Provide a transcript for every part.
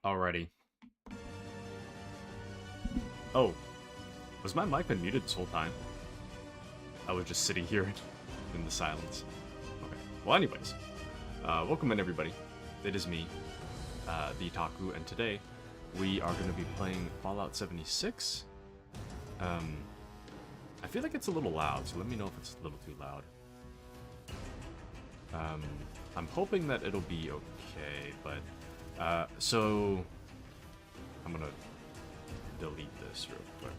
Alrighty. Oh, was my mic been muted this whole time? I was just sitting here in the silence. Okay. Well, anyways, welcome in everybody. It is me, the Taku, and today we are going to be playing Fallout 76. I feel like it's a little loud, so let me know if it's a little too loud. I'm hoping that it'll be okay, but so I'm gonna delete this real quick.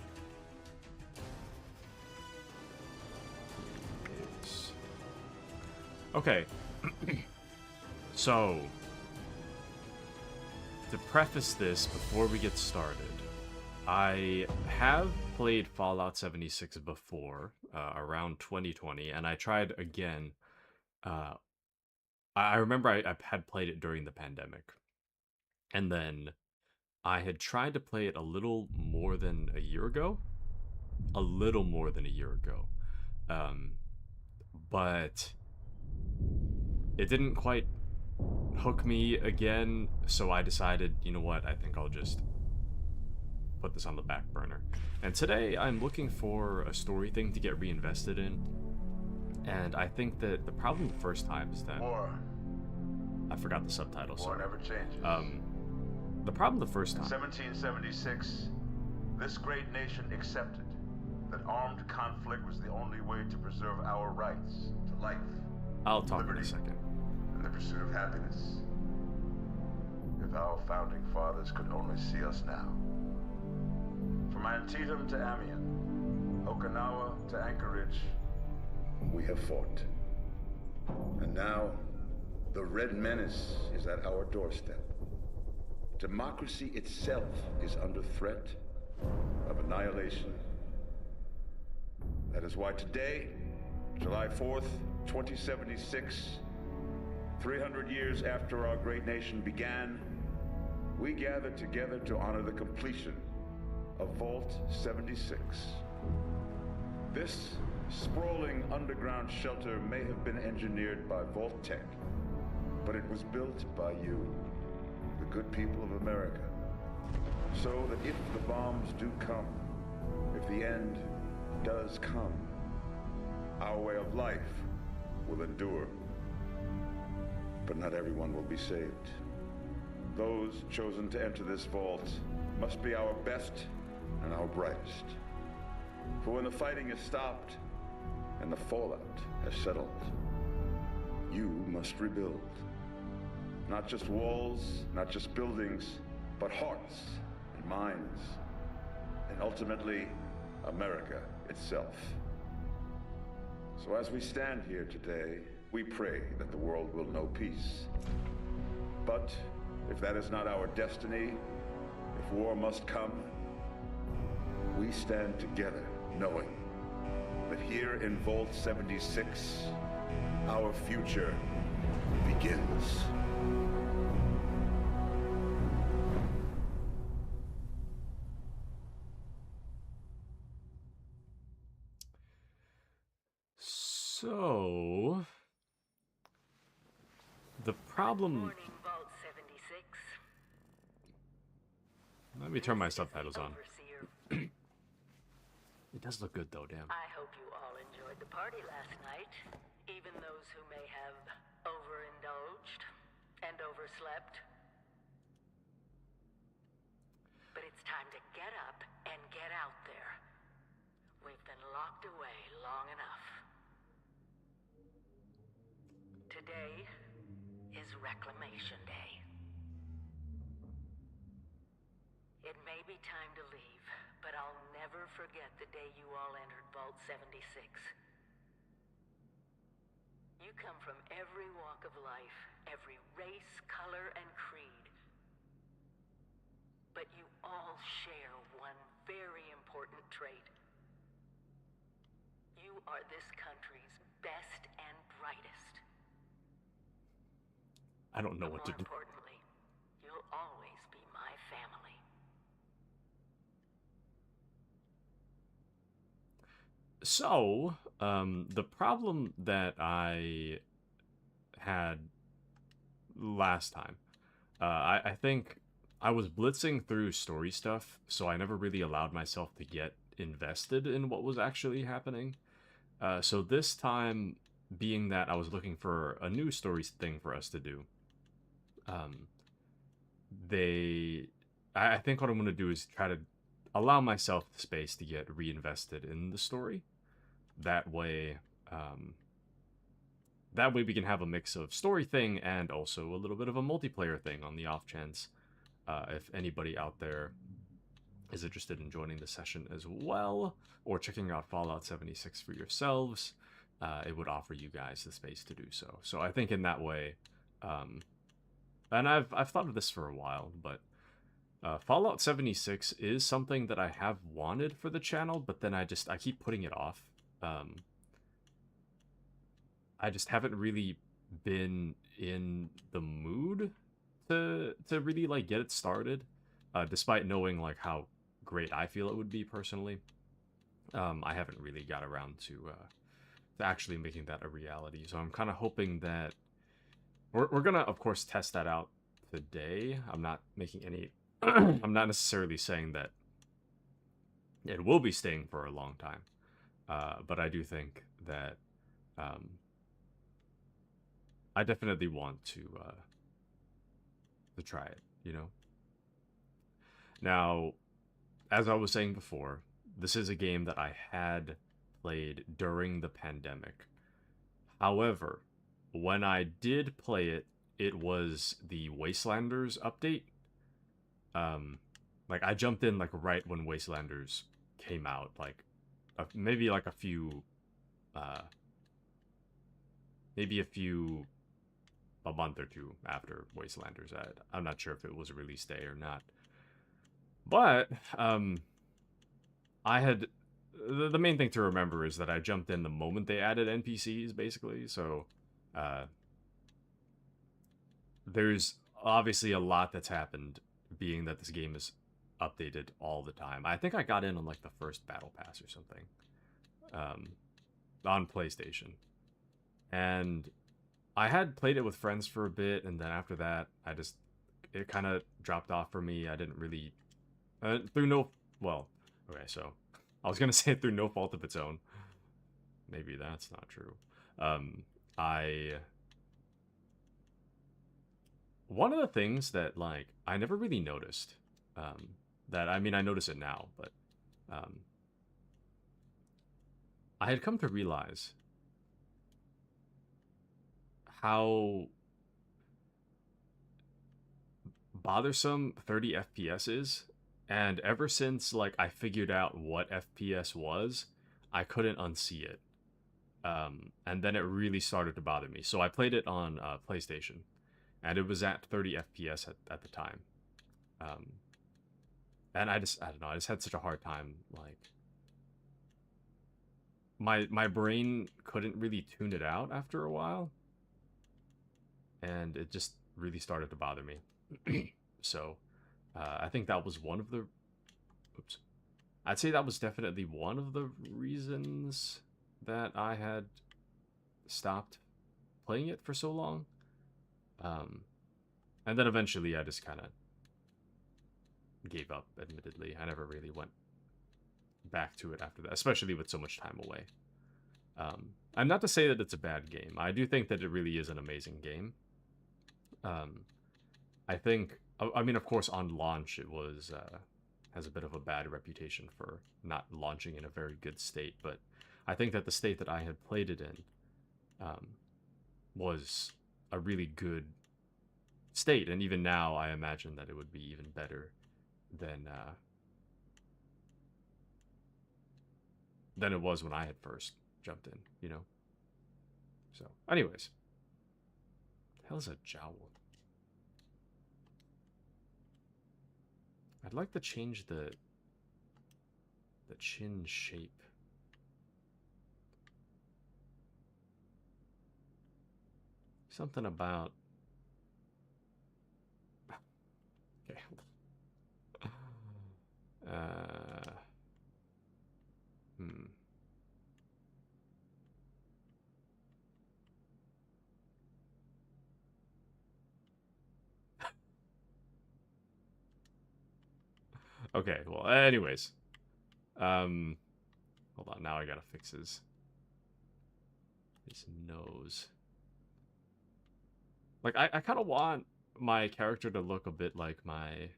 Okay. So to preface this before we get started, I have played Fallout 76 before, around 2020, and I tried again. I remember I had played it during the pandemic, and then I had tried to play it a little more than a year ago. But it didn't quite hook me again, so I decided, you know what, I think I'll just put this on the back burner. And today I'm looking for a story thing to get reinvested in. And I think that the problem the first time is that War. I forgot the subtitles. War never changes. The problem the first time. In 1776, this great nation accepted that armed conflict was the only way to preserve our rights to life. I'll talk liberty, in a second. and the pursuit of happiness. If our founding fathers could only see us now. From Antietam to Amiens, Okinawa to Anchorage, we have fought. And now, the Red Menace is at our doorstep. Democracy itself is under threat of annihilation. That is why today, July 4th, 2076, 300 years after our great nation began, we gather together to honor the completion of Vault 76. This sprawling underground shelter may have been engineered by Vault Tech, but it was built by you, the good people of America, so that if the bombs do come, If the end does come, our way of life will endure. But not everyone will be saved. Those chosen to enter this vault must be our best and our brightest. For when the fighting is stopped and the fallout has settled, you must rebuild. Not just walls, not just buildings, but hearts and minds, and ultimately, America itself. So as we stand here today, we pray that the world will know peace. But if that is not our destiny, if war must come, we stand together knowing that here in Vault 76, our future begins. So, the problem... Morning, Vault 76. Let me turn my subtitles on. Overseer. It does look good though, damn. I hope you all enjoyed the party last night, even those who may have overindulged and overslept. But it's time to get up and get out there. We've been locked away long enough. Today is Reclamation Day. It may be time to leave, but I'll never forget the day you all entered Vault 76. You come from every walk of life, every race, color, and creed. But you all share one very important trait. You are this country's best and brightest. I don't know what to More do. importantly, you'll always be my family. So, the problem that I had last time, I think I was blitzing through story stuff, so I never really allowed myself to get invested in what was actually happening. So this time, being that I was looking for a new story thing for us to do, I think what I'm going to do is try to allow myself the space to get reinvested in the story. That way we can have a mix of story thing and also a little bit of a multiplayer thing on the off chance if anybody out there is interested in joining the session as well, or checking out Fallout 76 for yourselves. It would offer you guys the space to do so. So I think in that way, and I've thought of this for a while, but Fallout 76 is something that I have wanted for the channel, but then I keep putting it off. I just haven't really been in the mood to really like get it started, despite knowing like how great I feel it would be personally. I haven't really got around to actually making that a reality. So I'm kind of hoping that we're gonna, of course, test that out today. I'm not making any. I'm not necessarily saying that it will be staying for a long time, but I do think that I definitely want to try it. You know. Now, as I was saying before, this is a game that I had played during the pandemic. However, when I did play it, it was the Wastelanders update. Like I jumped in like right when Wastelanders came out, like maybe like a few, a month or two after Wastelanders. I'm not sure if it was a release day or not. But I had the main thing to remember is that I jumped in the moment they added NPCs, basically. So there's obviously a lot that's happened, being that this game is updated all the time. I think I got in on like the first battle pass or something on PlayStation, and I had played it with friends for a bit, and then after that it kind of dropped off for me. I didn't really Okay, so I was gonna say through no fault of its own. Maybe that's not true. I One of the things that like I never really noticed, that I mean I notice it now, but um, I had come to realize how bothersome 30 FPS is, and ever since like I figured out what FPS was, I couldn't unsee it. And then it really started to bother me. So I played it on PlayStation, and it was at 30 FPS at the time. Um, and I don't know, I just had such a hard time. Like my brain couldn't really tune it out after a while, and it just really started to bother me. So I think that was one of the. Oops. I'd say that was definitely one of the reasons that I had stopped playing it for so long. Um, and then eventually I just kind of gave up, admittedly. I never really went back to it after that, especially with so much time away. I'm not to say that it's a bad game. I do think that it really is an amazing game. Um, I think, I mean, of course, on launch, it was, has a bit of a bad reputation for not launching in a very good state, but I think that the state that I had played it in um, was a really good state, and even now, I imagine that it would be even better than than it was when I had first jumped in, you know? So, anyways. The hell is a jowl? I'd like to change the chin shape. Something about... Okay. Uh... Hmm. Okay, well, anyways. Hold on, now I gotta fix his nose. Like, I kind of want my character to look a bit like my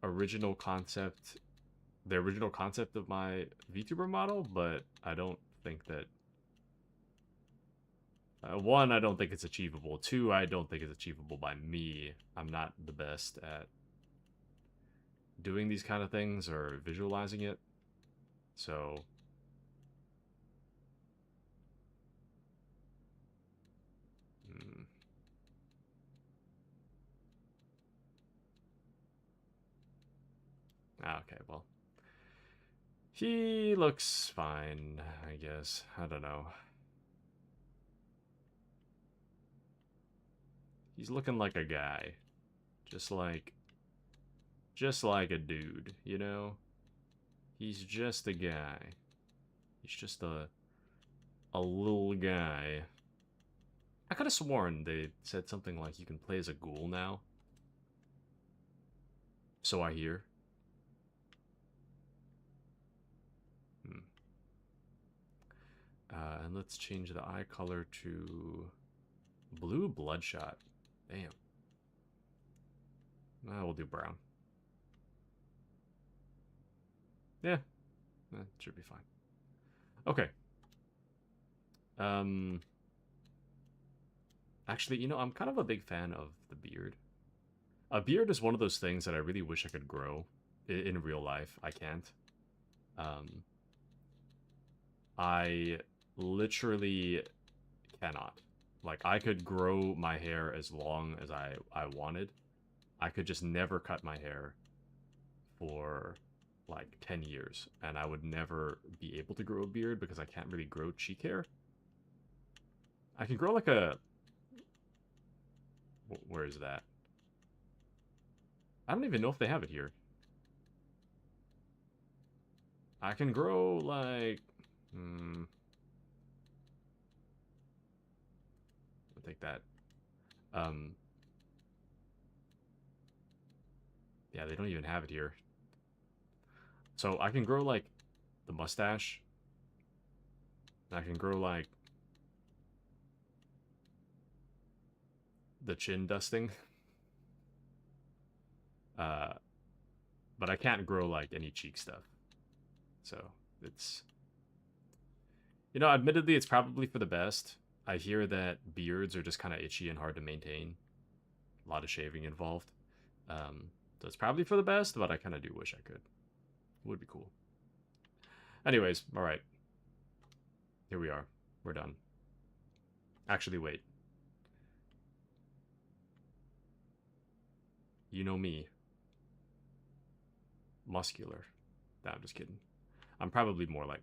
original concept, the original concept of my VTuber model, but I don't think that... one, I don't think it's achievable. Two, I don't think it's achievable by me. I'm not the best at doing these kind of things or visualizing it. So... Hmm. Okay, well. He looks fine, I guess. I don't know. He's looking like a guy. Just like a dude, you know? He's just a guy. He's just a little guy. I could have sworn they said something like you can play as a ghoul now. So I hear. Hmm. And let's change the eye color to blue bloodshot. Damn. We'll do brown. Yeah, that should be fine. Okay. Actually, you know, I'm kind of a big fan of the beard. A beard is one of those things that I really wish I could grow in real life. I can't. Um, I literally cannot. Like, I could grow my hair as long as I wanted. I could just never cut my hair for like 10 years, and I would never be able to grow a beard because I can't really grow cheek hair. I can grow like a... Where is that? I don't even know if they have it here. I can grow like... I'll take that. Um, Yeah, they don't even have it here. So I can grow, like, the mustache. I can grow, like, the chin dusting. But I can't grow, like, any cheek stuff. So, it's... You know, admittedly, it's probably for the best. I hear that beards are just kind of itchy and hard to maintain. A lot of shaving involved. So it's probably for the best, but I kind of do wish I could. Would be cool. Anyways, alright. Here we are. We're done. Actually, wait. You know me. Muscular. Nah, I'm just kidding. I'm probably more like...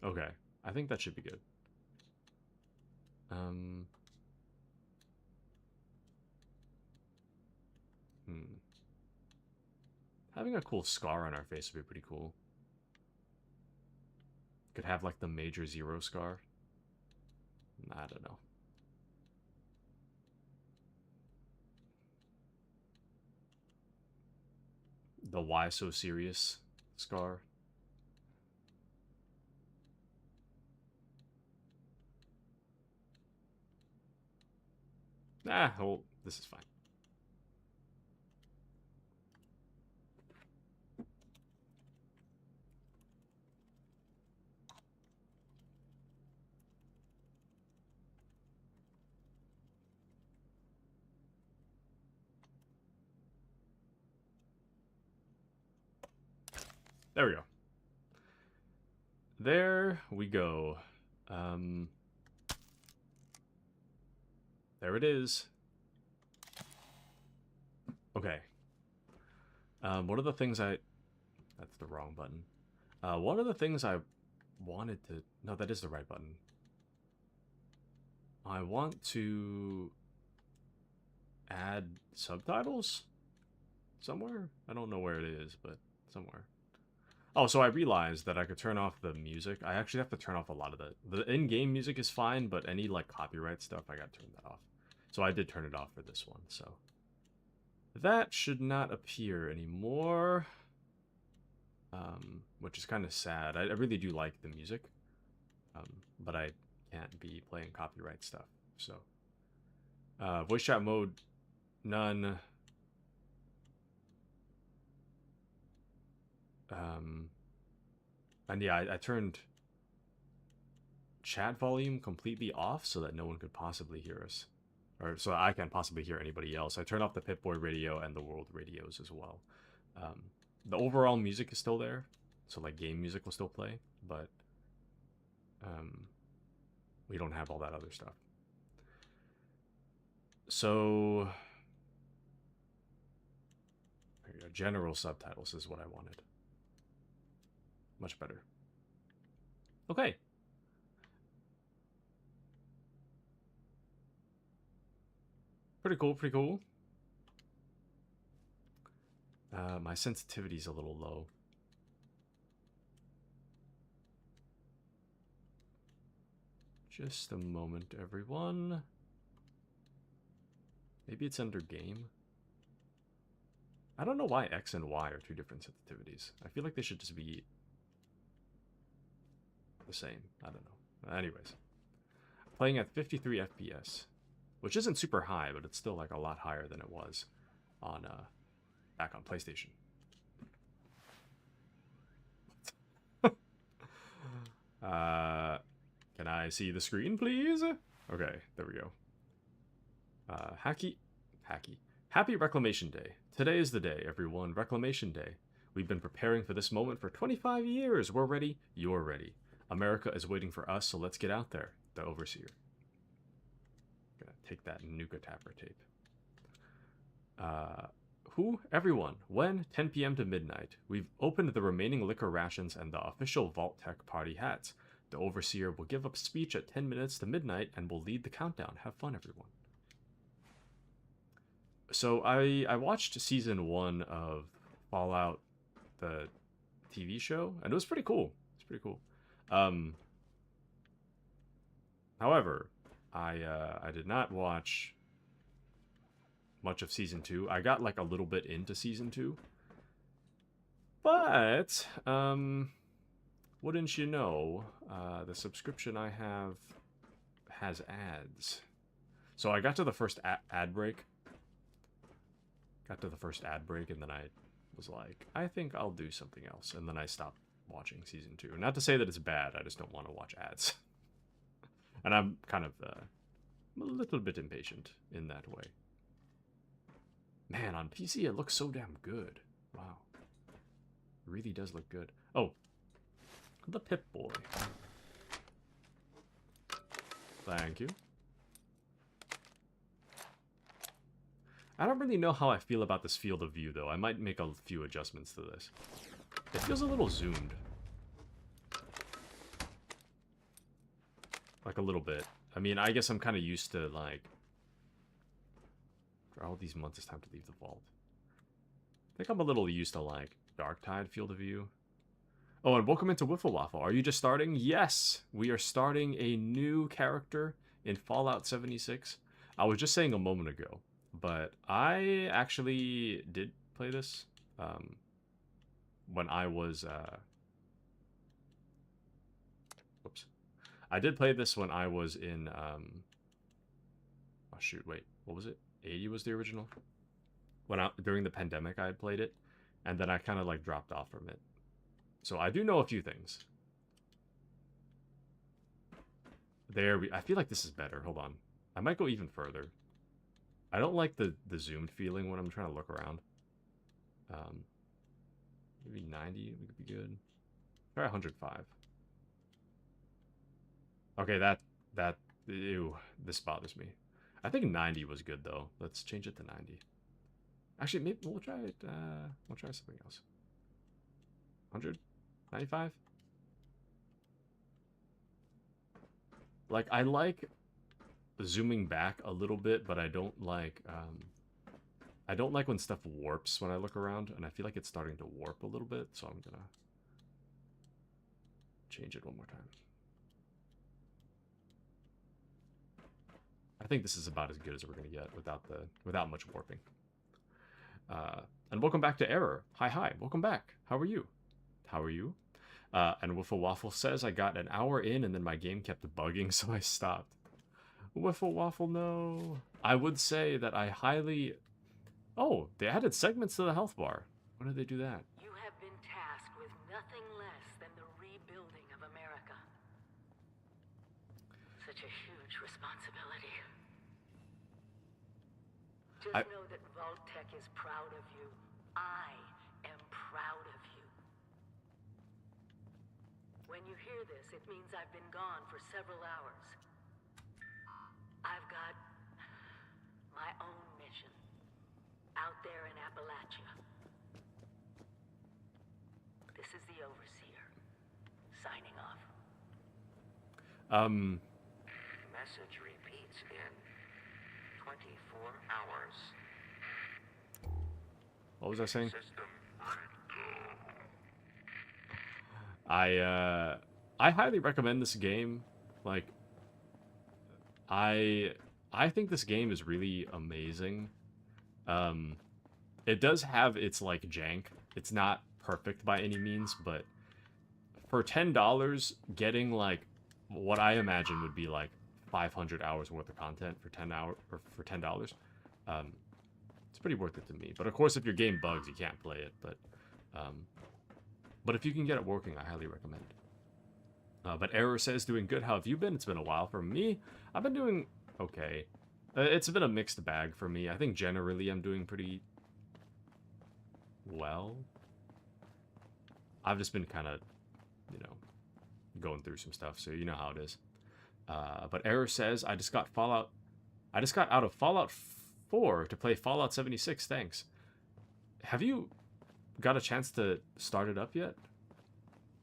Okay. I think that should be good. Having a cool scar on our face would be pretty cool. Could have, like, the Major Zero scar. I don't know. The Why So Serious scar. Well, this is fine. There we go. There we go. There it is. Okay. One of the things I... That's the wrong button. One of the things I wanted to... No, that is the right button. I want to add subtitles somewhere. I don't know where it is, but somewhere. Oh, so I realized that I could turn off the music. I actually have to turn off a lot of the in-game music is fine, but any, like, copyright stuff, I gotta turn that off. So I did turn it off for this one, so... That should not appear anymore. Which is kind of sad. I really do like the music. But I can't be playing copyright stuff, so... voice chat mode, none. And yeah, I turned chat volume completely off so that no one could possibly hear us. Or so I can't possibly hear anybody else. I turned off the Pip-Boy radio and the world radios as well. The overall music is still there, so like game music will still play, but we don't have all that other stuff. So there you go. General subtitles is what I wanted. Much better. Okay. Pretty cool, pretty cool. My sensitivity's a little low. Just a moment, everyone. Maybe it's under game. I don't know why X and Y are two different sensitivities. I feel like they should just be the same. I don't know. Anyways. Playing at 53 FPS. Which isn't super high, but it's still like a lot higher than it was on back on PlayStation. Can I see the screen, please? Okay, there we go. Happy Reclamation Day. Today is the day, everyone. Reclamation Day. We've been preparing for this moment for 25 years. We're ready. You're ready. America is waiting for us, so let's get out there. The Overseer. Gonna take that Nuka Tapper tape. Who? Everyone. When? 10 p.m. to midnight. We've opened the remaining liquor rations and the official Vault Tech party hats. The Overseer will give a speech at 10 minutes to midnight and will lead the countdown. Have fun, everyone. So I watched season 1 of Fallout, the TV show, and it was pretty cool. It's pretty cool. However, I did not watch much of season 2. I got like a little bit into season 2, but wouldn't you know, the subscription I have has ads. So I got to the first ad break. Got to the first ad break, and then I was like, I think I'll do something else. And then I stopped watching season 2. Not to say that it's bad, I just don't want to watch ads. And I'm kind of a little bit impatient in that way. Man, on PC it looks so damn good. Wow. It really does look good. Oh, the Pip-Boy. Thank you. I don't really know how I feel about this field of view, though. I might make a few adjustments to this. It feels a little zoomed. Like a little bit. I mean, I guess I'm kind of used to, like... For all these months, it's time to leave the vault. I think I'm a little used to, like, Darktide field of view. Oh, and welcome into Wiffle Waffle. Are you just starting? Yes! We are starting a new character in Fallout 76. I was just saying a moment ago, but I actually did play this when I was... Whoops. I did play this when I was in... Oh, shoot, wait. What was it? 80 was the original? During the pandemic, I had played it, and then I kind of, like, dropped off from it. So I do know a few things. I feel like this is better. Hold on. I might go even further. I don't like the zoomed feeling when I'm trying to look around. Maybe 90 would be good. Try 105. Okay, ew, this bothers me. I think 90 was good though. Let's change it to 90. Actually, maybe we'll try it. We'll try something else. 100, 95. Like, I like zooming back a little bit, but I don't like when stuff warps when I look around, and I feel like it's starting to warp a little bit, so I'm gonna change it one more time. I think this is about as good as we're gonna get without much warping. And welcome back to Error. Hi, welcome back. How are you? How are you? And Wiffle Waffle says I got an hour in and then my game kept bugging, so I stopped. Wiffle Waffle, no. I would say that I highly... Oh, they added segments to the health bar. When did they do that? You have been tasked with nothing less than the rebuilding of America. Such a huge responsibility. Just know that Vault-Tec is proud of you. I am proud of you. When you hear this, it means I've been gone for several hours. I've got my own mission out there in Appalachia. This is the Overseer, signing off. Message repeats in 24 hours. What was I saying? System I highly recommend this game. Like, I think this game is really amazing. It does have its, like, jank. It's not perfect by any means, but for $10, getting, like, what I imagine would be, like, 500 hours worth of content for $10, it's pretty worth it to me. But, of course, if your game bugs, you can't play it, but if you can get it working, I highly recommend it. But Error says, doing good. How have you been? It's been a while. For me, I've been doing okay. It's been a mixed bag for me. I think generally I'm doing pretty well. I've just been kind of, going through some stuff, so you know how it is. But Error says, I just got out of Fallout 4 to play Fallout 76. Thanks. Have you got a chance to start it up yet?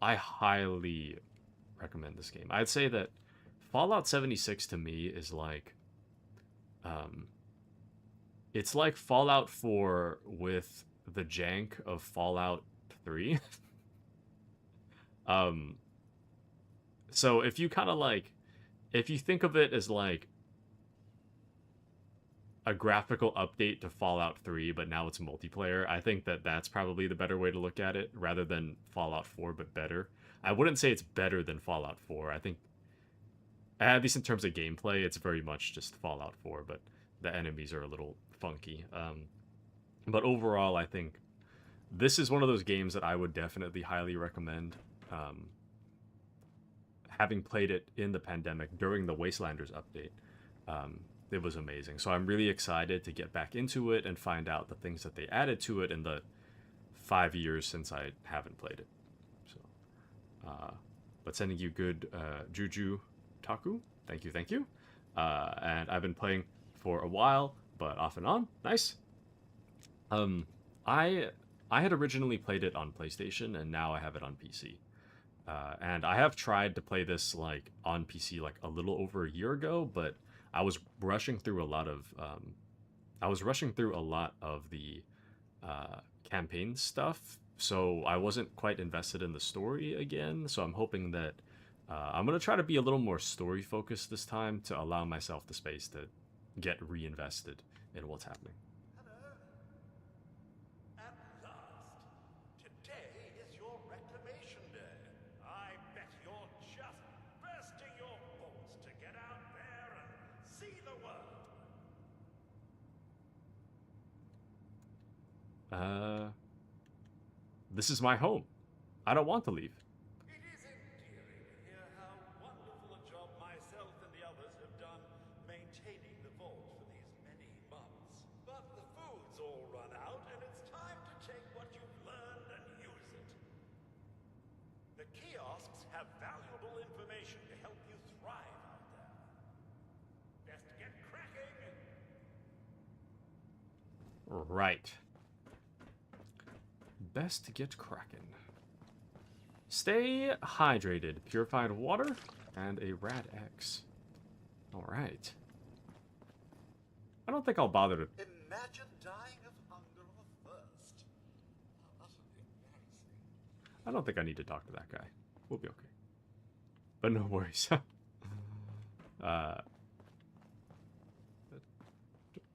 I highly recommend this game. I'd say that Fallout 76 to me is like it's like Fallout 4 with the jank of Fallout 3. Um, so if you kind of like, if you think of it as like a graphical update to Fallout 3, but now it's multiplayer, I think that that's probably the better way to look at it rather than Fallout 4, but better. I wouldn't say it's better than Fallout 4. I think, at least in terms of gameplay, it's very much just Fallout 4, but the enemies are a little funky. But overall, I think this is one of those games that I would definitely highly recommend. Um, Having played it in the pandemic during the Wastelanders update, it was amazing. So I'm really excited to get back into it and find out the things that they added to it in the 5 years since I haven't played it. So, but sending you good juju, Taku. Thank you, thank you. And I've been playing for a while, but off and on. Nice. I had originally played it on PlayStation, and now I have it on PC. And I have tried to play this like on PC like a little over a year ago, but I was rushing through a lot of the campaign stuff, so I wasn't quite invested in the story again. So I'm hoping that I'm gonna try to be a little more story focused this time to allow myself the space to get reinvested in what's happening. Hello. At last. Today is your reclamation day. I bet you're just bursting your bolts to get out there and see the world. This is my home. I don't want to leave. It is endearing to hear how wonderful a job myself and the others have done maintaining the vault for these many months. But the food's all run out, and it's time to take what you've learned and use it. The kiosks have valuable information to help you thrive out there. Best get cracking. Right. Best to get cracking. Stay hydrated. Purified water and a rad X. Alright. I don't think I'll bother to... Imagine dying of hunger or thirst. How utterly embarrassing. I don't think I need to talk to that guy. We'll be okay. But no worries.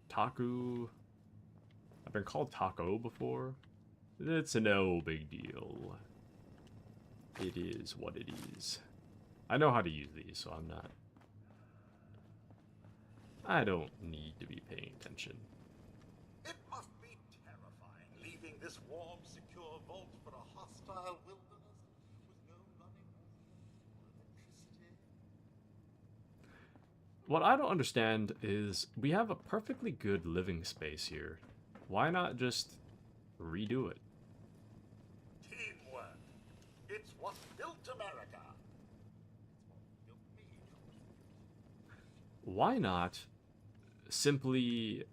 Taku... I've been called Taco before. It's no big deal. It is what it is. I know how to use these, so I'm not... I don't need to be paying attention. It must be terrifying leaving this warm, secure vault for a hostile wilderness with no running water or electricity. What I don't understand is we have a perfectly good living space here. Why not just redo it? Teamwork. It's what built America. It's what built me. Why not simply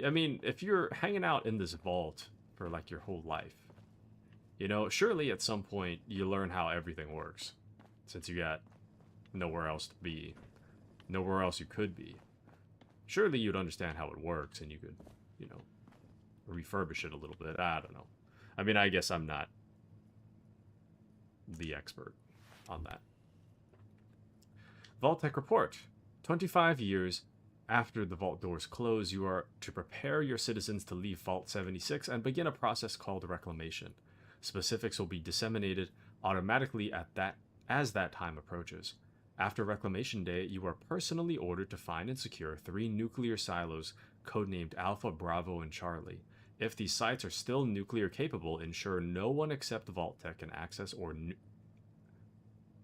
I mean, if you're hanging out in this vault for like your whole life, you know, surely at some point you learn how everything works, since you got nowhere else to be, nowhere else you could be. Surely you'd understand how it works, and you could, you know, refurbish it a little bit. I don't know. I mean, I guess I'm not the expert on that. Vault-Tec report. 25 years after the vault doors close, you are to prepare your citizens to leave Vault 76 and begin a process called reclamation. Specifics will be disseminated automatically as that time approaches. After Reclamation Day, you are personally ordered to find and secure 3 nuclear silos codenamed Alpha, Bravo, and Charlie. If these sites are still nuclear capable, ensure no one except Vault-Tec can access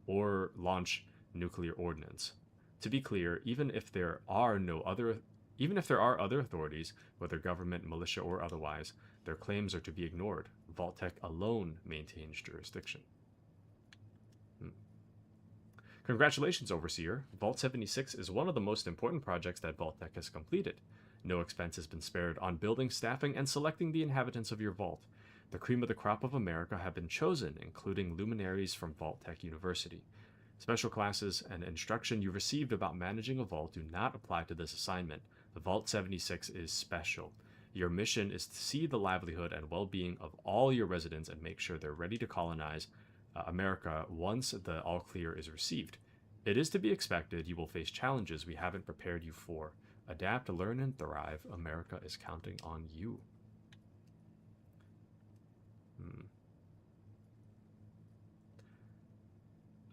or launch nuclear ordnance. To be clear, even if there are other authorities, whether government, militia, or otherwise, their claims are to be ignored. Vault-Tec alone maintains jurisdiction. Congratulations, Overseer. Vault 76 is one of the most important projects that Vault-Tec has completed. No expense has been spared on building, staffing, and selecting the inhabitants of your vault. The cream of the crop of America have been chosen, including luminaries from Vault-Tec University. Special classes and instruction you received about managing a vault do not apply to this assignment. The Vault 76 is special. Your mission is to see the livelihood and well-being of all your residents and make sure they're ready to colonize America once the all clear is received. It is to be expected you will face challenges we haven't prepared you for. Adapt, learn, and thrive. America is counting on you.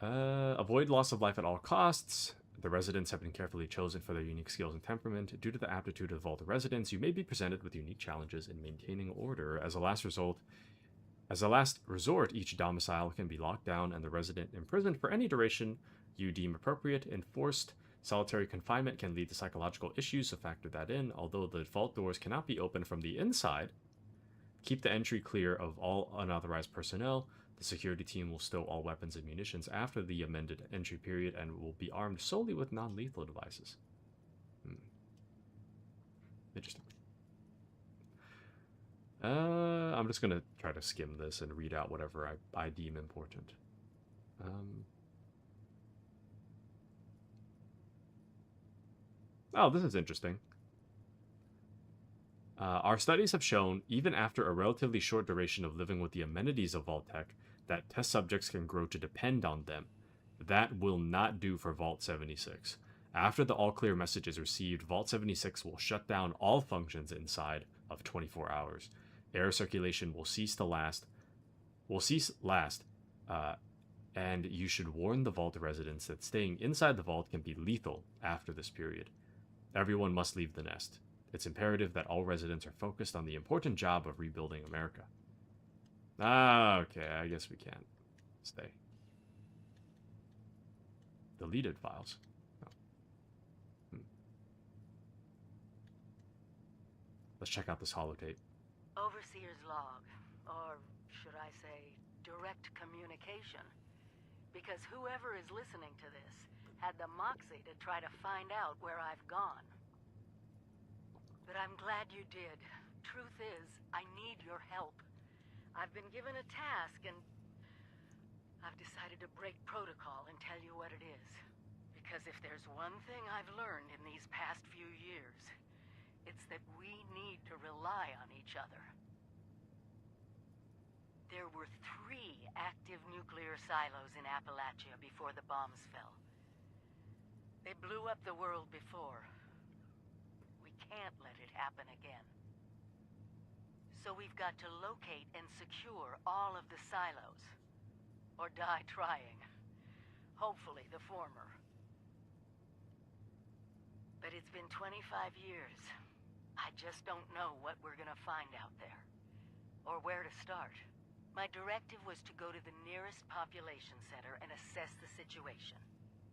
Avoid loss of life at all costs. The residents have been carefully chosen for their unique skills and temperament. Due to the aptitude of all the residents, you may be presented with unique challenges in maintaining order. As a last resort, each domicile can be locked down and the resident imprisoned for any duration you deem appropriate. Enforced solitary confinement can lead to psychological issues, so factor that in. Although the vault doors cannot be opened from the inside, keep the entry clear of all unauthorized personnel. The security team will stow all weapons and munitions after the amended entry period and will be armed solely with non-lethal devices. Interesting. I'm just going to try to skim this and read out whatever I deem important. Oh, this is interesting. Our studies have shown, even after a relatively short duration of living with the amenities of Vault Tech, that test subjects can grow to depend on them. That will not do for Vault 76. After the all-clear message is received, Vault 76 will shut down all functions inside of 24 hours. Air circulation will cease last, and you should warn the Vault residents that staying inside the Vault can be lethal after this period. Everyone must leave the nest. It's imperative that all residents are focused on the important job of rebuilding America. Okay, I guess we can't stay. Deleted files. Oh. Let's check out this holotape. Overseer's log, or should I say, direct communication. Because whoever is listening to this had the moxie to try to find out where I've gone. But I'm glad you did. Truth is, I need your help. I've been given a task and I've decided to break protocol and tell you what it is. Because if there's one thing I've learned in these past few years, it's that we need to rely on each other. There were 3 active nuclear silos in Appalachia before the bombs fell. They blew up the world before. We can't let it happen again. So we've got to locate and secure all of the silos. Or die trying. Hopefully the former. But it's been 25 years. I just don't know what we're gonna find out there. Or where to start. My directive was to go to the nearest population center and assess the situation.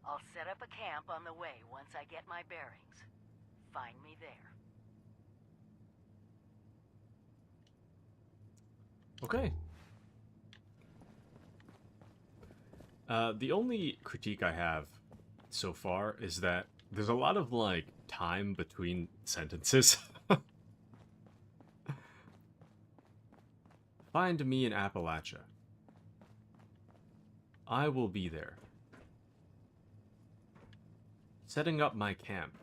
I'll set up a camp on the way once I get my bearings. Find me there. Okay. The only critique I have so far is that there's a lot of, like, time between sentences. Find me in Appalachia. I will be there. Setting up my camp.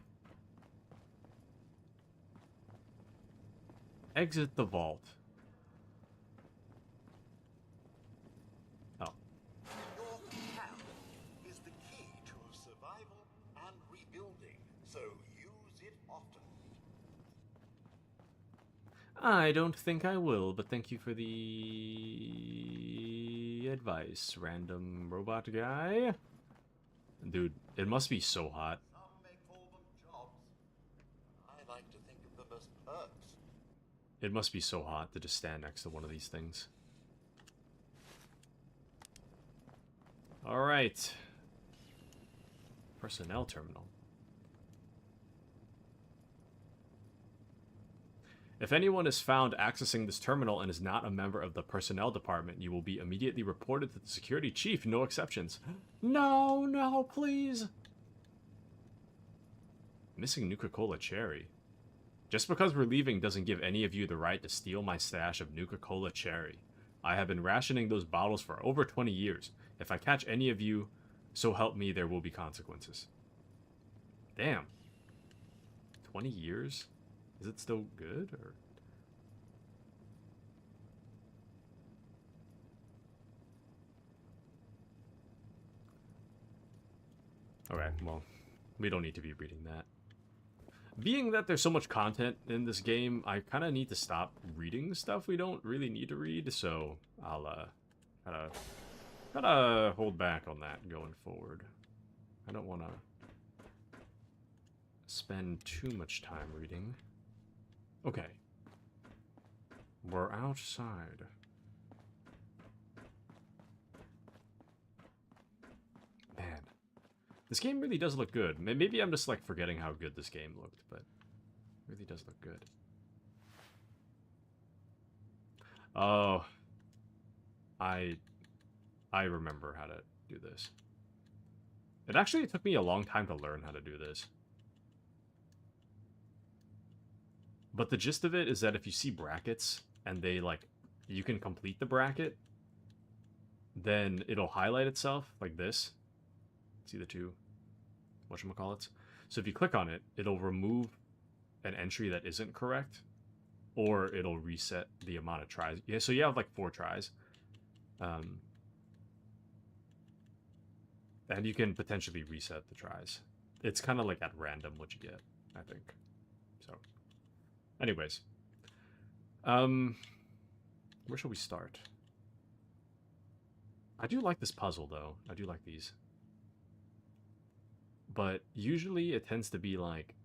Exit the vault. Oh. Your camp is the key to survival and rebuilding, so use it often. I don't think I will, but thank you for the advice, random robot guy. Dude, it must be so hot. Some may call them jobs. I like to think of them as perks. It must be so hot to just stand next to one of these things. Alright. Personnel terminal. If anyone is found accessing this terminal and is not a member of the personnel department, you will be immediately reported to the security chief, no exceptions. No, no, please. Missing Nuka-Cola Cherry. Just because we're leaving doesn't give any of you the right to steal my stash of Nuka-Cola Cherry. I have been rationing those bottles for over 20 years. If I catch any of you, so help me, there will be consequences. Damn. 20 years? Is it still good? Or Okay, well, we don't need to be reading that. Being that there's so much content in this game, I kind of need to stop reading stuff we don't really need to read, so I'll, gotta hold back on that going forward. I don't want to spend too much time reading. Okay. We're outside. Man. This game really does look good. Maybe I'm just, like, forgetting how good this game looked, but it really does look good. Oh. I remember how to do this. It actually took me a long time to learn how to do this. But the gist of it is that if you see brackets, and they, like, you can complete the bracket, then it'll highlight itself, like this. See the two whatchamacallits? So if you click on it, it'll remove an entry that isn't correct, or it'll reset the amount of tries. Yeah, so you have, like, 4 tries. And you can potentially reset the tries. It's kind of like at random what you get, I think. So, anyways. Where shall we start? I do like this puzzle, though. I do like these. But usually it tends to be like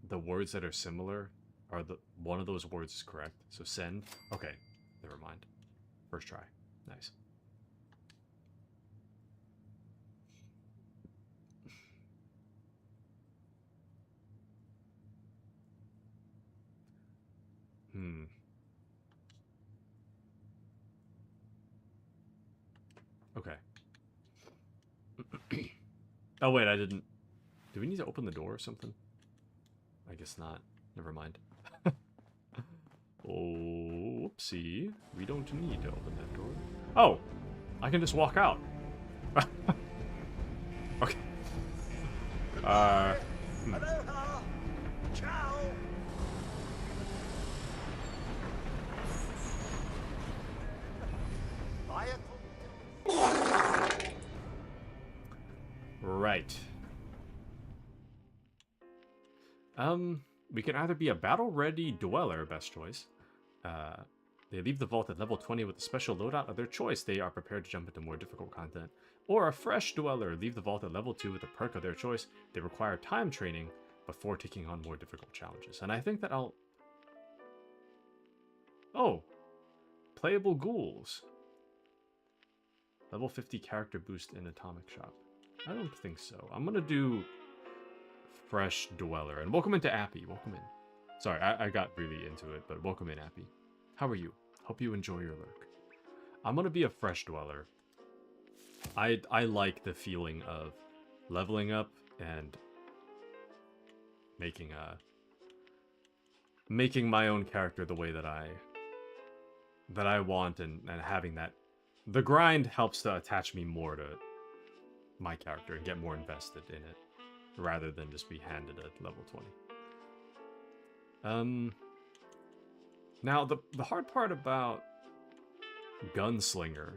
the words that are similar are one of those words is correct. So send. Okay, never mind. First try. Nice. Okay. Oh, wait, I didn't... Do we need to open the door or something? I guess not. Never mind. Oopsie. We don't need to open that door. Oh! I can just walk out. Okay. Aloha! Ciao! Right. We can either be a battle-ready dweller, best choice. They leave the vault at level 20 with a special loadout of their choice. They are prepared to jump into more difficult content. Or a fresh dweller, leave the vault at level 2 with a perk of their choice. They require time training before taking on more difficult challenges. And I think that I'll... Oh! Playable ghouls. Level 50 character boost in Atomic Shop. I don't think so. I'm gonna do fresh dweller. And welcome into Appy. Welcome in. Sorry, I got really into it, but welcome in, Appy. How are you? Hope you enjoy your lurk. I'm gonna be a fresh dweller. I like the feeling of leveling up and making my own character the way that I want, and having that. The grind helps to attach me more to my character and get more invested in it, rather than just be handed at level 20. Now the hard part about Gunslinger,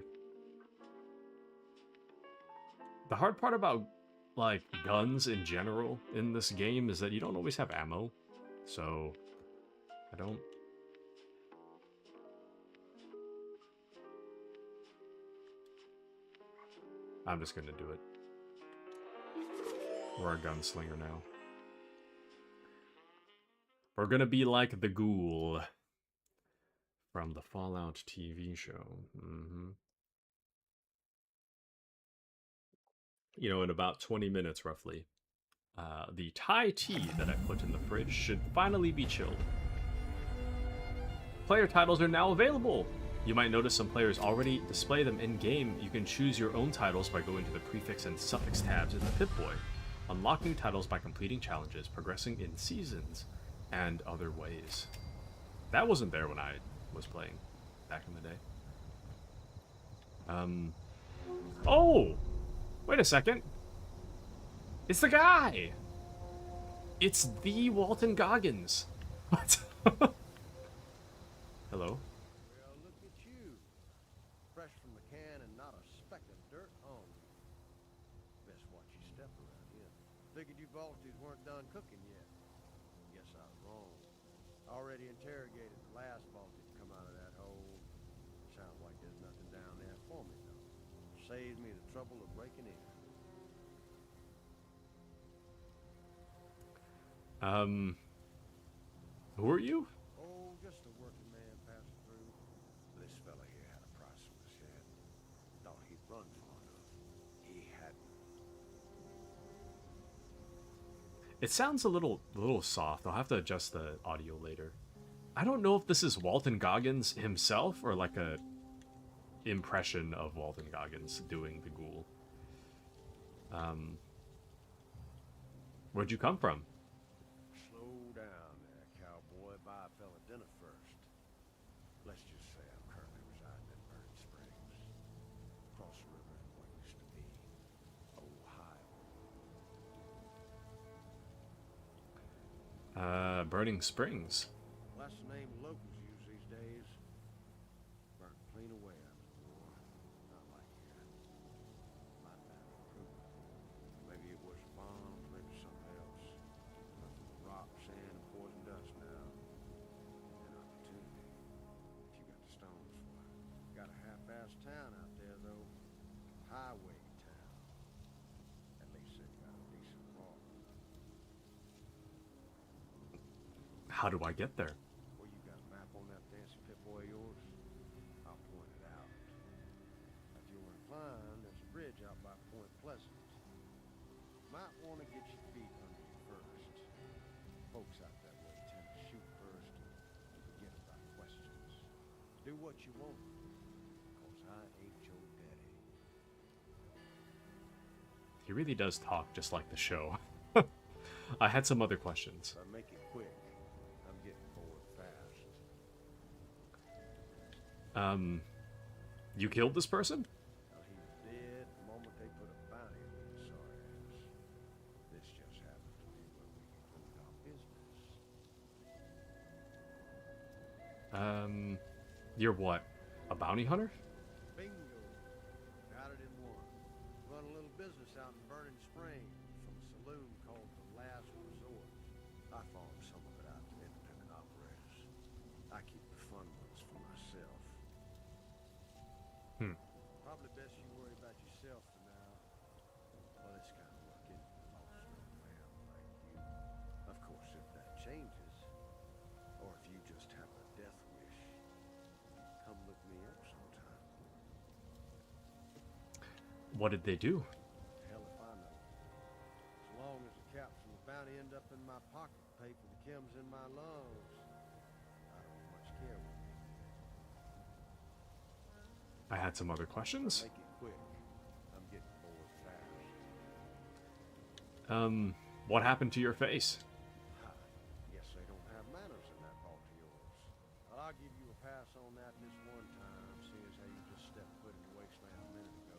the hard part about, like, guns in general in this game is that you don't always have ammo, so I'm just gonna do it. We're a gunslinger now. We're gonna be like the ghoul from the Fallout TV show. You know, in about 20 minutes, roughly, the Thai tea that I put in the fridge should finally be chilled. Player titles are now available! You might notice some players already display them in-game. You can choose your own titles by going to the prefix and suffix tabs in the Pip-Boy. Unlock new titles by completing challenges, progressing in seasons, and other ways. That wasn't there when I was playing back in the day. Oh! Wait a second. It's the guy! It's the Walton Goggins. What? Hello? Well, look at you. Fresh from the can and not a speck of dirt on you. Best watch your step around here. Figured you Vultures weren't done cooking yet. Guess I was wrong. Already interrogated the last Vulture to come out of that hole. Sounds like there's nothing down there for me, though. Saves me the trouble of breaking in. Who are you? Oh, just a working man passing through. This fella here had a price on his head. Thought he'd run far enough. He hadn't. It sounds a little soft. I'll have to adjust the audio later. I don't know if this is Walton Goggins himself or like a impression of Walton Goggins doing the ghoul. Where'd you come from? Slow down there, cowboy. Buy a fella dinner first. Let's just say I'm currently residing in Burning Springs. Across the river from what used to be Ohio. Burning Springs. Well, that's the name locals use these days. Burnt clean away after the war. Not like here. Might have been improvement. Maybe it was bombs, maybe something else. Nothing but rock, sand, and poison dust now. An opportunity. If you got the stones for it. Got a half-assed town out there, though. Highway town. At least they've got a decent walk. How do I get there? Well, you got a map on that fancy Pip-Boy of yours? I'll point it out. If you're inclined, there's a bridge out by Point Pleasant. Might want to get your feet under you first. Folks out that way tend to shoot first and forget about questions. Do what you want, 'cause I ain't your daddy. He really does talk just like the show. I had some other questions. But make it quick. I'm getting bored fast. You killed this person? Well, he was dead the moment they put a bounty on his sorry ass. This just happens to be where we conclude our business. You're what? A bounty hunter? Bingo. Got it in one. Run a little business out in Burning Springs from a saloon called the Last Resort. I farm some of it out to independent operators. I keep the fun ones for myself. Probably best you worry about yourself for now. Well, it's kind of lucky. Lost an old man like you. Of course, if that changes, or if you just have a death wish, come look me up sometime. What did they do? Hell if I know. As long as the caps from the bounty end up in my pocket to pay for the chems in my lungs, I don't much care what they do. I had some other questions. Make it quick. I'm getting bored fast. What happened to your face? Ha, guess they don't have manners in that vault of yours. Well, I'll give you a pass on that this one time, seeing as how you just stepped foot in the wasteland a minute ago.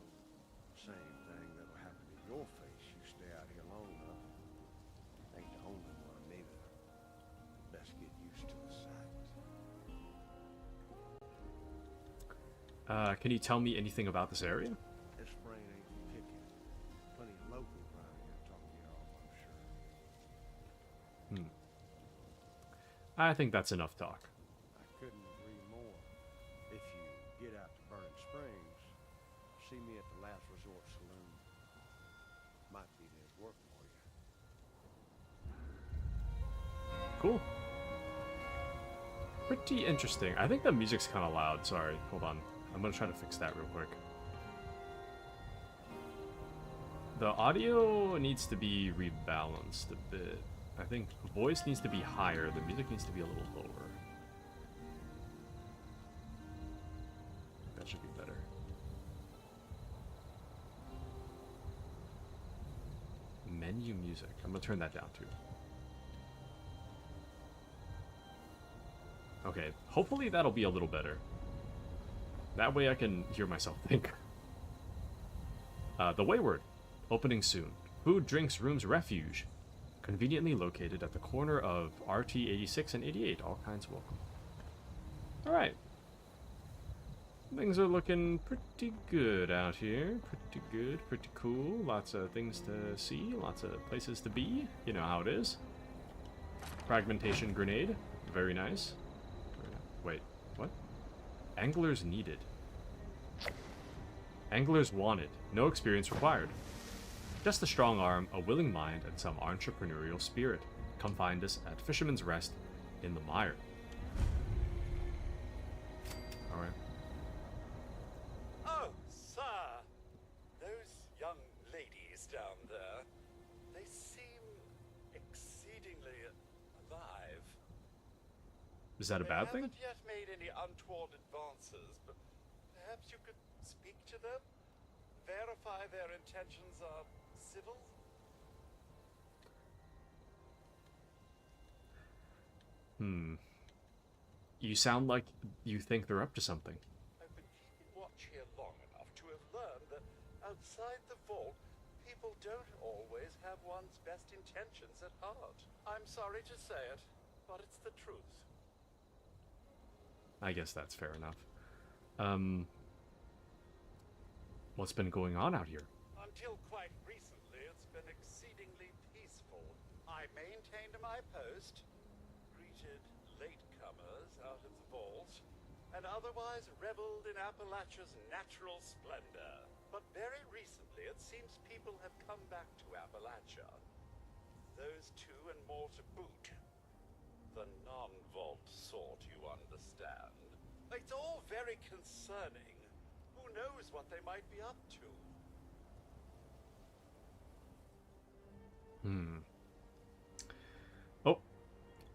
Same thing that'll happen to your face. You stay out here long enough. Ain't the only one, neither. Best get used to the sight. Can you tell me anything about this area? This brain ain't picky. Plenty of locals around here to talk you off, I'm sure. I think that's enough talk. I couldn't agree more. If you get out to Burning Springs, see me at the Last Resort Saloon. Might be there's work for you. Cool. Pretty interesting. I think the music's kind of loud. Sorry. Hold on. I'm going to try to fix that real quick. The audio needs to be rebalanced a bit. I think voice needs to be higher. The music needs to be a little lower. That should be better. Menu music. I'm going to turn that down too. Okay, hopefully that'll be a little better. That way I can hear myself think. The Wayward, opening soon. Food, drinks, rooms, refuge. Conveniently located at the corner of RT 86 and 88. All kinds welcome. Alright. things are looking pretty good out here. Pretty good, pretty cool. Lots of things to see, lots of places to be. You know how it is. Fragmentation grenade. Very nice. Wait, what? Anglers needed. Anglers wanted. No experience required. Just a strong arm, a willing mind, and some entrepreneurial spirit. Come find us at Fisherman's Rest in the Mire. Alright. Oh, sir. Those young ladies down there, they seem exceedingly alive. Is that a bad thing? They haven't yet made any untoward advances, but perhaps you could speak to them? Verify their intentions are civil? You sound like you think they're up to something. I've been keeping watch here long enough to have learned that outside the vault, people don't always have one's best intentions at heart. I'm sorry to say it, but it's the truth. I guess that's fair enough. What's been going on out here? Until quite recently, it's been exceedingly peaceful. I maintained my post, greeted latecomers out of the vault, and otherwise reveled in Appalachia's natural splendor. But very recently, it seems people have come back to Appalachia. Those two and more to boot. The non-vault sort, you understand. It's all very concerning. Who knows what they might be up to?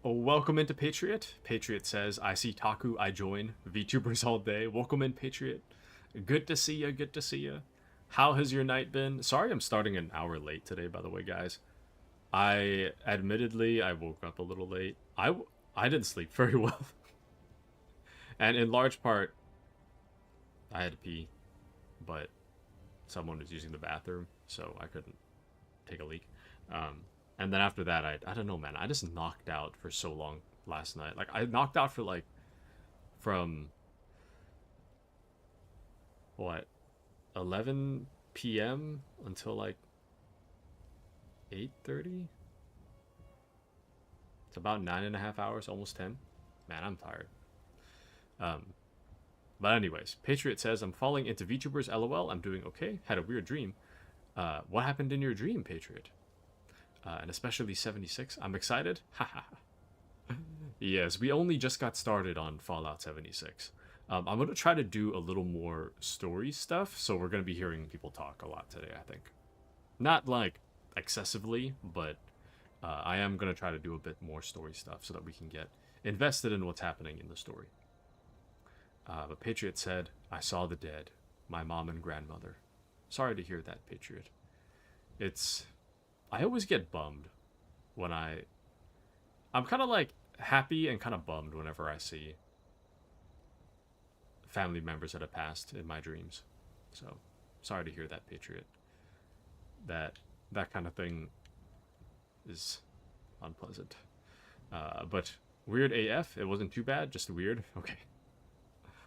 Oh, welcome into Patriot. Patriot says, I see Taku, I join. VTubers all day. Welcome in, Patriot. Good to see ya, good to see ya. How has your night been? Sorry I'm starting an hour late today, by the way, guys. Admittedly, I woke up a little late. I didn't sleep very well. And in large part, I had to pee. But someone was using the bathroom, so I couldn't take a leak. And then after that, I don't know, man. I just knocked out for so long last night. Like, I knocked out for, like, from, what, 11 p.m. until, like, 8:30? It's about 9.5 hours, almost 10. Man, I'm tired. But anyways, Patriot says, I'm falling into VTubers, LOL. I'm doing okay. Had a weird dream. What happened in your dream, Patriot? And especially 76. I'm excited. Haha. Yes, we only just got started on Fallout 76. I'm going to try to do a little more story stuff, so we're going to be hearing people talk a lot today, I think. Not, like, excessively, but I am going to try to do a bit more story stuff so that we can get invested in what's happening in the story. But Patriot said, I saw the dead, my mom and grandmother. Sorry to hear that, Patriot. I always get bummed when I'm kind of like happy and kind of bummed whenever I see family members that have passed in my dreams. So, sorry to hear that, Patriot. That kind of thing is unpleasant. But weird AF, it wasn't too bad, just weird. Okay.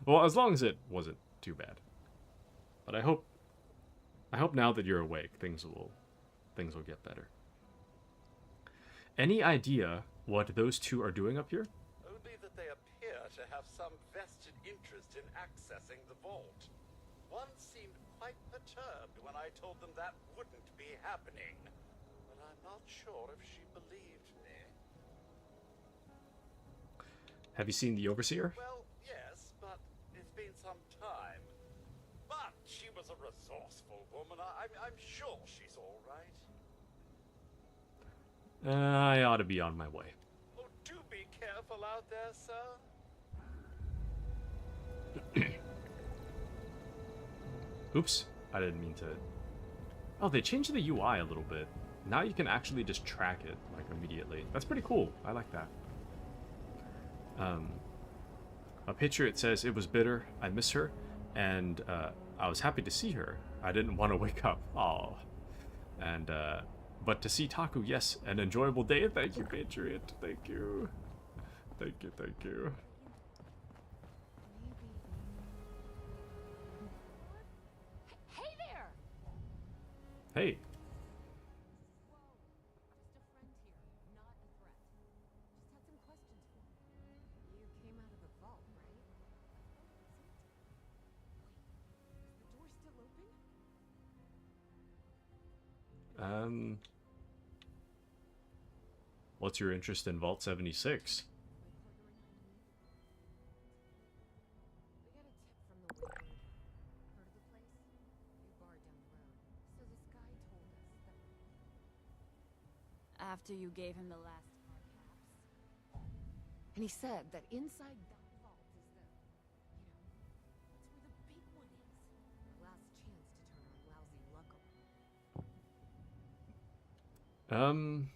Well, as long as it wasn't too bad. But I hope now that you're awake, things will get better. Any idea what those two are doing up here? Only that they appear to have some vested interest in accessing the vault. One seemed quite perturbed when I told them that wouldn't be happening. But I'm not sure if she believed me. Have you seen the Overseer? Well, yes, but it's been some time. But she was a resourceful woman. I'm sure she's all right. I ought to be on my way. Oh, do be careful out there, sir. Oops, I didn't mean to. Oh, they changed the UI a little bit. Now you can actually just track it, like, immediately. That's pretty cool. I like that. A Patriot says, it was bitter. I miss her. And, I was happy to see her. I didn't want to wake up. Oh. And, but to see Taku, yes, an enjoyable day. Thank you, Patriot. Thank you. Thank you, thank you. Hey. What's your interest in Vault 76? After you gave him the last of our caps. And he said that inside that vault is the, that's where the big one is. Our last chance to turn our lousy luck around.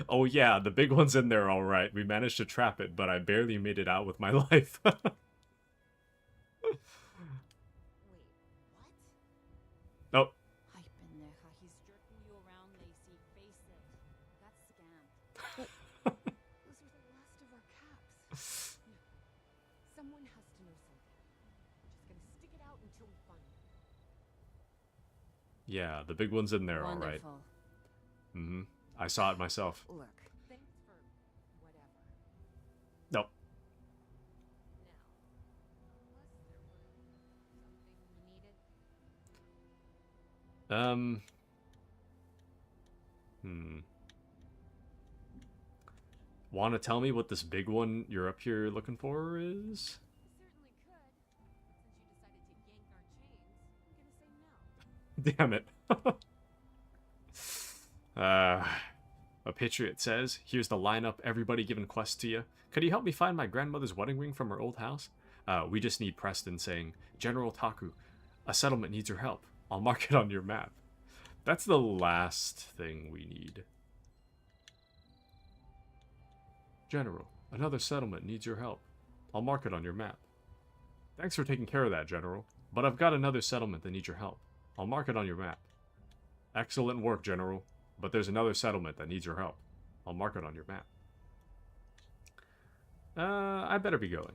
Oh yeah, the big one's in there alright. We managed to trap it, but I barely made it out with my life. Wait, what? Oh. I've been there. He's jerking you around, Lacey. Face it. Got scammed. But those were the last of our caps. No. Someone has to know something. We're just gonna stick it out until we find it. Yeah, the big one's in there alright. Wonderful. Mm-hmm. I saw it myself. Look, thanks for whatever. Nope. Now, unless there was something you needed. Want to tell me what this big one you're up here looking for is? You certainly could. Since you decided to yank our chains, I'm gonna say no. Damn it. A Patriot says, here's the lineup, everybody giving quests to you. Could you help me find my grandmother's wedding ring from her old house? We just need Preston saying, General Taku, a settlement needs your help. I'll mark it on your map. That's the last thing we need. General, another settlement needs your help. I'll mark it on your map. Thanks for taking care of that, General. But I've got another settlement that needs your help. I'll mark it on your map. Excellent work, General. But there's another settlement that needs your help. I'll mark it on your map. I better be going.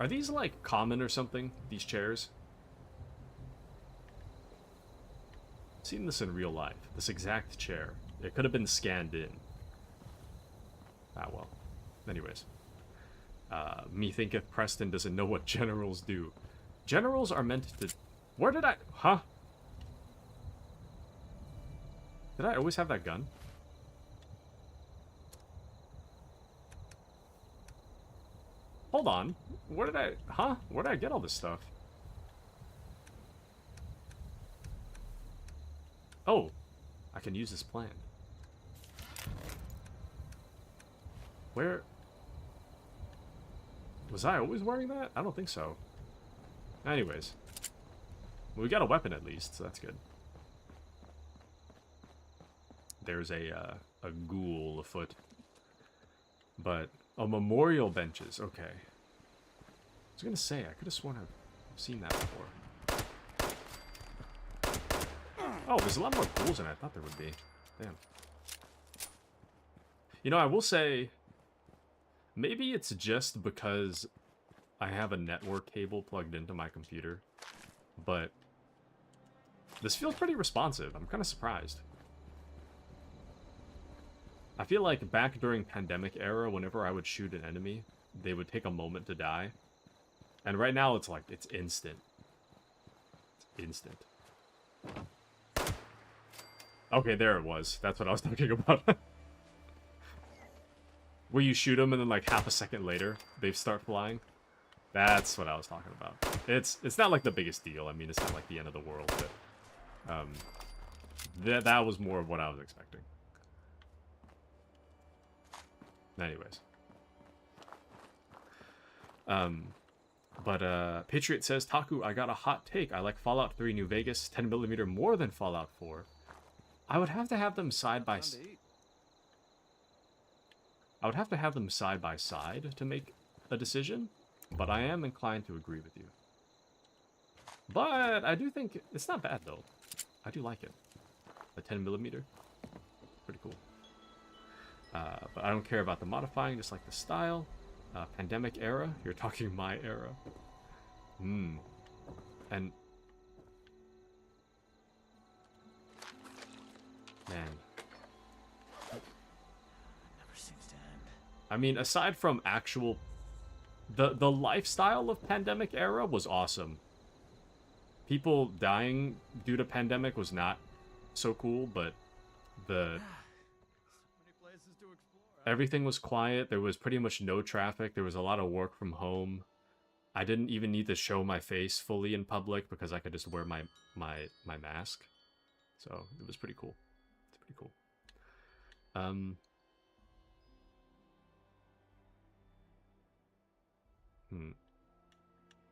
Are these, like, common or something? These chairs? I've seen this in real life. This exact chair. It could have been scanned in. Ah, well. Anyways. Me thinketh Preston doesn't know what generals do. Generals are meant to... Where did I... Huh? Did I always have that gun? Hold on. Where did I... Huh? Where did I get all this stuff? Oh. I can use this plan. Where... Was I always wearing that? I don't think so. Anyways. We got a weapon at least, so that's good. There's a ghoul afoot. But... Oh, memorial benches. Okay. I was gonna say, I could have sworn I've seen that before. Oh, there's a lot more ghouls than I thought there would be. Damn. You know, I will say... Maybe it's just because I have a network cable plugged into my computer. But... This feels pretty responsive. I'm kind of surprised. I feel like back during pandemic era, whenever I would shoot an enemy, they would take a moment to die. And right now, it's like, it's instant. It's instant. Okay, there it was. That's what I was talking about. Where you shoot them and then like half a second later, they start flying. That's what I was talking about. It's not like the biggest deal. I mean, it's not like the end of the world, but... that was more of what I was expecting. Anyways. Patriot says, Taku, I got a hot take. I like Fallout 3 New Vegas 10mm more than Fallout 4. I would have to have them side by side. I would have to have them side by side to make a decision, but I am inclined to agree with you. But I do think it's not bad though. I do like it. a 10mm. Pretty cool. But I don't care about the modifying, just like the style. Pandemic era. You're talking my era. And man, Never seems to end. I mean, aside from actual, the lifestyle of pandemic era was awesome. People dying due to pandemic was not so cool, but the So many places to explore. everything was quiet. There was pretty much no traffic. There was a lot of work from home. I didn't even need to show my face fully in public because I could just wear my mask. So it was pretty cool. It's pretty cool.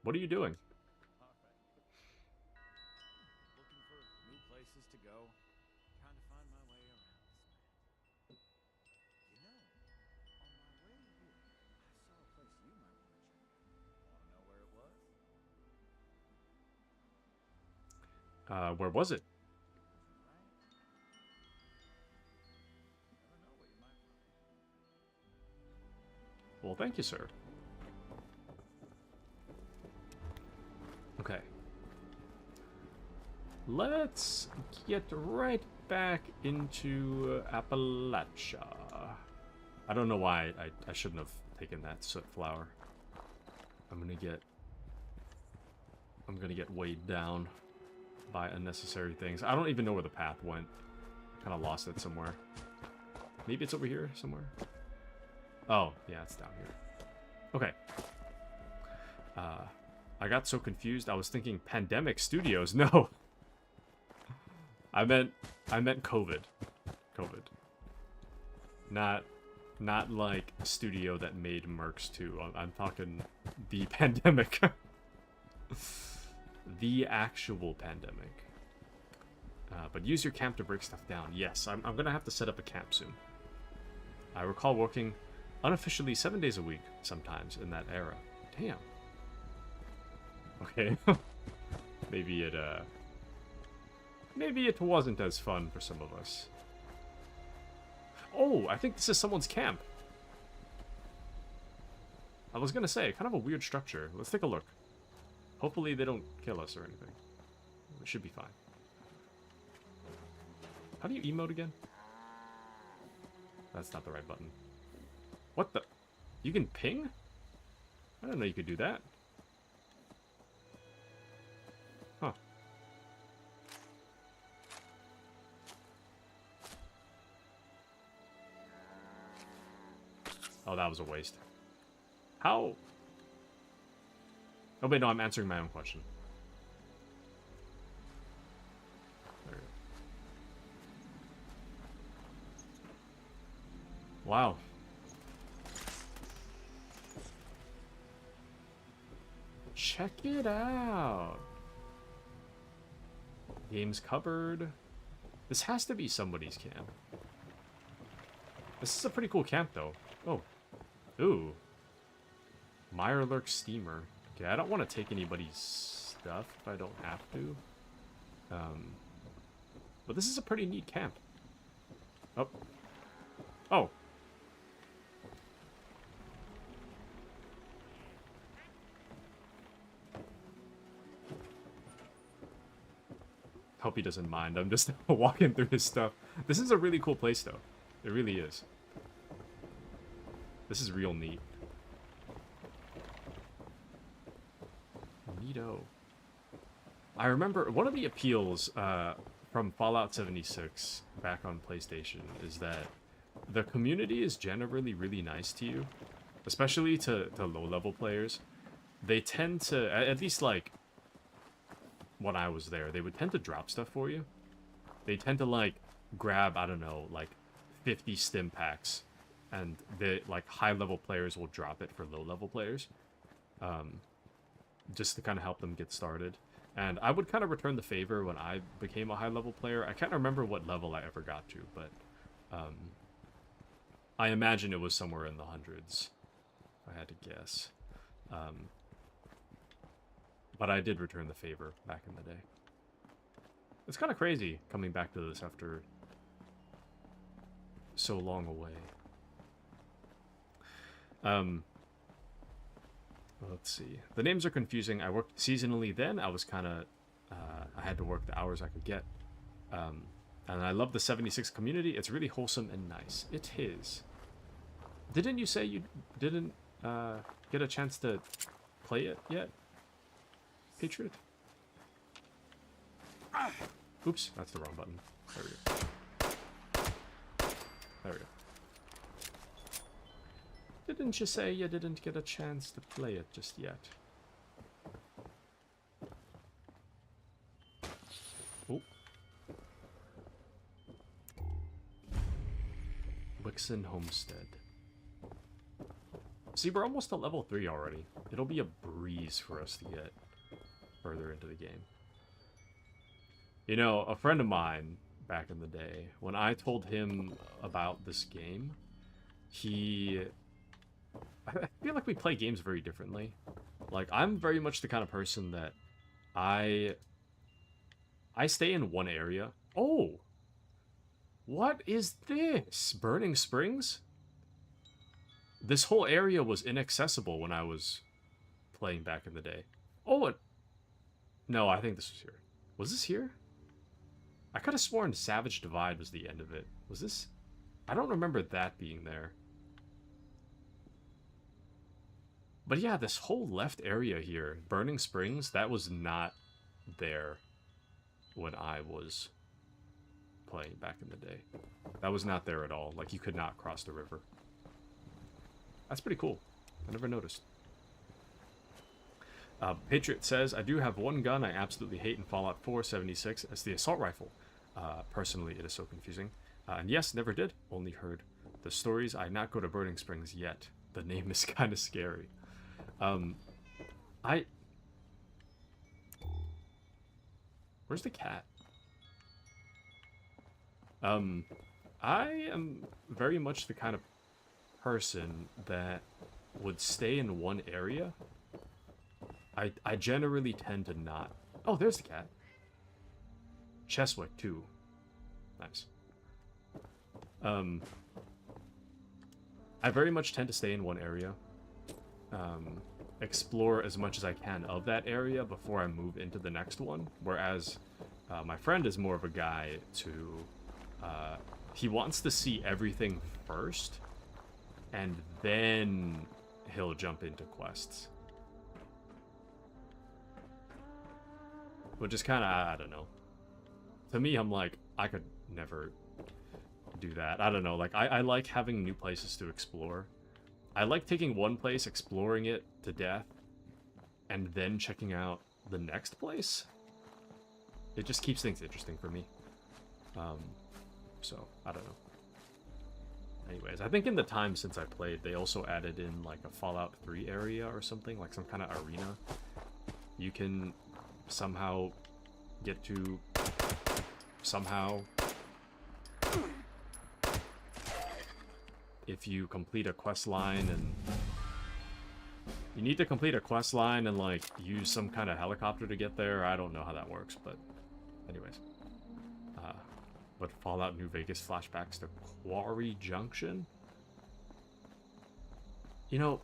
What are you doing? Looking for new places to go. Trying to find my way around this man. You know, on my way here, I saw a place you might want to check out. Want to know where it was? Where was it? Right? Never know what you might find. Well, thank you, sir. Okay. Let's get right back into Appalachia. I don't know why I shouldn't have taken that soot flower. I'm gonna get weighed down by unnecessary things. I don't even know where the path went. Kind of lost it somewhere. Maybe it's over here somewhere. Oh, yeah, it's down here. Okay. I got so confused. I was thinking Pandemic Studios. No. I meant COVID. COVID. Not like a studio that made Mercs 2. I'm talking the pandemic. The actual pandemic. But use your camp to break stuff down. Yes, I'm gonna have to set up a camp soon. I recall working unofficially 7 days a week sometimes in that era. Damn. Okay. Maybe it wasn't as fun for some of us. Oh, I think this is someone's camp. I was gonna say, kind of a weird structure. Let's take a look. Hopefully they don't kill us or anything. We should be fine. How do you emote again? That's not the right button. What the? You can ping? I didn't know you could do that. Huh. Oh, that was a waste. How? Oh, wait, no, I'm answering my own question. There we go. Wow. Check it out. Games cupboard. This has to be somebody's camp. This is a pretty cool camp, though. Oh. Ooh. Mirelurk steamer. Okay, I don't want to take anybody's stuff if I don't have to. But this is a pretty neat camp. Oh. Oh. Hope he doesn't mind. I'm just walking through his stuff. This is a really cool place, though. It really is. This is real neat. Neato. I remember one of the appeals from Fallout 76 back on PlayStation is that the community is generally really nice to you, especially to low-level players. They tend to, at least like when I was there, they would tend to drop stuff for you. They tend to like grab, I don't know, like 50 stim packs, and the like high-level players will drop it for low-level players. Just to kind of help them get started. And I would kind of return the favor when I became a high-level player. I can't remember what level I ever got to, but I imagine it was somewhere in the hundreds, if I had to guess. But I did return the favor back in the day. It's kind of crazy coming back to this after so long away. Let's see. The names are confusing. I worked seasonally then. I was kind of... I had to work the hours I could get. And I love the 76 community. It's really wholesome and nice. It is. Didn't you say you didn't get a chance to play it yet, Patriot? Oops, that's the wrong button. There we go. There we go. Didn't you say you didn't get a chance to play it just yet? Oh. Wixen Homestead. See, we're almost at level 3 already. It'll be a breeze for us to get further into the game. You know, a friend of mine back in the day, when I told him about this game, I feel like we play games very differently. Like, I'm very much the kind of person that I stay in one area. Oh! What is this? Burning Springs? This whole area was inaccessible when I was playing back in the day. Oh, no, I think this was here. Was this here? I could have sworn Savage Divide was the end of it. Was this? I don't remember that being there. But yeah, this whole left area here, Burning Springs, that was not there when I was playing back in the day. That was not there at all. Like, you could not cross the river. That's pretty cool. I never noticed. Patriot says, I do have one gun I absolutely hate in Fallout 4 76. It's the assault rifle. Personally, it is so confusing. And yes, never did. Only heard the stories. I not go to Burning Springs yet. The name is kind of scary. Where's the cat? I am very much the kind of person that would stay in one area. I generally tend to not. Oh, there's the cat. Cheswick, too. Nice. I very much tend to stay in one area. Explore as much as I can of that area before I move into the next one. Whereas my friend is more of a guy to... he wants to see everything first, and then he'll jump into quests. Which is kind of, I don't know. To me, I'm like, I could never do that. I don't know, like, I like having new places to explore. I like taking one place, exploring it to death, and then checking out the next place. It just keeps things interesting for me. So, I don't know. Anyways, I think in the time since I played, they also added in, like, a Fallout 3 area or something, like some kind of arena. You can somehow get to... somehow... if you complete a quest line and... you need to complete a quest line and, like, use some kind of helicopter to get there. I don't know how that works, but... anyways. But Fallout New Vegas flashbacks to Quarry Junction? You know,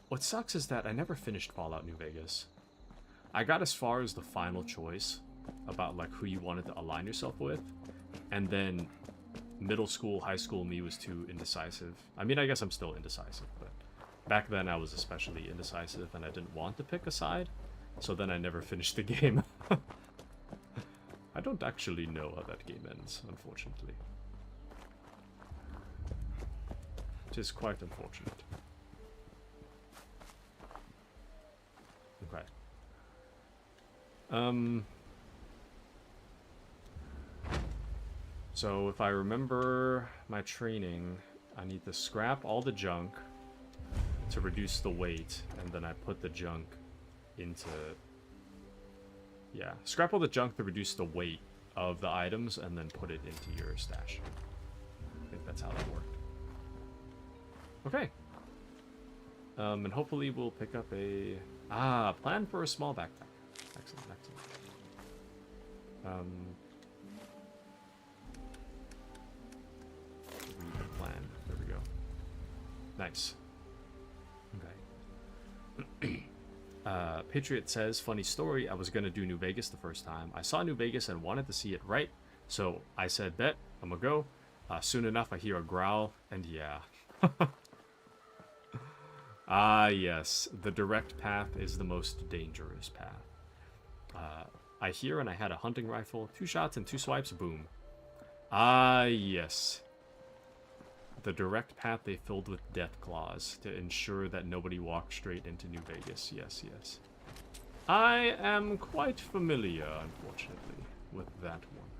what sucks is that I never finished Fallout New Vegas. I got as far as the final choice about, like, who you wanted to align yourself with, and then middle school, high school me was too indecisive. I mean, I guess I'm still indecisive, but back then I was especially indecisive and I didn't want to pick a side, so then I never finished the game. I don't actually know how that game ends, unfortunately. It is quite unfortunate. Okay. So if I remember my training, I need to scrap all the junk to reduce the weight, and then I put the junk into... yeah, scrap all the junk to reduce the weight of the items, and then put it into your stash. I think that's how that worked. Okay. And hopefully we'll pick up a... plan for a small backpack. Excellent, excellent. Nice. Okay. Patriot says, funny story, I was gonna do New Vegas the first time. I saw New Vegas and wanted to see it right, so I said, bet, I'm gonna go. Soon enough, I hear a growl, and yeah. Ah, yes, the direct path is the most dangerous path. I hear and I had a hunting rifle, 2 shots and 2 swipes, boom. Ah, yes. The direct path they filled with death claws to ensure that nobody walked straight into New Vegas. Yes, yes. I am quite familiar, unfortunately, with that one.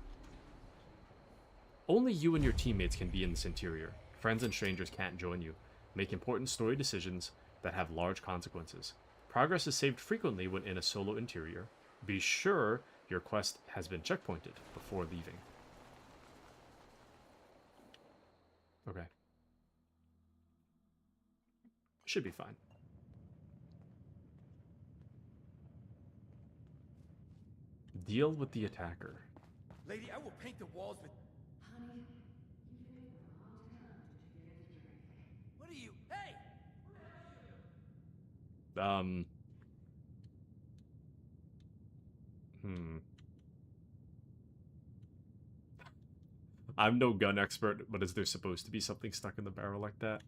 Only you and your teammates can be in this interior. Friends and strangers can't join you. Make important story decisions that have large consequences. Progress is saved frequently when in a solo interior. Be sure your quest has been checkpointed before leaving. Okay. Should be fine. Deal with the attacker. Lady, I will paint the walls with... Honey, you've been waiting a long time to get a drink. What are you... Hey! I'm no gun expert, but is there supposed to be something stuck in the barrel like that?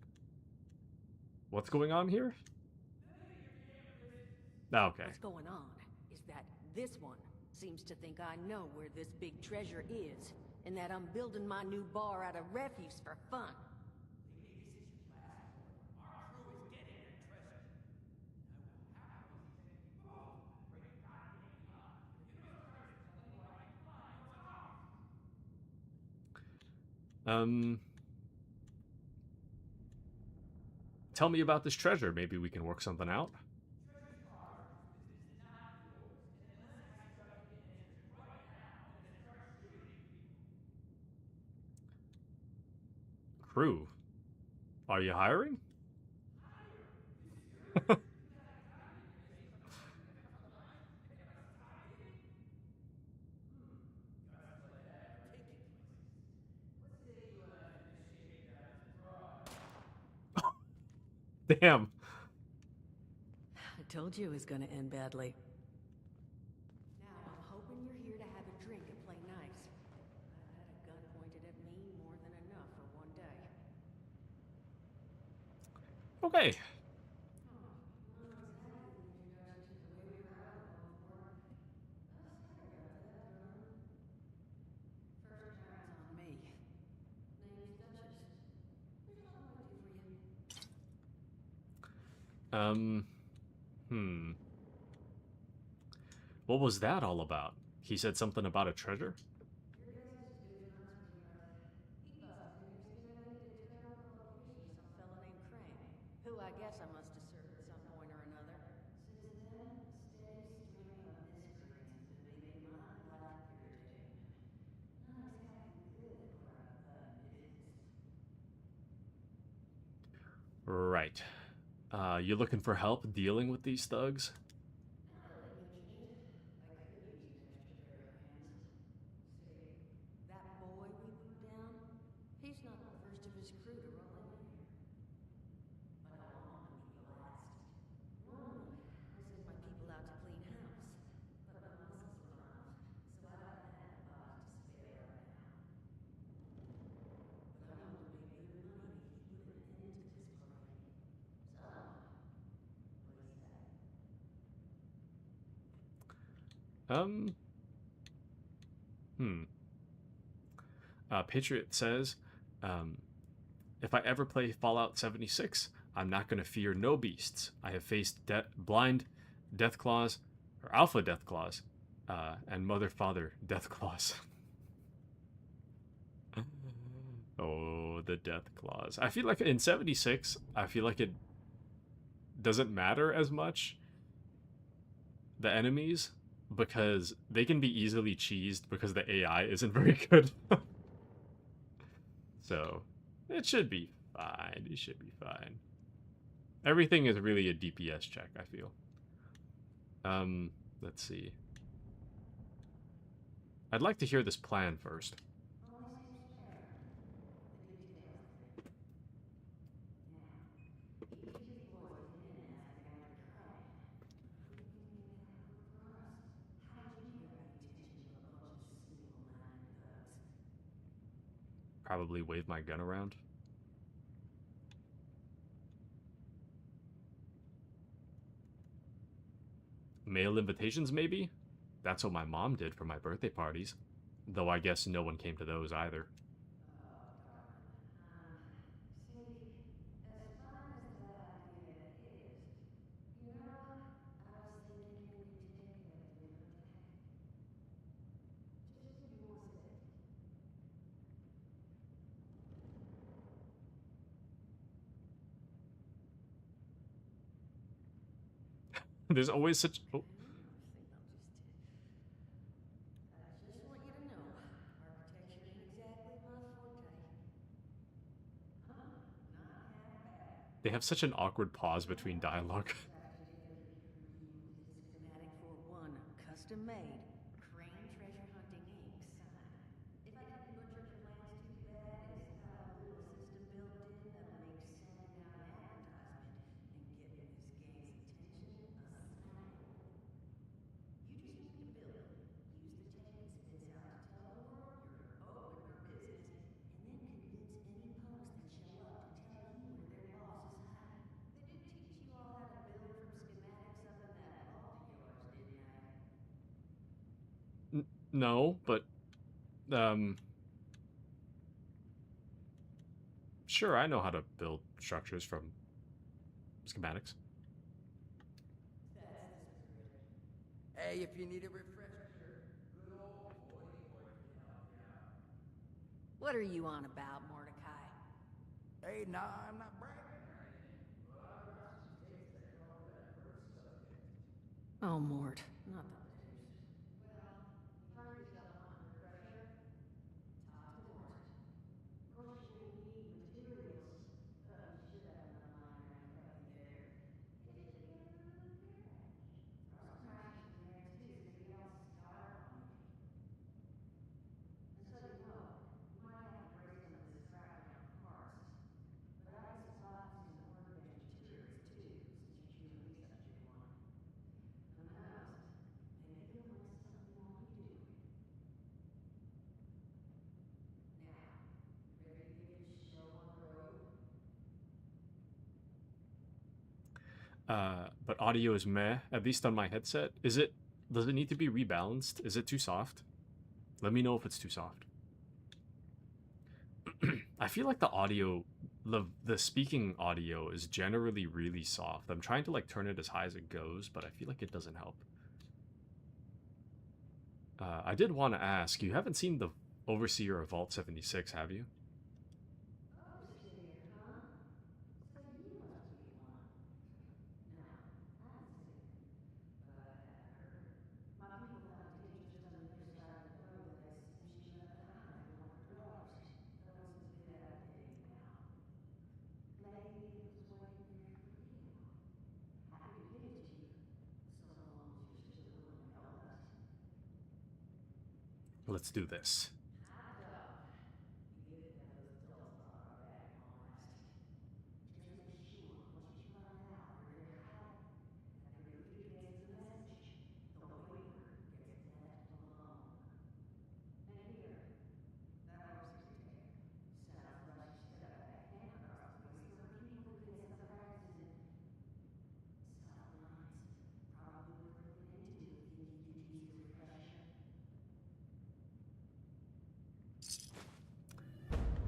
What's going on here? Oh, okay. What's going on is that this one seems to think I know where this big treasure is, and that I'm building my new bar out of refuse for fun. Tell me about this treasure. Maybe we can work something out. Crew. Are you hiring? Damn. I told you it was gonna end badly. Now, I'm hoping you're here to have a drink and play nice. I've had a gun pointed at me more than enough for one day. Okay. First turns on me. Name's Duchess. Here's what I want to do for you. What was that all about? He said something about a treasure? Some fella named Crane, who I guess I must have served at some point or another. Since then, a steady stream of miscreants have been making my life irritating. Not exactly good for a business. Right. You looking for help dealing with these thugs? Not really interested. I could use an extra pair of hands. See, that boy we put down, he's not the first of his crew to roll in here. But I don't want to be the last. Normally, I send my people out to clean house, but my muscles run off, so I don't have a boss to spare right now. But I know it'll be good money to keep putting an end to this parade. So, what do you say? Patriot says, if I ever play Fallout 76, I'm not going to fear no beasts. I have faced blind death claws, or alpha death claws, and mother father death claws. Oh, the death claws. I feel like in 76, I feel like it doesn't matter as much, the enemies, because they can be easily cheesed because the AI isn't very good. So, it should be fine. It should be fine. Everything is really a DPS check, I feel. Let's see. I'd like to hear this plan first. Always seems fair. The details of it. Now, probably wave my gun around. Mail invitations, maybe? That's what my mom did for my birthday parties. Though I guess no one came to those either. Oh, darling. See, as fine as that idea is, you know, I was thinking we could take a different tack. Just give me 1 second. There's always such... Oh. I just want you to know, architecture ain't exactly my forte. Huh? Not half bad. They have such an awkward pause between dialogue. Schematic for one custom-made Crane Treasure Hunting Inc. sign. If I didn't butcher the plans too bad, it's got a little system built in that'll make sending out an advertisement and getting this gang's attention a snack. You just need to build it, use the tech it spits out to tell the world you're open for business, and then convince any punks that show up to tell you where their boss is hiding. They did teach you all how to build from schematics up in that vault of yours, didn't they? No, but... Sure, I know how to build structures from schematics. Hey, if you need a refresher, good old Floydie boy can help you out. What are you on about, Mordecai? Hey, nah, I'm not bragging or anything, but I've got some takes that cover that first subject. Oh, Mort, not the Well, you find yourself wanting a refresher? Talk to Mort. Of course, you're gonna need materials. You should have enough lying around to help you there. Get it together a little garage. Throw some rations in there too, so you don't starve on me. And so you know, you might have to break some of this crap down to parts. But I can supply some workbench materials too, since you're doing me such a big one. Who knows? Maybe you'll win something while you do it. Now, ready to get this show on the road? But audio is meh, at least on my headset. Does it need to be rebalanced? Is it too soft? Let me know if it's too soft. I feel like the audio, the speaking audio is generally really soft. I'm trying to like turn it as high as it goes, but I feel like it doesn't help. I did want to ask, you haven't seen the Overseer of Vault 76, have you? Overseer, huh? So you must be one. No, I haven't seen it, but I have heard. My people found a tape just on the other side of the road that I assume she left behind for one of her daughters. Though it's a bit outdated now. Maybe it was waiting there for you. Happy to give it to you, so long as you're still willing to help us. Let's do this. Hot dog. You get it now those adults off our back and all the rest. Just make sure, once you find out where they're hiding, that the reader gets the message. The waiver gets left alone. And here, that overseer's tape. Sounds like she set a backhand across the way so her people could get some practice in self-reliance. Probably worth looking into if you need to use a refresher.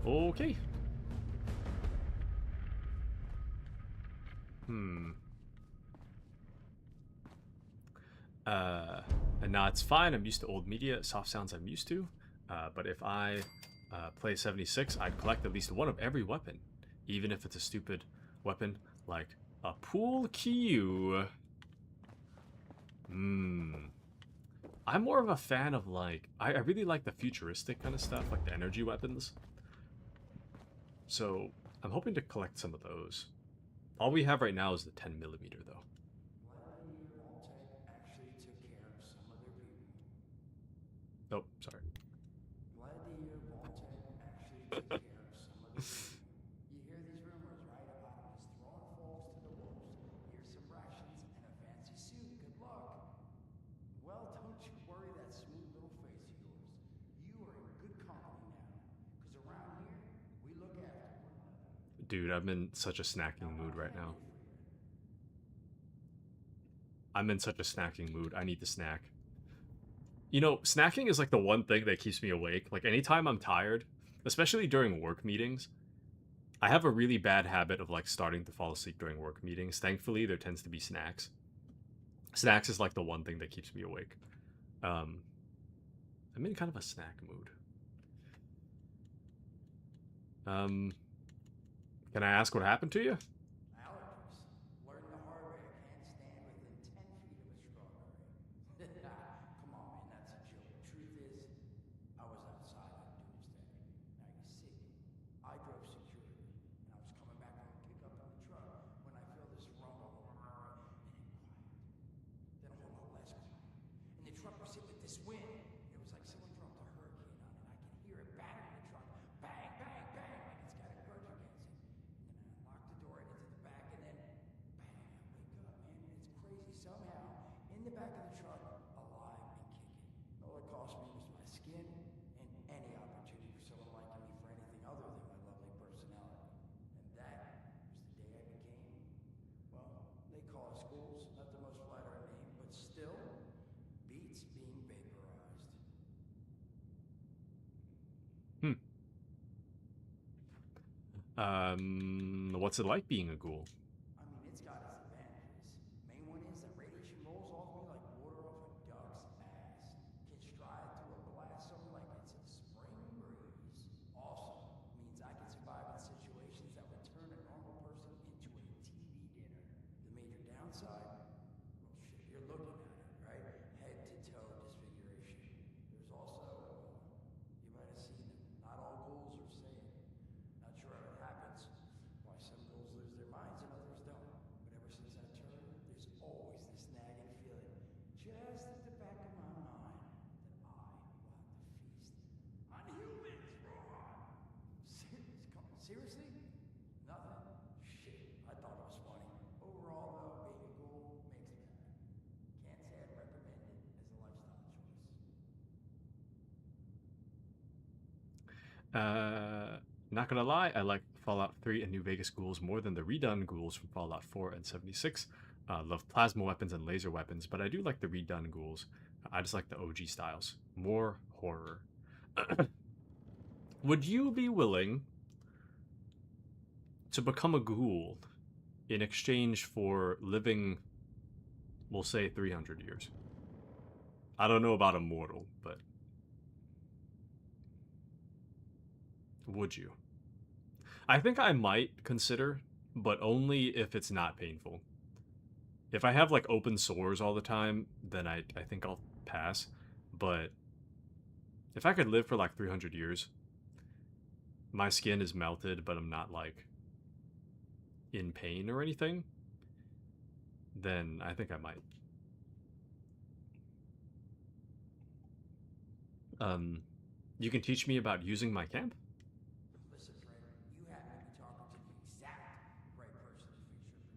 Okay. And now it's fine. I'm used to old media, soft sounds I'm used to. But if I play 76, I'd collect at least one of every weapon, even if it's a stupid weapon like a pool cue. I'm more of a fan of like, I really like the futuristic kind of stuff, like the energy weapons. So I'm hoping to collect some of those. All we have right now is the 10mm though. Vladimir Voltek actually took care of some of their people. Oh, sorry. Vladimir Voltek actually took care of some of their people. You hear these rumors, right? About him just throwing folks to the wolves. Here's some rations and a fancy suit. Good luck. Well, don't you worry that smooth little face of yours. You are in good company now. Because around here, Dude, I'm in such a snacking Now, mood what right can I now. do for you? I'm in such a snacking mood. I need to snack. You know, snacking is like the one thing that keeps me awake. Like anytime I'm tired, especially during work meetings, I have a really bad habit of like starting to fall asleep during work meetings. Thankfully, there tends to be snacks. Snacks is like the one thing that keeps me awake. I'm in kind of a snack mood. Can I ask what happened to you? Allergies. Learned the hard way. I can't stand within 10 feet of a strawberry. Come on, man, that's a joke. Truth is, I was outside on Doomsday. Now you see, I drove security, and I was coming back from a pickup in the truck when I feel this rumble, and it quiet. Then a whole lot less quiet. And the truck was hit with this wind. It was like someone dropped a hurricane on it. I can hear it battering the truck. Bang, bang, bang, like it's got a grudge against it. And then I locked the door and into the back, and then bang, I wake up, man. It's crazy. Somehow, in the back of the truck, alive and kicking. All it cost me was my skin and any opportunity for someone liking me for anything other than my lovely personality. And that was the day I became, well, they call us schools, not the most flattering name, but still beats being vaporized. What's it like being a ghoul? I mean, it's got its advantages. Main one is that radiation rolls off me like water off a duck's ass. Can stride through a blast zone like it's a spring breeze. Also, means I can survive in situations that would turn a normal person into a TV dinner. The major downside? Well, shit, you're looking at it, right? Head to toe disfiguration. There's also, you might have seen them. Not all ghouls are sane. Not sure how it happens, why some ghouls lose their minds and others don't. But ever since I turned, there's always this nagging feeling, just at the back of my mind, that I will have to feast on humans. Seriously? Nothing? Shit, I thought it was funny. Overall, though, being a ghoul makes me happy. Can't say I'd recommend it as a lifestyle choice. Not gonna lie, I like Fallout 3 and New Vegas ghouls more than the redone ghouls from Fallout 4 and 76. Love plasma weapons and laser weapons, but I do like the redone ghouls. I just like the OG styles. More horror. Would you be willing to become a ghoul in exchange for living, we'll say, 300 years? I don't know about immortal, but would you? I think I might consider, but only if it's not painful. If I have like open sores all the time, then I think I'll pass. But if I could live for like 300 years, my skin is melted, but I'm not like in pain or anything, then I think I might. You can teach me about using my camp? Listen, Fred, you happen to be talking to the exact right person to fix your predicament.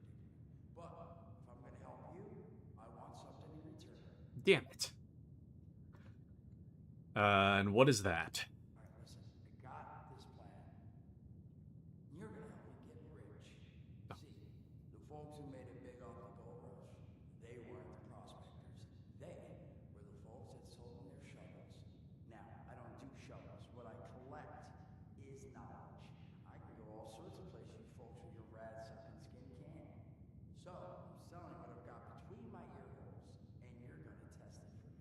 But if I'm going to help you, I want something in return. Damn it. And what is that? All right, listen, I got this plan. You're going to help me get rich. See, the folks who made it big off the gold rush, they weren't the prospectors. They were the folks that sold them their shovels. Now, I don't do shovels. What I collect is knowledge. I can go all sorts of places you folks with your rad-sucking skin can't. So, I'm selling what I've got between my ear holes, and you're going to test it for me.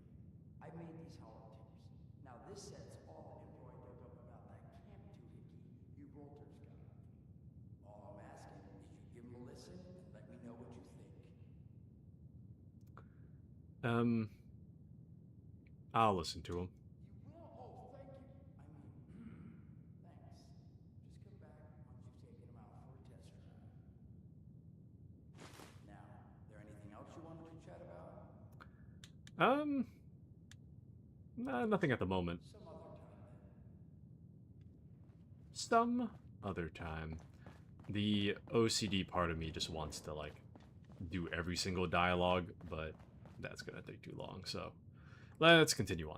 I made these hollow tips. Now, this sets all the info I dug up about that camp doohickey you Rolters got. All I'm asking is you give them a listen and let me know what you think. I'll listen to him. You will? Oh, thank you. I mean, thanks. Just come back once you've taken them out for a test drive. Now, there anything else you wanted to chat about? Nothing at the moment. Some other time, then. Some other time. The OCD part of me just wants to, like, do every single dialogue, but that's gonna take too long, so let's continue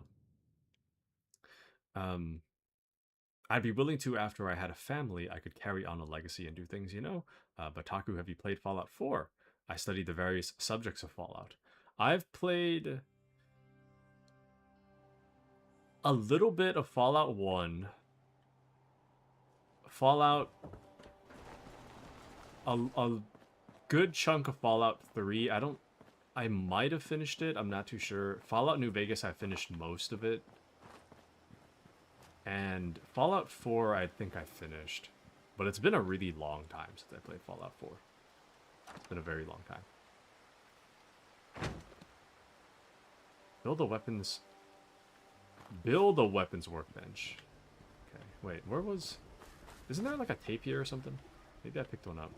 on. I'd be willing to after I had a family. I could carry on a legacy and do things, you know. But Taku, have you played Fallout 4? I studied the various subjects of Fallout. I've played a little bit of Fallout 1. Fallout... A good chunk of Fallout 3. I might have finished it. I'm not too sure. Fallout New Vegas, I finished most of it. And Fallout 4, I think I finished. But it's been a really long time since I played Fallout 4. It's been a very long time. Build a weapons... Build a weapons workbench. Okay, wait, where was... Isn't there like a tape here or something? Maybe I picked one up.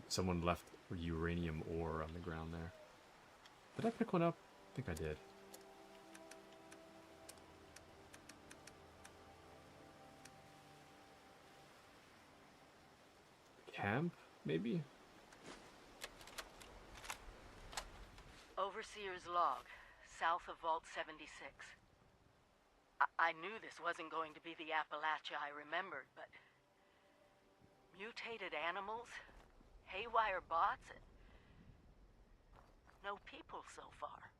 Someone left uranium ore on the ground there. Did I pick one up? I think I did. Camp, maybe? Overseer's log, south of Vault 76. I knew this wasn't going to be the Appalachia I remembered, but... Mutated animals? Haywire bots? And no people so far.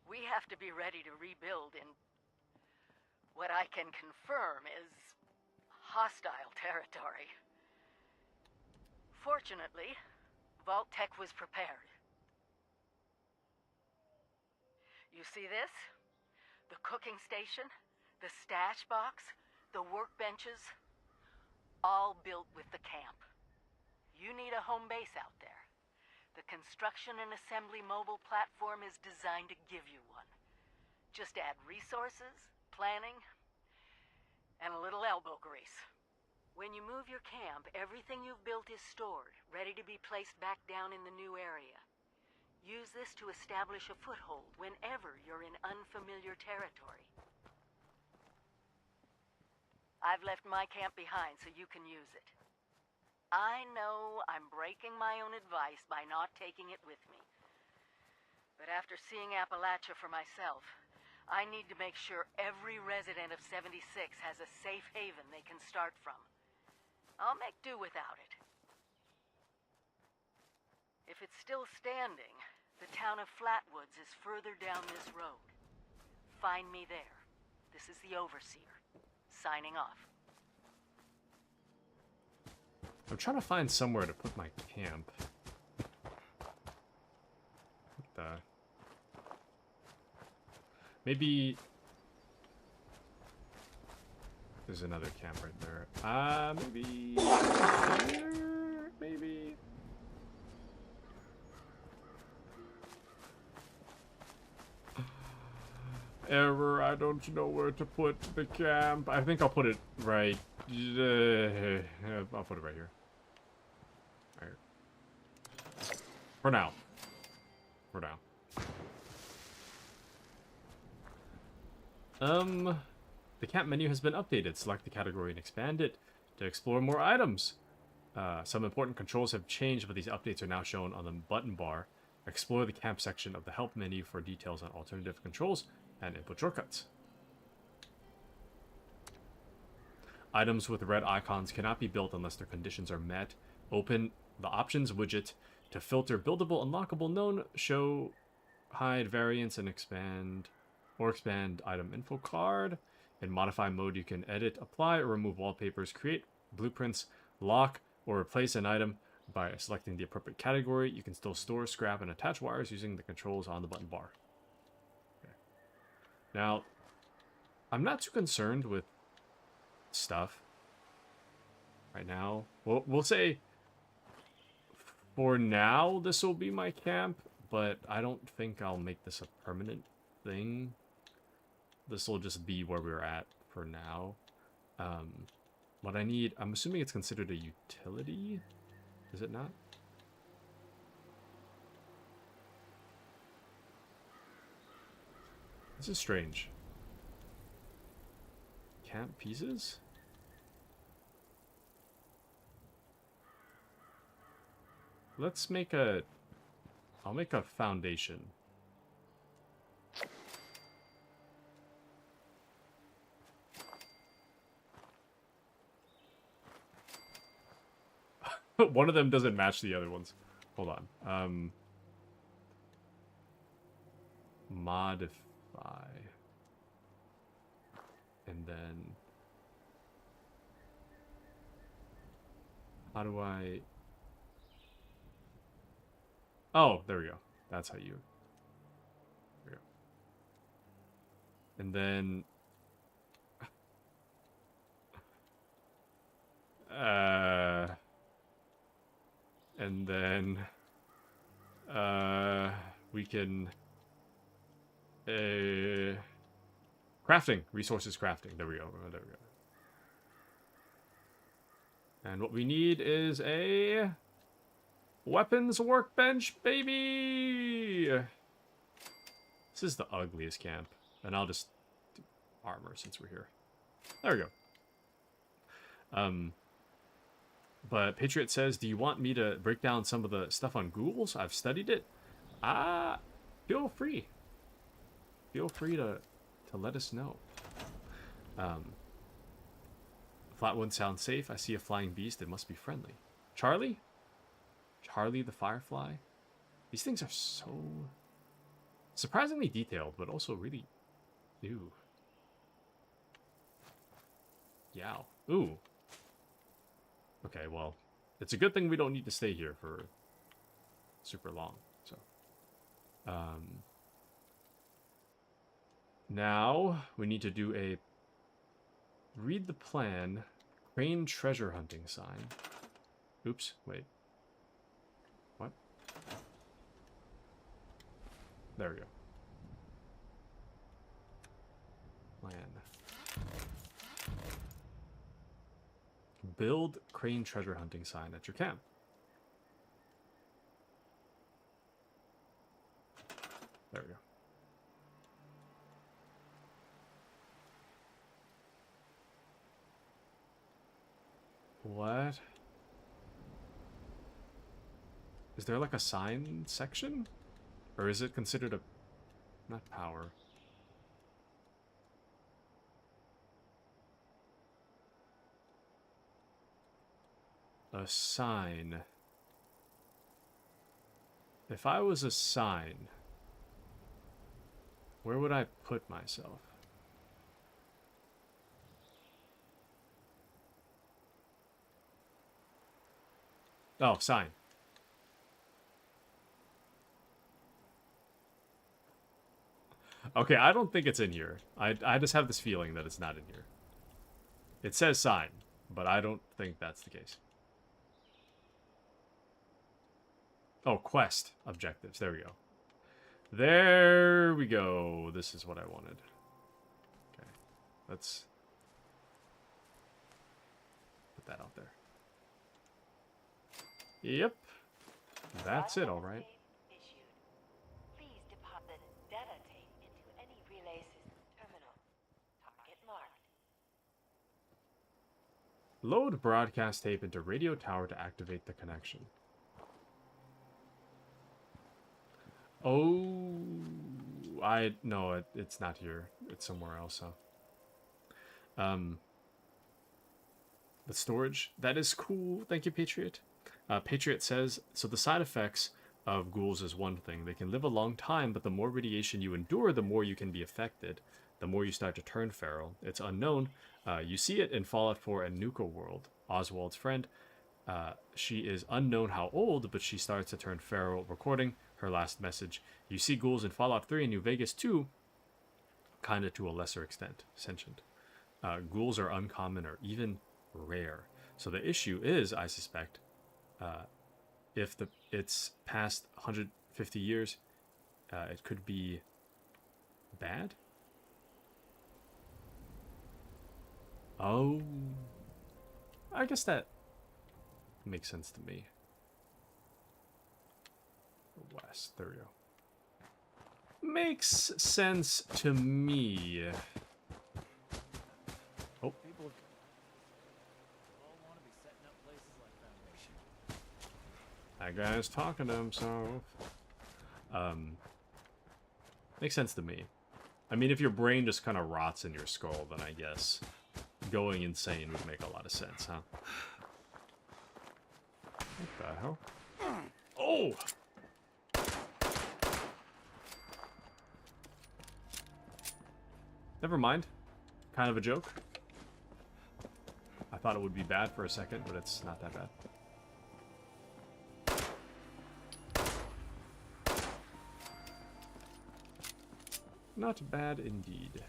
We have to be ready to rebuild in... what I can confirm is... hostile territory. Fortunately, Vault Tech was prepared. You see this? The cooking station, the stash box, the workbenches, all built with the camp. You need a home base out there. The construction and assembly mobile platform is designed to give you one. Just add resources, planning, and a little elbow grease. When you move your camp, everything you've built is stored, ready to be placed back down in the new area. Use this to establish a foothold whenever you're in unfamiliar territory. I've left my camp behind so you can use it. I know I'm breaking my own advice by not taking it with me. But after seeing Appalachia for myself, I need to make sure every resident of 76 has a safe haven they can start from. I'll make do without it. If it's still standing, the town of Flatwoods is further down this road. Find me there. This is the Overseer, signing off. I'm trying to find somewhere to put my camp. What the... Maybe... There's another camp right there. Maybe... Here? Maybe... Error, I don't know where to put the camp. I think I'll put it right... I'll put it right here. For now. For now. The camp menu has been updated. Select the category and expand it to explore more items. Some important controls have changed, but these updates are now shown on the button bar. Explore the camp section of the help menu for details on alternative controls and input shortcuts. Items with red icons cannot be built unless their conditions are met. Open the options widget to filter buildable, unlockable, known, show, hide variants, and expand item info card. In modify mode, you can edit, apply, or remove wallpapers, create blueprints, lock, or replace an item by selecting the appropriate category. You can still store, scrap, and attach wires using the controls on the button bar. Okay. Now, I'm not too concerned with stuff right now. We'll say for now this will be my camp, but I don't think I'll make this a permanent thing. This will just be where we're at for now. What I need, I'm assuming it's considered a utility, is it not? This is strange. Camp pieces? Let's make a... I'll make a foundation. One of them doesn't match the other ones. Hold on. Modify. And then... How do I... Oh, there we go. That's how you... There we go. And then... And then... we can... crafting. Resources crafting. There we go. There we go. And what we need is a... weapons workbench, baby! This is the ugliest camp. And I'll just do armor since we're here. There we go. But Patriot says, do you want me to break down some of the stuff on ghouls? I've studied it. Feel free. Feel free to let us know. Flatwood sounds safe. I see a flying beast. It must be friendly. Charlie? Charlie the Firefly? These things are so... surprisingly detailed, but also really... Ew. Yow. Ooh. Okay, well, it's a good thing we don't need to stay here for super long, so. Now, we need to do a... read the plan. Crane treasure hunting sign. Oops, wait. What? There we go. Plan. Build crane treasure hunting sign at your camp. There we go. What? Is there like a sign section? Or is it considered a... not power. A sign. If I was a sign, where would I put myself? Oh, sign. Okay, I don't think it's in here. I just have this feeling that it's not in here. It says sign, but I don't think that's the case. Oh, quest objectives. There we go. There we go. This is what I wanted. Okay. Let's put that out there. Yep. That's it, all right. Please deposit data tape into any relay system terminal. Target marked. Load broadcast tape into radio tower to activate the connection. Oh, no, it's not here. It's somewhere else, huh? The storage, that is cool. Thank you, Patriot. Patriot says, so the side effects of ghouls is one thing. They can live a long time, but the more radiation you endure, the more you can be affected. The more you start to turn feral. It's unknown. You see it in Fallout 4 and Nuka World. Oswald's friend. She is unknown how old, but she starts to turn feral. Recording her last message. You see ghouls in Fallout 3 and New Vegas 2, kind of to a lesser extent, sentient. Ghouls are uncommon or even rare. So the issue is, I suspect, if it's past 150 years, it could be bad. Oh, I guess that makes sense to me. West, there we go. Makes sense to me. Oh. People all want to be setting up places like Foundation. That guy's talking to himself. Makes sense to me. I mean, if your brain just kind of rots in your skull, then I guess going insane would make a lot of sense, huh? What the hell? Oh! Never mind. Kind of a joke. I thought it would be bad for a second, but it's not that bad. Not bad indeed.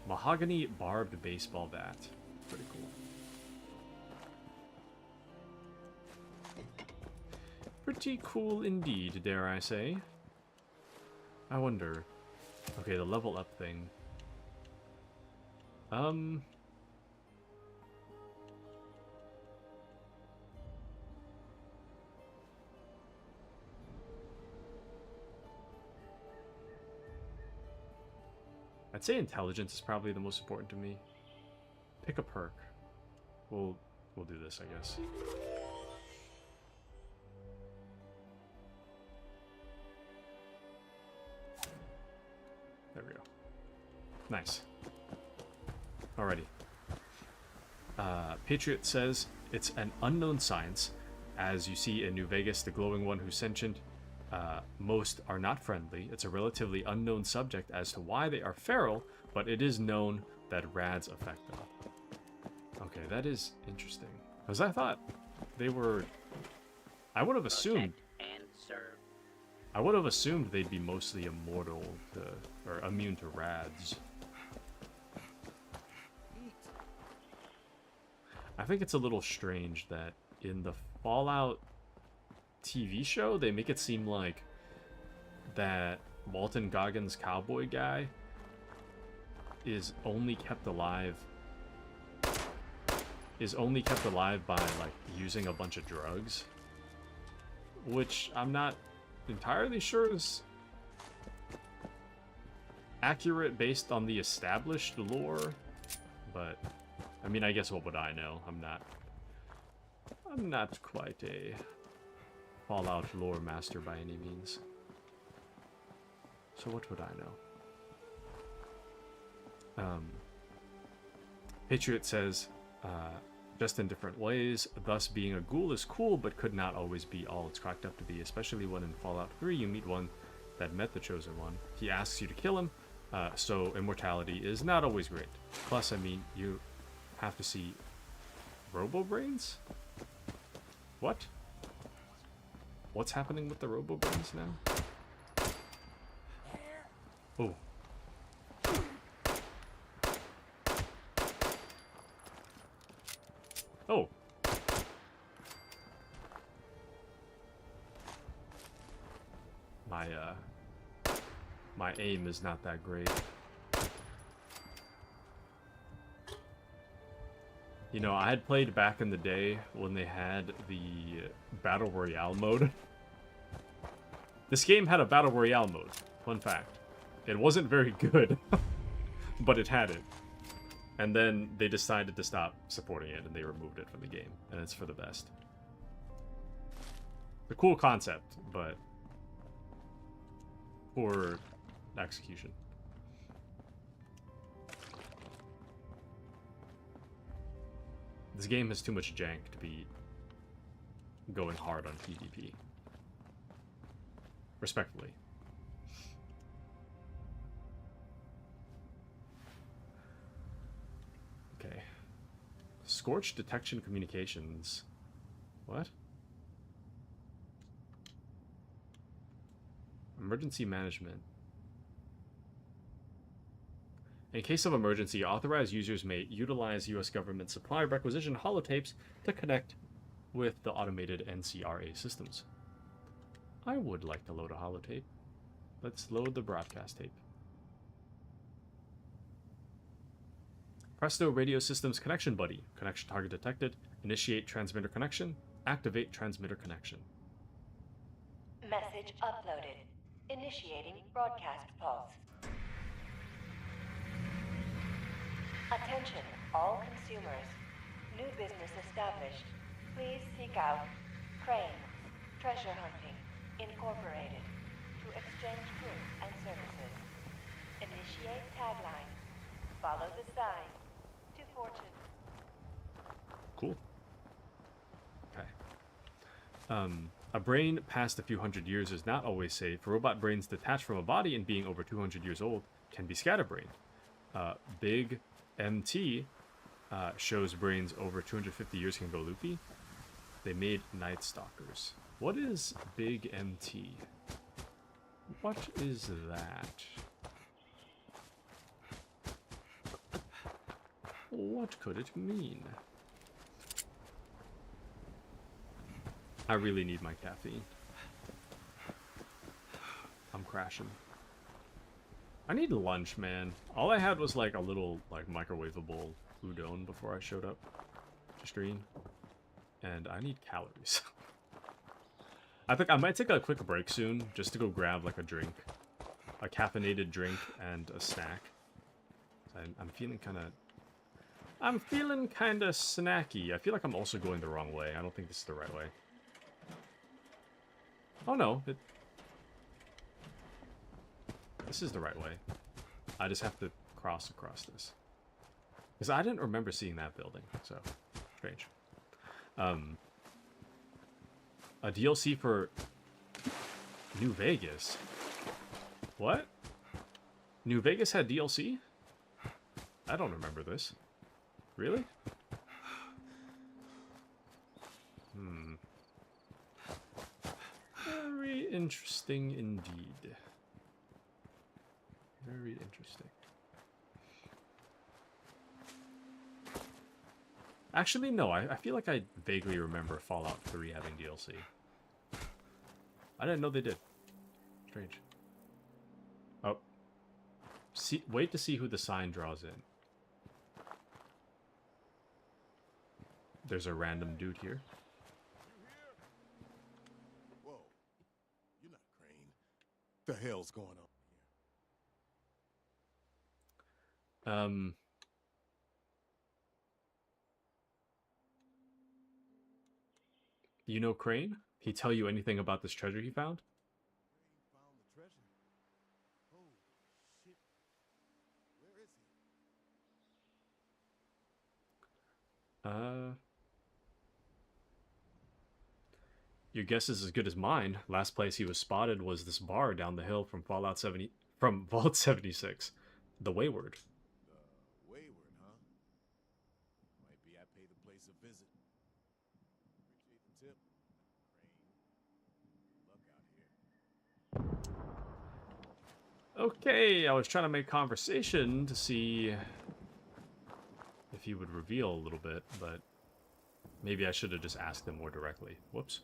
Mahogany barbed baseball bat. Pretty cool. Pretty cool indeed, dare I say. I wonder. Okay, the level up thing. I'd say intelligence is probably the most important to me. Pick a perk. We'll do this, I guess. There we go. Nice. Alrighty. Patriot says it's an unknown science. As you see in New Vegas, the glowing one who's sentient. Most are not friendly. It's a relatively unknown subject as to why they are feral, but it is known that rads affect them. Okay, that is interesting. Because I thought they were... I would have assumed... I would have assumed they'd be mostly immortal to... or immune to rads. I think it's a little strange that in the Fallout TV show, they make it seem like that Walton Goggins cowboy guy is only kept alive by like using a bunch of drugs, which I'm not entirely sure is accurate based on the established lore, but I mean, I guess what would I know? I'm not quite a Fallout lore master by any means. So what would I know? Patriot says, just in different ways, thus being a ghoul is cool, but could not always be all it's cracked up to be, especially when in Fallout 3 you meet one that met the Chosen One. He asks you to kill him, so immortality is not always great. Plus, I mean, you have to see Robo-Brains? What? What's happening with the Robo-Brains now? Oh. Oh. My aim is not that great. You know, I had played back in the day when they had the Battle Royale mode. This game had a Battle Royale mode. Fun fact. It wasn't very good, but it had it. And then they decided to stop supporting it, and they removed it from the game. And it's for the best. A cool concept, but poor execution. This game has too much jank to be going hard on PvP. Respectfully. Okay. Scorch detection communications. What? Emergency management. In case of emergency, authorized users may utilize U.S. government supply requisition holotapes to connect with the automated NCRA systems. I would like to load a holotape. Let's load the broadcast tape. Presto Radio Systems Connection Buddy. Connection target detected. Initiate transmitter connection. Activate transmitter connection. Message uploaded. Initiating broadcast pulse. Attention, all consumers. New business established. Please seek out Crane Treasure Hunting Incorporated to exchange goods and services. Initiate tagline. Follow the sign to fortune. Cool. Okay. A brain past a few hundred years is not always safe. Robot brains detached from a body and being over 200 years old can be scatterbrained. Big MT shows brains over 250 years can go loopy. They made Night Stalkers. What is Big MT? What is that? What could it mean? I really need my caffeine. I'm crashing. I need lunch, man. All I had was like a little like microwavable udon before I showed up to stream. And I need calories. I think I might take a quick break soon just to go grab like a drink. A caffeinated drink and a snack. I'm feeling kind of... I'm feeling kind of snacky. I feel like I'm also going the wrong way. I don't think this is the right way. Oh no. This is the right way. I just have to cross across this. Because I didn't remember seeing that building, so... Strange. A DLC for New Vegas. What? New Vegas had DLC? I don't remember this. Really? Very interesting indeed. Very interesting. Actually, no, I feel like I vaguely remember Fallout 3 having DLC. I didn't know they did. Strange. Oh. Wait to see who the sign draws in. There's a random dude here. Whoa. You're not Crane. The hell's going on here? You know Crane? He tell you anything about this treasure he found? Crane found the treasure. Oh, shit. Where is he? Your guess is as good as mine. Last place he was spotted was this bar down the hill from Vault 76. The Wayward. The Wayward, huh? Might be I pay the place a visit. Appreciate the tip, Crane. Good luck out here. Okay, I was trying to make conversation to see if he would reveal a little bit, but maybe I should have just asked him more directly. Whoops.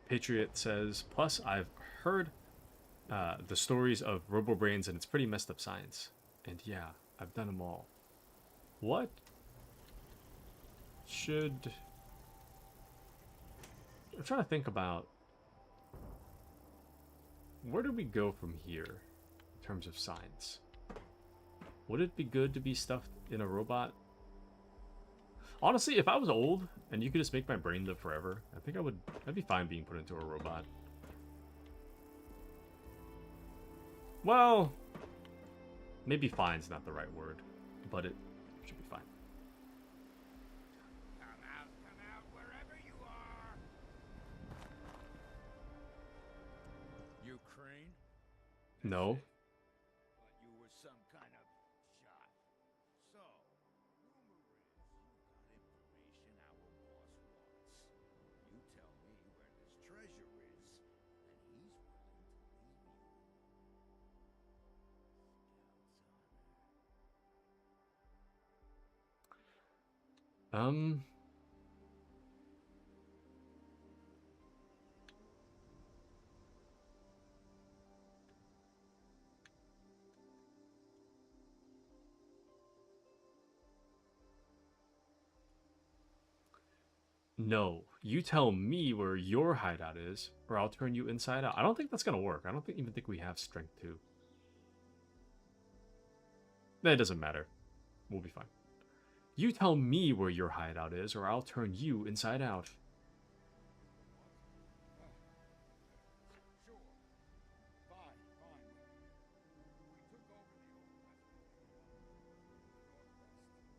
Patriot says, plus I've heard the stories of RoboBrains and it's pretty messed up science. And yeah, I've done them all. What should... I'm trying to think about... Where do we go from here in terms of science? Would it be good to be stuffed in a robot? Honestly, if I was old and you could just make my brain live forever, I think I'd be fine being put into a robot. Well, maybe fine's not the right word, but it should be fine. Come out, wherever you are. You Crane? No. But you were some kind of shot. So, rumor is you got information our boss wants. You tell me where this treasure is, and he's willing to leave you. No. You tell me where your hideout is, or I'll turn you inside out. I don't think that's gonna work. I don't even think we have strength 2. That doesn't matter. We'll be fine. You tell me where your hideout is, or I'll turn you inside out. Sure. Fine. We took over the old West Northwest.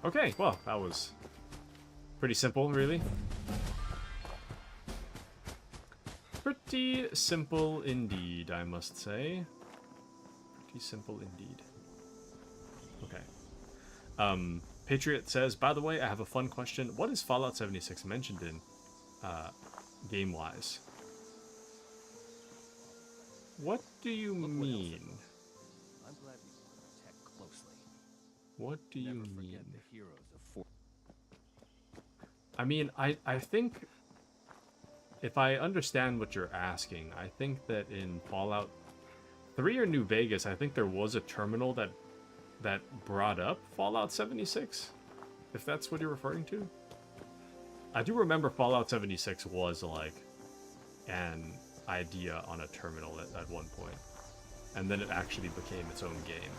Okay, well, that was pretty simple, really. Pretty simple indeed, I must say. Pretty simple indeed. Okay. Patriot says, by the way, I have a fun question. What is Fallout 76 mentioned in, game-wise? What do you mean? I'm glad we follow tech closely. What do you Never mean? forget the heroes of I mean, I think, if I understand what you're asking, I think that in Fallout 3 or New Vegas, I think there was a terminal that brought up Fallout 76, if that's what you're referring to. I do remember Fallout 76 was like an idea on a terminal at one point, and then it actually became its own game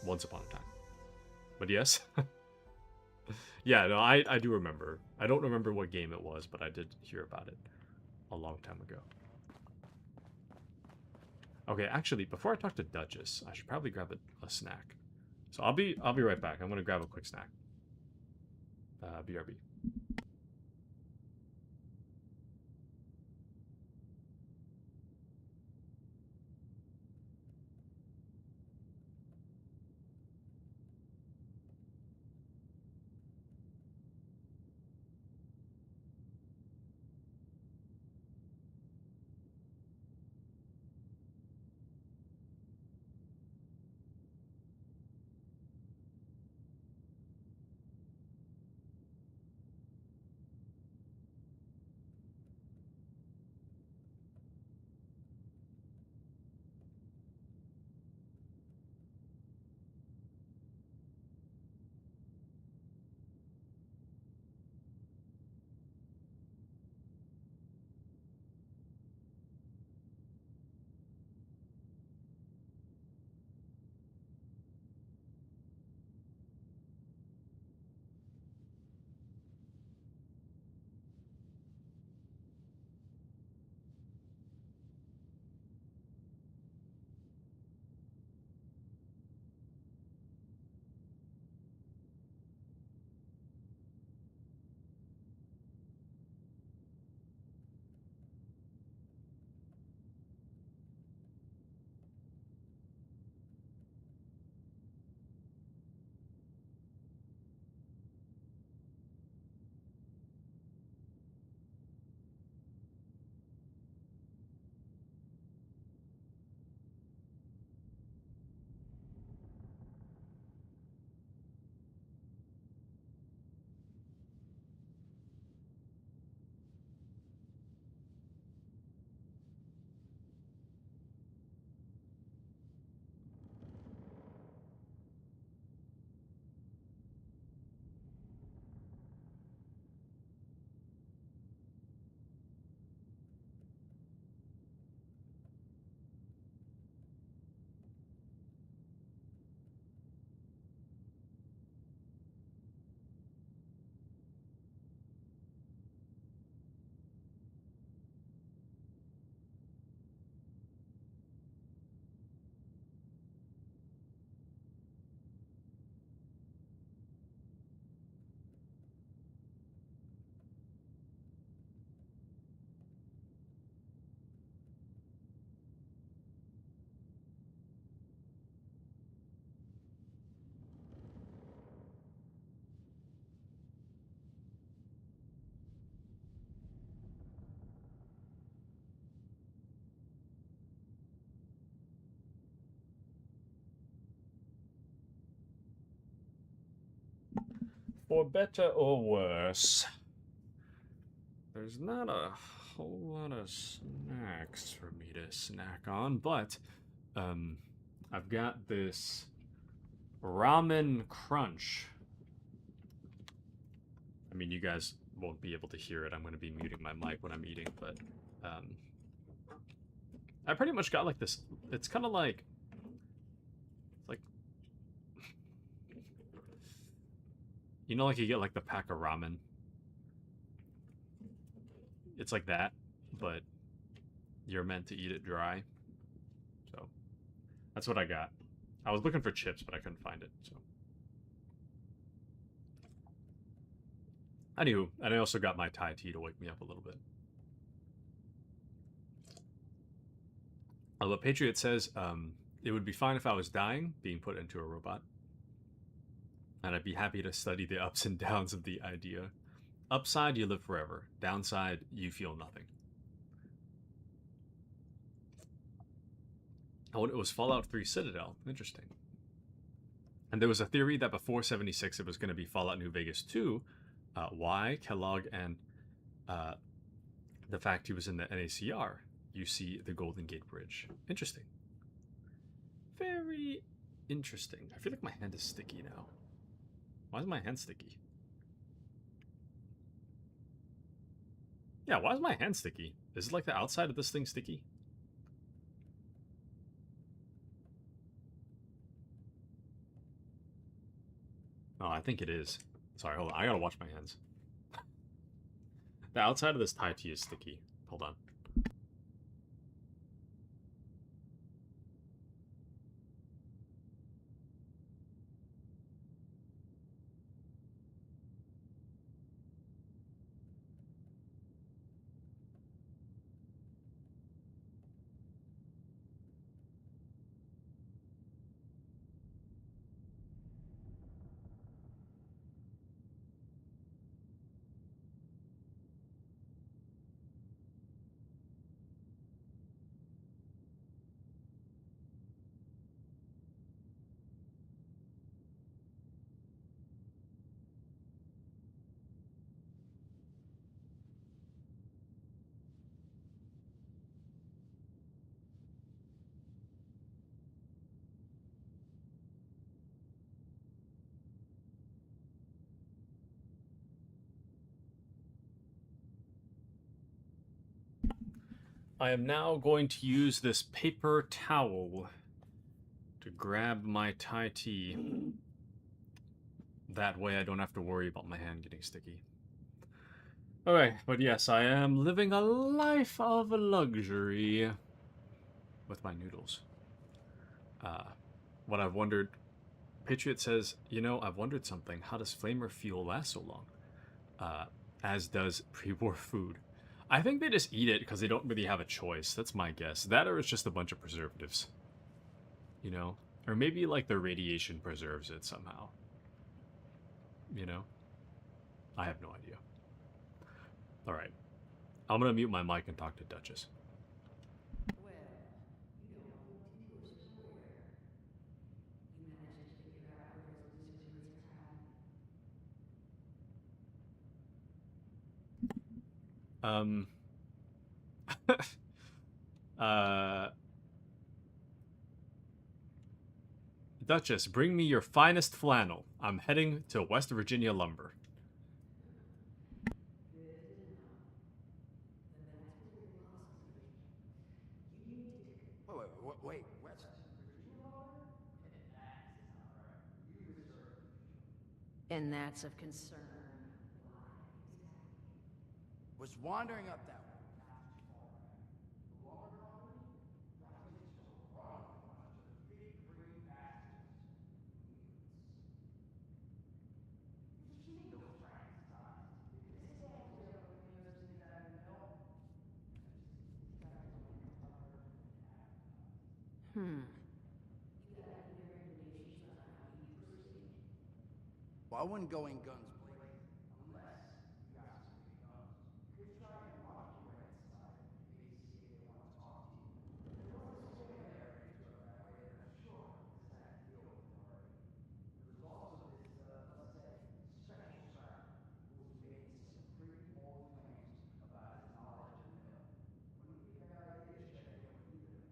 once upon a time. But yes. Yeah, no, I do remember. I don't remember what game it was, but I did hear about it a long time ago. Okay, actually, before I talk to Duchess, I should probably grab a snack. So I'll be right back. I'm gonna grab a quick snack. BRB. For better or worse, there's not a whole lot of snacks for me to snack on, but I've got this ramen crunch. I mean, you guys won't be able to hear it. I'm going to be muting my mic when I'm eating, but I pretty much got like this. It's kind of like, you know, like you get like the pack of ramen. It's like that, but you're meant to eat it dry. So that's what I got. I was looking for chips, but I couldn't find it. So Anywho, and I also got my Thai tea to wake me up a little bit. But Patriot says, it would be fine if I was dying, being put into a robot. And I'd be happy to study the ups and downs of the idea. Upside, you live forever. Downside, you feel nothing. Oh, it was Fallout 3 Citadel. Interesting. And there was a theory that before 76 it was going to be Fallout New Vegas 2. Why? Kellogg and the fact he was in the NACR. You see the Golden Gate Bridge. Interesting. Very interesting. I feel like my hand is sticky now. Why is my hand sticky? Yeah, why is my hand sticky? Is it like the outside of this thing sticky? Oh, I think it is. Sorry, hold on. I gotta wash my hands. The outside of this Thai tea is sticky. Hold on. I am now going to use this paper towel to grab my Thai tea. That way I don't have to worry about my hand getting sticky. Okay, but yes, I am living a life of luxury with my noodles. What I've wondered, Patriot says, you know, I've wondered something. How does flamer fuel last so long? As does pre-war food. I think they just eat it because they don't really have a choice. That's my guess. That or it's just a bunch of preservatives. You know? Or maybe like the radiation preserves it somehow. You know? I have no idea. Alright. I'm gonna mute my mic and talk to Duchess. Well, you don't want to do us where you managed to figure out where those disappearances are happening. Duchess, bring me your finest flannel. I'm heading to West Virginia lumber. Wait, West Virginia lumber? That is not right. You deserve confusion. And that's of concern. Was wandering up that way, not too far back. The lumber company? That place is just run with a bunch of big green bastards. Mutants. You've seen those Frankensteins. If this damn was ever bringing those things out of the mill, these guys would have been unearthed and advertised. You got any better indication on how you proceed? Well, I wouldn't go in guns blazing, unless you got some big guns. You could try and lock your way inside and maybe see if they want to talk to you. There was a swing there if you took that way, then I'm sure this had to deal with it already. There was also this, let's say, special scrapper who was making some pretty bold claims about his knowledge of the mill. Wouldn't be a bad idea to check in with either of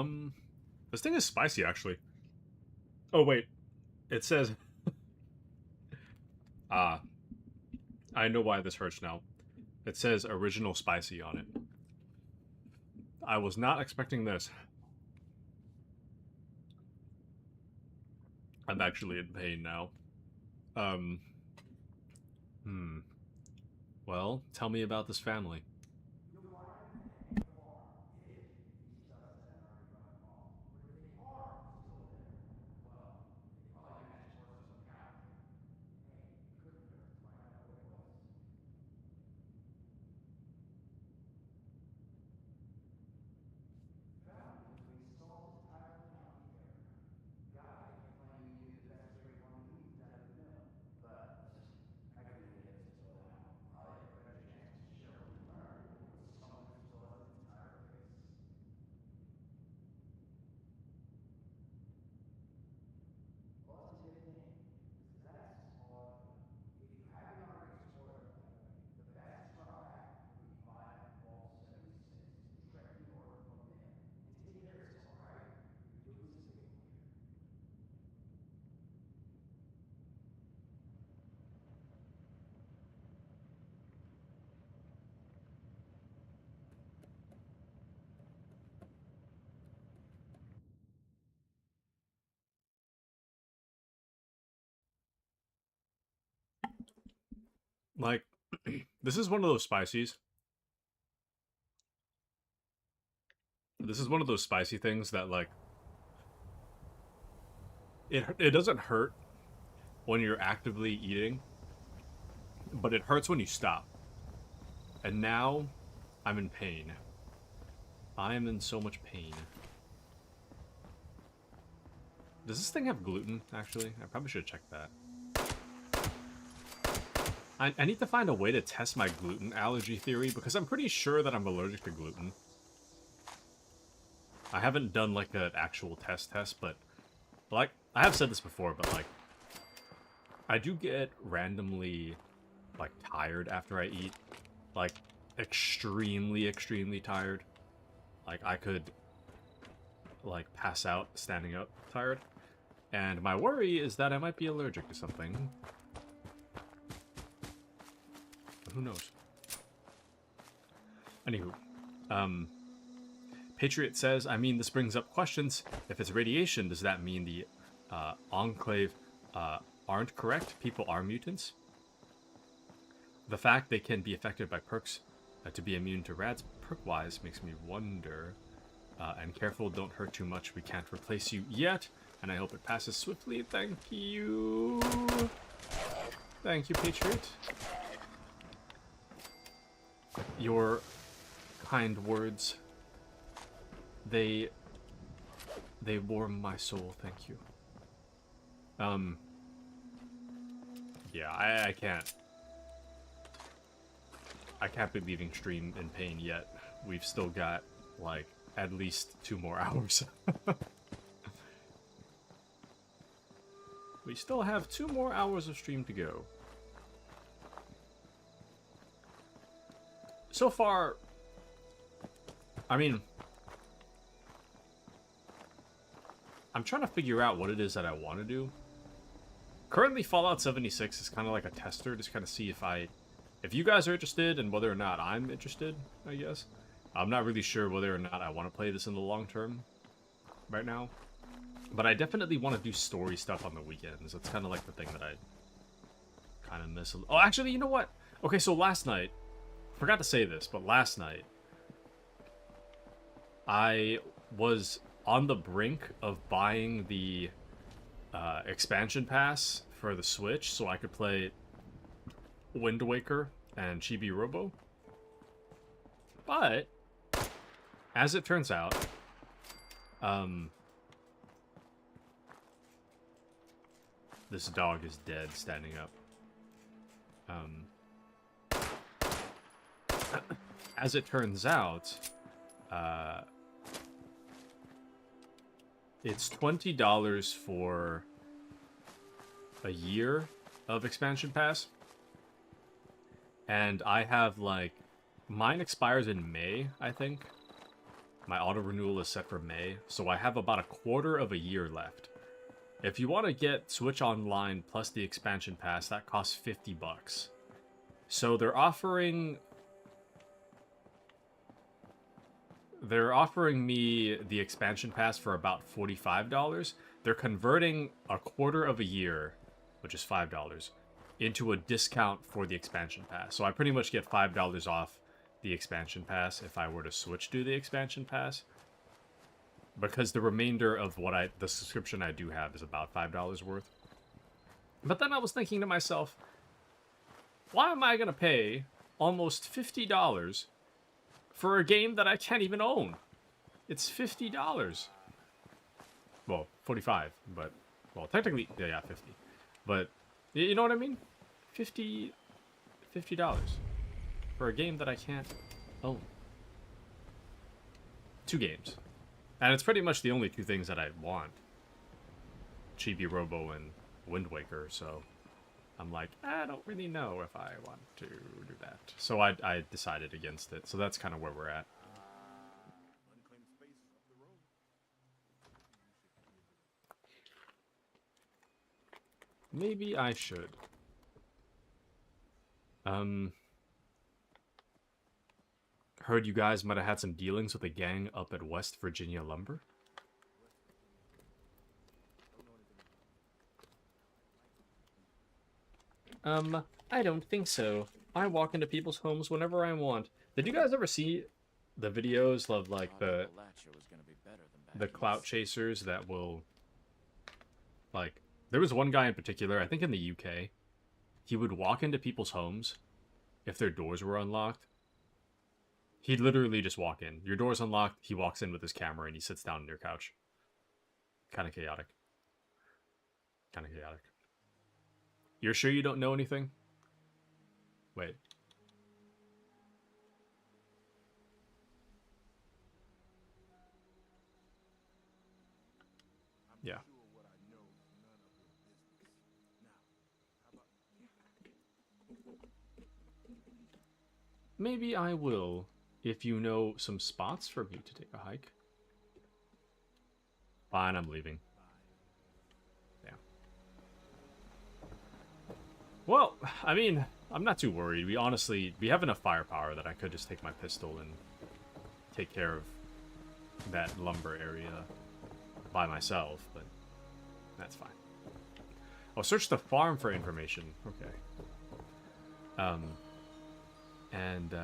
them. This thing is spicy, actually. Oh, wait. It says... I know why this hurts now. It says original spicy on it. I was not expecting this. I'm actually in pain now. Well, tell me about this family. You'll find them at any farm, if these just then are Like, this is one of those spices. This is one of those spicy things that, like, it doesn't hurt when you're actively eating, but it hurts when you stop. And now, I'm in pain. I am in so much pain. Does this thing have gluten, actually? I probably should check that. I need to find a way to test my gluten allergy theory, because I'm pretty sure that I'm allergic to gluten. I haven't done, like, an actual test, but, like, I have said this before, but, like, I do get randomly, like, tired after I eat. Like, extremely, extremely tired. Like, I could, like, pass out standing up tired. And my worry is that I might be allergic to something. Who knows? Anywho, Patriot says, I mean, this brings up questions. If it's radiation, does that mean the Enclave aren't correct? People are mutants? The fact they can be affected by perks to be immune to rads perk-wise makes me wonder. And careful, don't hurt too much. We can't replace you yet. And I hope it passes swiftly. Thank you. Thank you, Patriot. Your kind words, they warm my soul. Thank you. Yeah, I can't be leaving stream in pain yet. We've still got, like, at least 2 more hours. We still have 2 more hours of stream to go. So far, I mean, I'm trying to figure out what it is that I want to do. Currently, Fallout 76 is kind of like a tester, just kind of see if you guys are interested and whether or not I'm interested, I guess. I'm not really sure whether or not I want to play this in the long term right now. But I definitely want to do story stuff on the weekends. That's kind of like the thing that I kind of miss. Oh, actually, you know what? Okay, so last night, forgot to say this, but last night, I was on the brink of buying the expansion pass for the Switch so I could play Wind Waker and Chibi Robo. But, as it turns out, this dog is dead standing up. As it turns out, it's $20 for a year of expansion pass. And I have, like, mine expires in May, I think. My auto renewal is set for May, so I have about a quarter of a year left. If you want to get Switch Online plus the expansion pass, that costs $50. So they're offering me the expansion pass for about $45. They're converting a quarter of a year, which is $5, into a discount for the expansion pass. So I pretty much get $5 off the expansion pass if I were to switch to the expansion pass. Because the remainder of the subscription I do have is about $5 worth. But then I was thinking to myself, why am I going to pay almost $50 for a game that I can't even own? It's $50. Well, 45, but, well, technically, yeah, 50. But, you know what I mean? $50 for a game that I can't own. 2 games. And it's pretty much the only 2 things that I want. Chibi Robo and Wind Waker, so I'm like, I don't really know if I want to do that. So I decided against it. So that's kind of where we're at. Maybe I should. Heard you guys might have had some dealings with a gang up at West Virginia Lumber. I don't think so. I walk into people's homes whenever I want. Did you guys ever see the videos of like the Appalachia was gonna be better than back clout east. chasers that will like there was one guy in particular, I think in the UK, he would walk into people's homes if their doors were unlocked. He'd literally just walk in. Your door's unlocked, he walks in with his camera and he sits down on your couch. Kind of chaotic. Kind of chaotic. You're sure you don't know anything? Wait. Yeah. Sure what I know is none of your business. Now, how about Maybe I will, if you know some spots for me to take a hike. Fine, I'm leaving. Yeah. Well, I mean, I'm not too worried. We have enough firepower that I could just take my pistol and take care of that lumber area by myself, but that's fine. I'll search the farm for information. Okay. And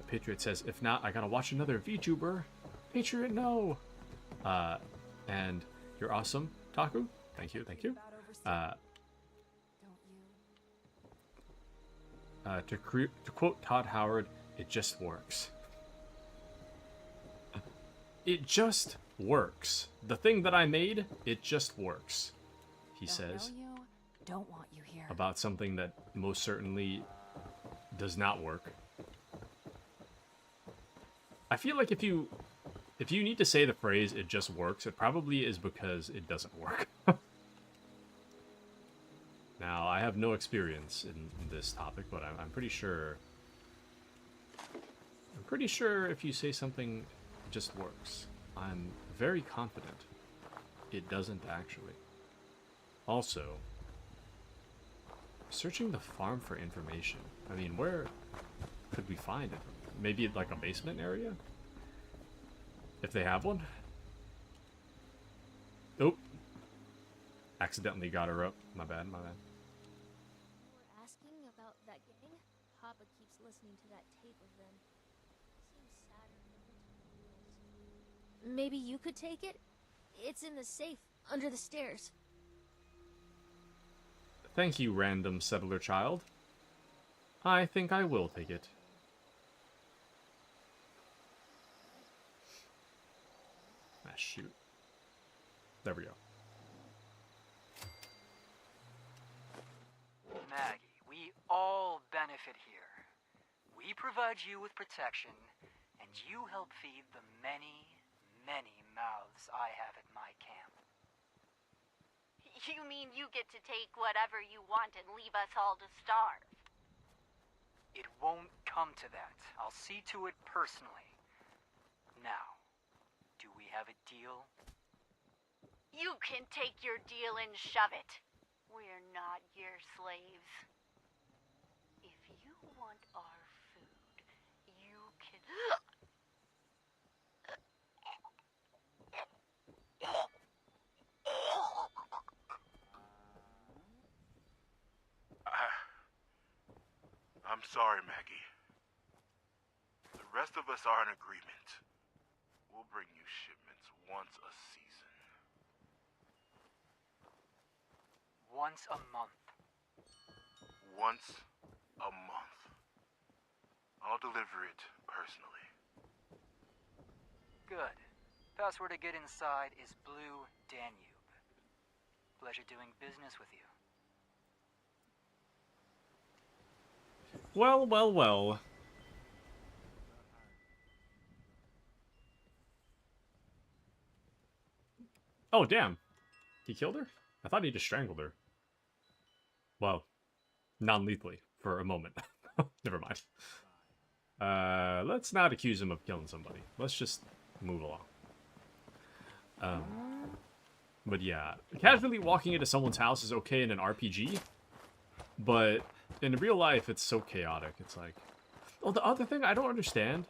Patriot says, if not, I gotta watch another VTuber. Patriot, no. And you're awesome, Taku. Thank you, thank you. To quote Todd Howard, it just works. It just works. The thing that I made, it just works. He says. Don't want you here. About something that most certainly does not work. I feel like if you need to say the phrase "it just works," it probably is because it doesn't work. Now, I have no experience in this topic, but I'm pretty sure. I'm pretty sure if you say something just works, I'm very confident it doesn't actually. Also, searching the farm for information. I mean, where could we find it? Maybe like a basement area? If they have one? Oh. Accidentally got her up. My bad, my bad. We're asking about that gang. Papa keeps listening to that tape of them. Seems sadder every time he goes. Maybe you could take it? It's in the safe, under the stairs. Thank you, random settler child. I think I will take it. Ah, shoot. There we go. Maggie, we all benefit here. We provide you with protection, and you help feed the many, many mouths I have at my camp. You mean you get to take whatever you want and leave us all to starve? It won't come to that. I'll see to it personally. Now, do we have a deal? You can take your deal and shove it. We're not your slaves. If you want our food, you can... I'm sorry, Maggie. The rest of us are in agreement. We'll bring you shipments once a season. Once a month. Once a month. I'll deliver it personally. Good. Password to get inside is Blue Danube. Pleasure doing business with you. Well, well, well. Oh, damn. He killed her? I thought he just strangled her. Well, non-lethally for a moment. Never mind. Let's not accuse him of killing somebody. Let's just move along. But yeah, casually walking into someone's house is okay in an RPG, but in real life, it's so chaotic. It's like, oh, the other thing I don't understand,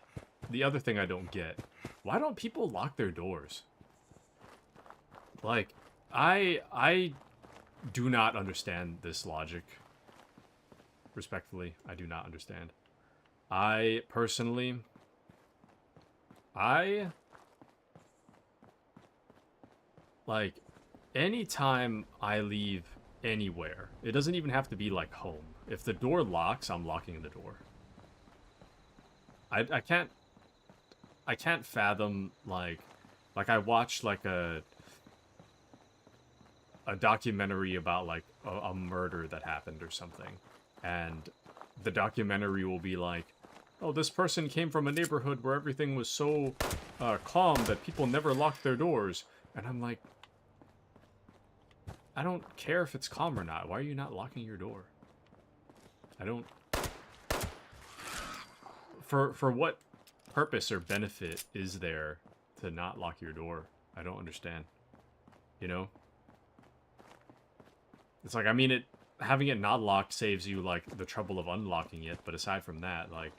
the other thing I don't get, why don't people lock their doors? Like, I do not understand this logic. Respectfully, I do not understand. I personally, like, anytime I leave anywhere, it doesn't even have to be like home. If the door locks, I'm locking the door. I can't fathom, like I watched like a documentary about like a murder that happened or something, and the documentary will be like, oh, this person came from a neighborhood where everything was so calm that people never locked their doors, and I'm like, I don't care if it's calm or not. Why are you not locking your door? I don't... For what purpose or benefit is there to not lock your door? I don't understand. You know? It's like, I mean, having it not locked saves you, like, the trouble of unlocking it, but aside from that, like...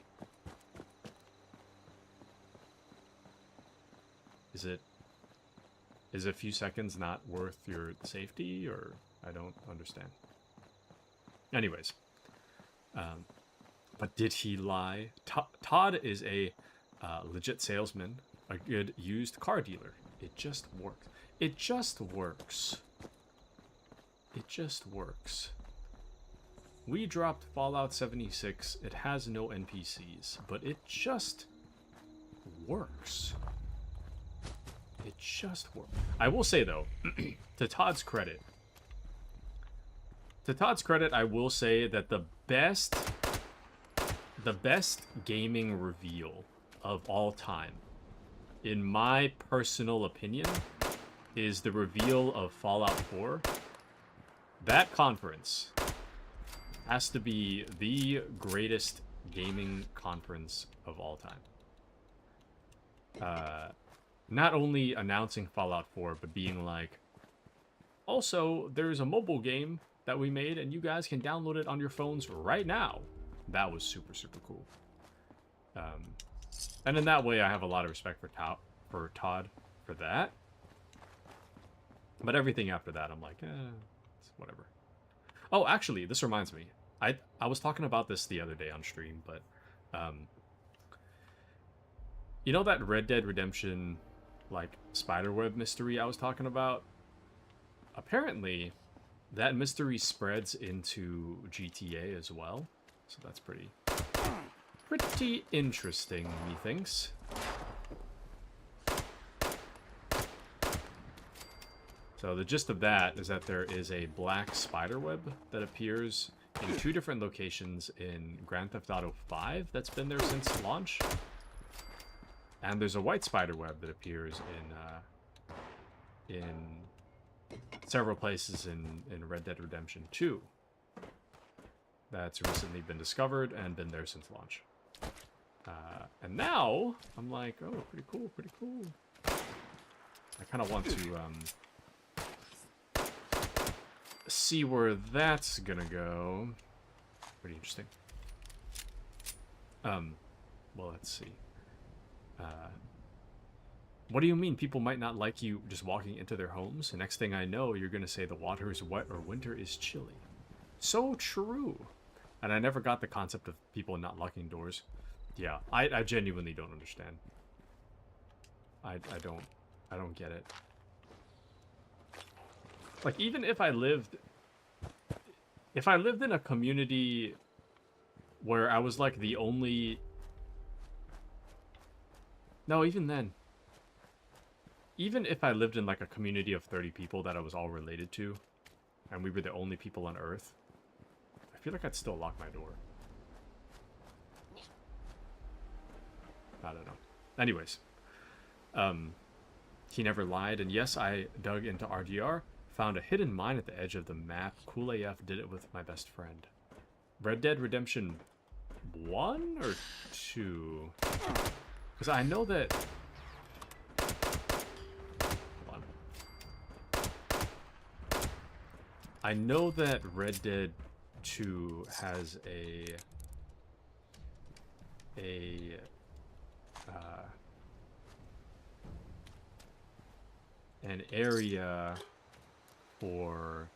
Is a few seconds not worth your safety, or... I don't understand. Anyways. But did he lie? Todd is a legit salesman, a good used car dealer. It just works. It just works. It just works. We dropped Fallout 76. It has no NPCs, but it just works. It just works. I will say, though, to Todd's credit, I will say that the best gaming reveal of all time, in my personal opinion, is the reveal of Fallout 4. That conference has to be the greatest gaming conference of all time. Not only announcing Fallout 4, but being like, also, there's a mobile game that we made, and you guys can download it on your phones right now. That was super, super cool. And in that way, I have a lot of respect for Todd for that. But everything after that, I'm like, it's whatever. Oh, actually, this reminds me. I was talking about this the other day on stream, but you know that Red Dead Redemption, like, spiderweb mystery I was talking about? Apparently, that mystery spreads into GTA as well. So that's pretty interesting, methinks. So the gist of that is that there is a black spiderweb that appears in 2 different locations in Grand Theft Auto 5 that's been there since launch. And there's a white spiderweb that appears in several places in Red Dead Redemption 2. That's recently been discovered and been there since launch. And now, I'm like, oh, pretty cool, pretty cool. I kind of want to see where that's gonna go. Pretty interesting. Well, let's see. What do you mean people might not like you just walking into their homes? The next thing I know, you're gonna say the water is wet or winter is chilly. So true. And I never got the concept of people not locking doors. Yeah, I genuinely don't understand. I don't get it. Like, even if I lived in a community where I was like the only... No, even then. Even if I lived in like a community of 30 people that I was all related to, and we were the only people on Earth, I feel like I'd still lock my door. I don't know. Anyways. He never lied, and yes, I dug into RDR, found a hidden mine at the edge of the map. Cool AF, did it with my best friend. Red Dead Redemption 1 or 2? Because I know that... Hold on. I know that Red Dead 2 has an area for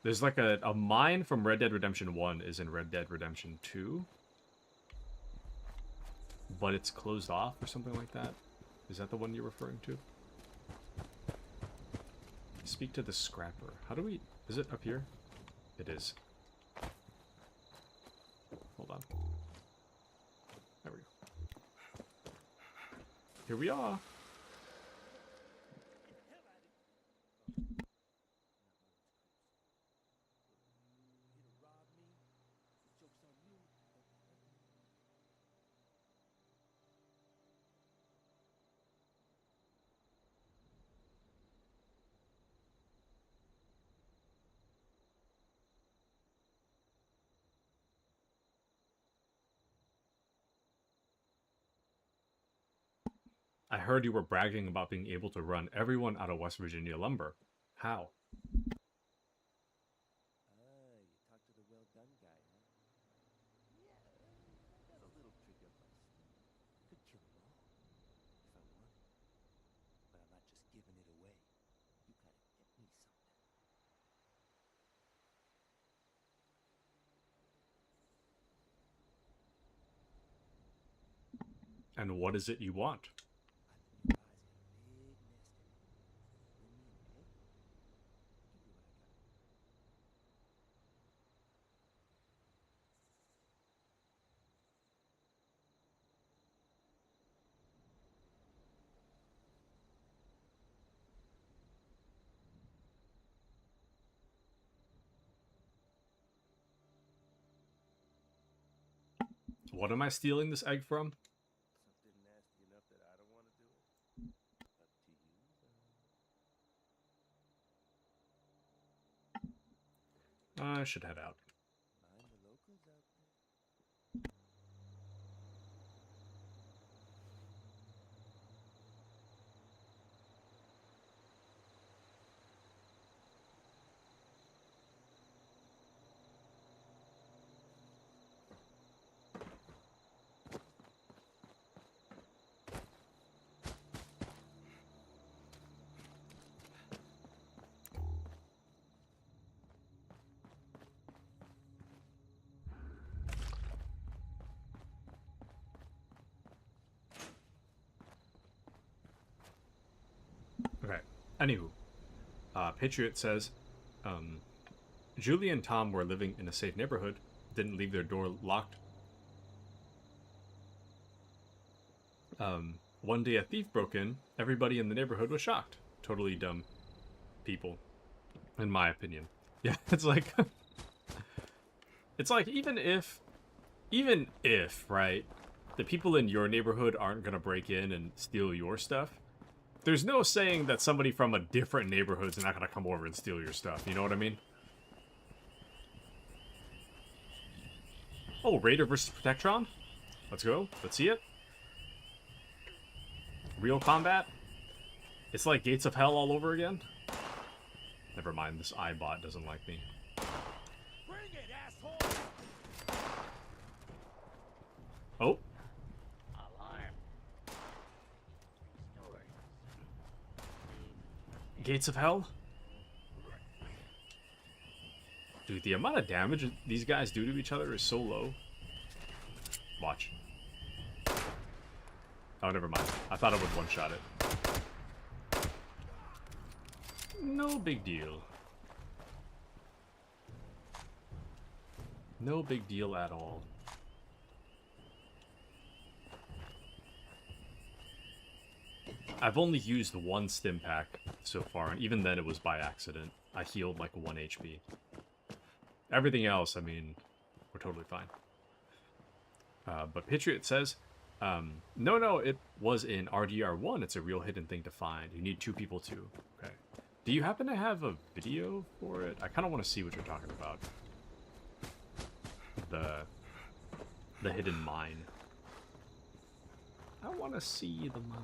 There's like a mine from Red Dead Redemption 1 is in Red Dead Redemption 2. But it's closed off or something like that. Is that the one you're referring to? Speak to the scrapper. How do we... Is it up here? It is. Hold on. There we go. Here we are. I heard you were bragging about being able to run everyone out of West Virginia lumber. How? You talked to the well-done guy, huh? Yeah, I got a little trick up my sleeve. Could kill them all, if I wanted. But I'm not just giving it away. You gotta get me something. And what is it you want? What am I stealing this egg from? Something nasty enough that I don't want to do it? Up to you, I should head out. Mind the locals out there. Okay. Anywho, Patriot says, Julie and Tom were living in a safe neighborhood, didn't leave their door locked. One day a thief broke in, everybody in the neighborhood was shocked. Totally dumb people, in my opinion. Yeah, it's like, even if, right, the people in your neighborhood aren't gonna break in and steal your stuff, there's no saying that somebody from a different neighborhood's not gonna come over and steal your stuff, you know what I mean? Oh, Raider versus Protectron? Let's go. Let's see it. Real combat? It's like Gates of Hell all over again? Never mind, this iBot doesn't like me. Bring it, asshole! Oh. Alarm. Gates of Hell? Dude, the amount of damage these guys do to each other is so low. Watch. Oh, never mind. I thought I would one-shot it. No big deal. No big deal at all. I've only used one stim pack so far, and even then it was by accident. I healed like 1 HP. Everything else, I mean, we're totally fine. But Patriot says, no, it was in RDR1. It's a real hidden thing to find. You need 2 people too. Okay. Do you happen to have a video for it? I kind of want to see what you're talking about. The hidden mine. I want to see the mine.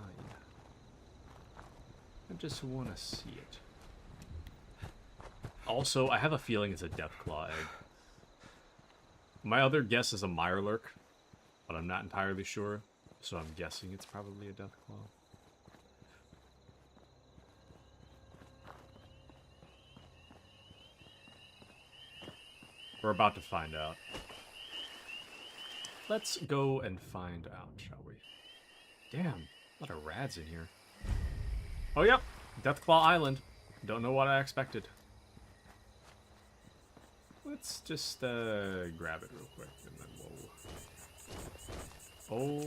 I just want to see it. Also, I have a feeling it's a Deathclaw egg. My other guess is a Mirelurk, but I'm not entirely sure, so I'm guessing it's probably a Deathclaw. We're about to find out. Let's go and find out, shall we? Damn, a lot of rads in here. Oh, yep. Deathclaw Island. Don't know what I expected. Let's just grab it real quick, and then we'll... Oh,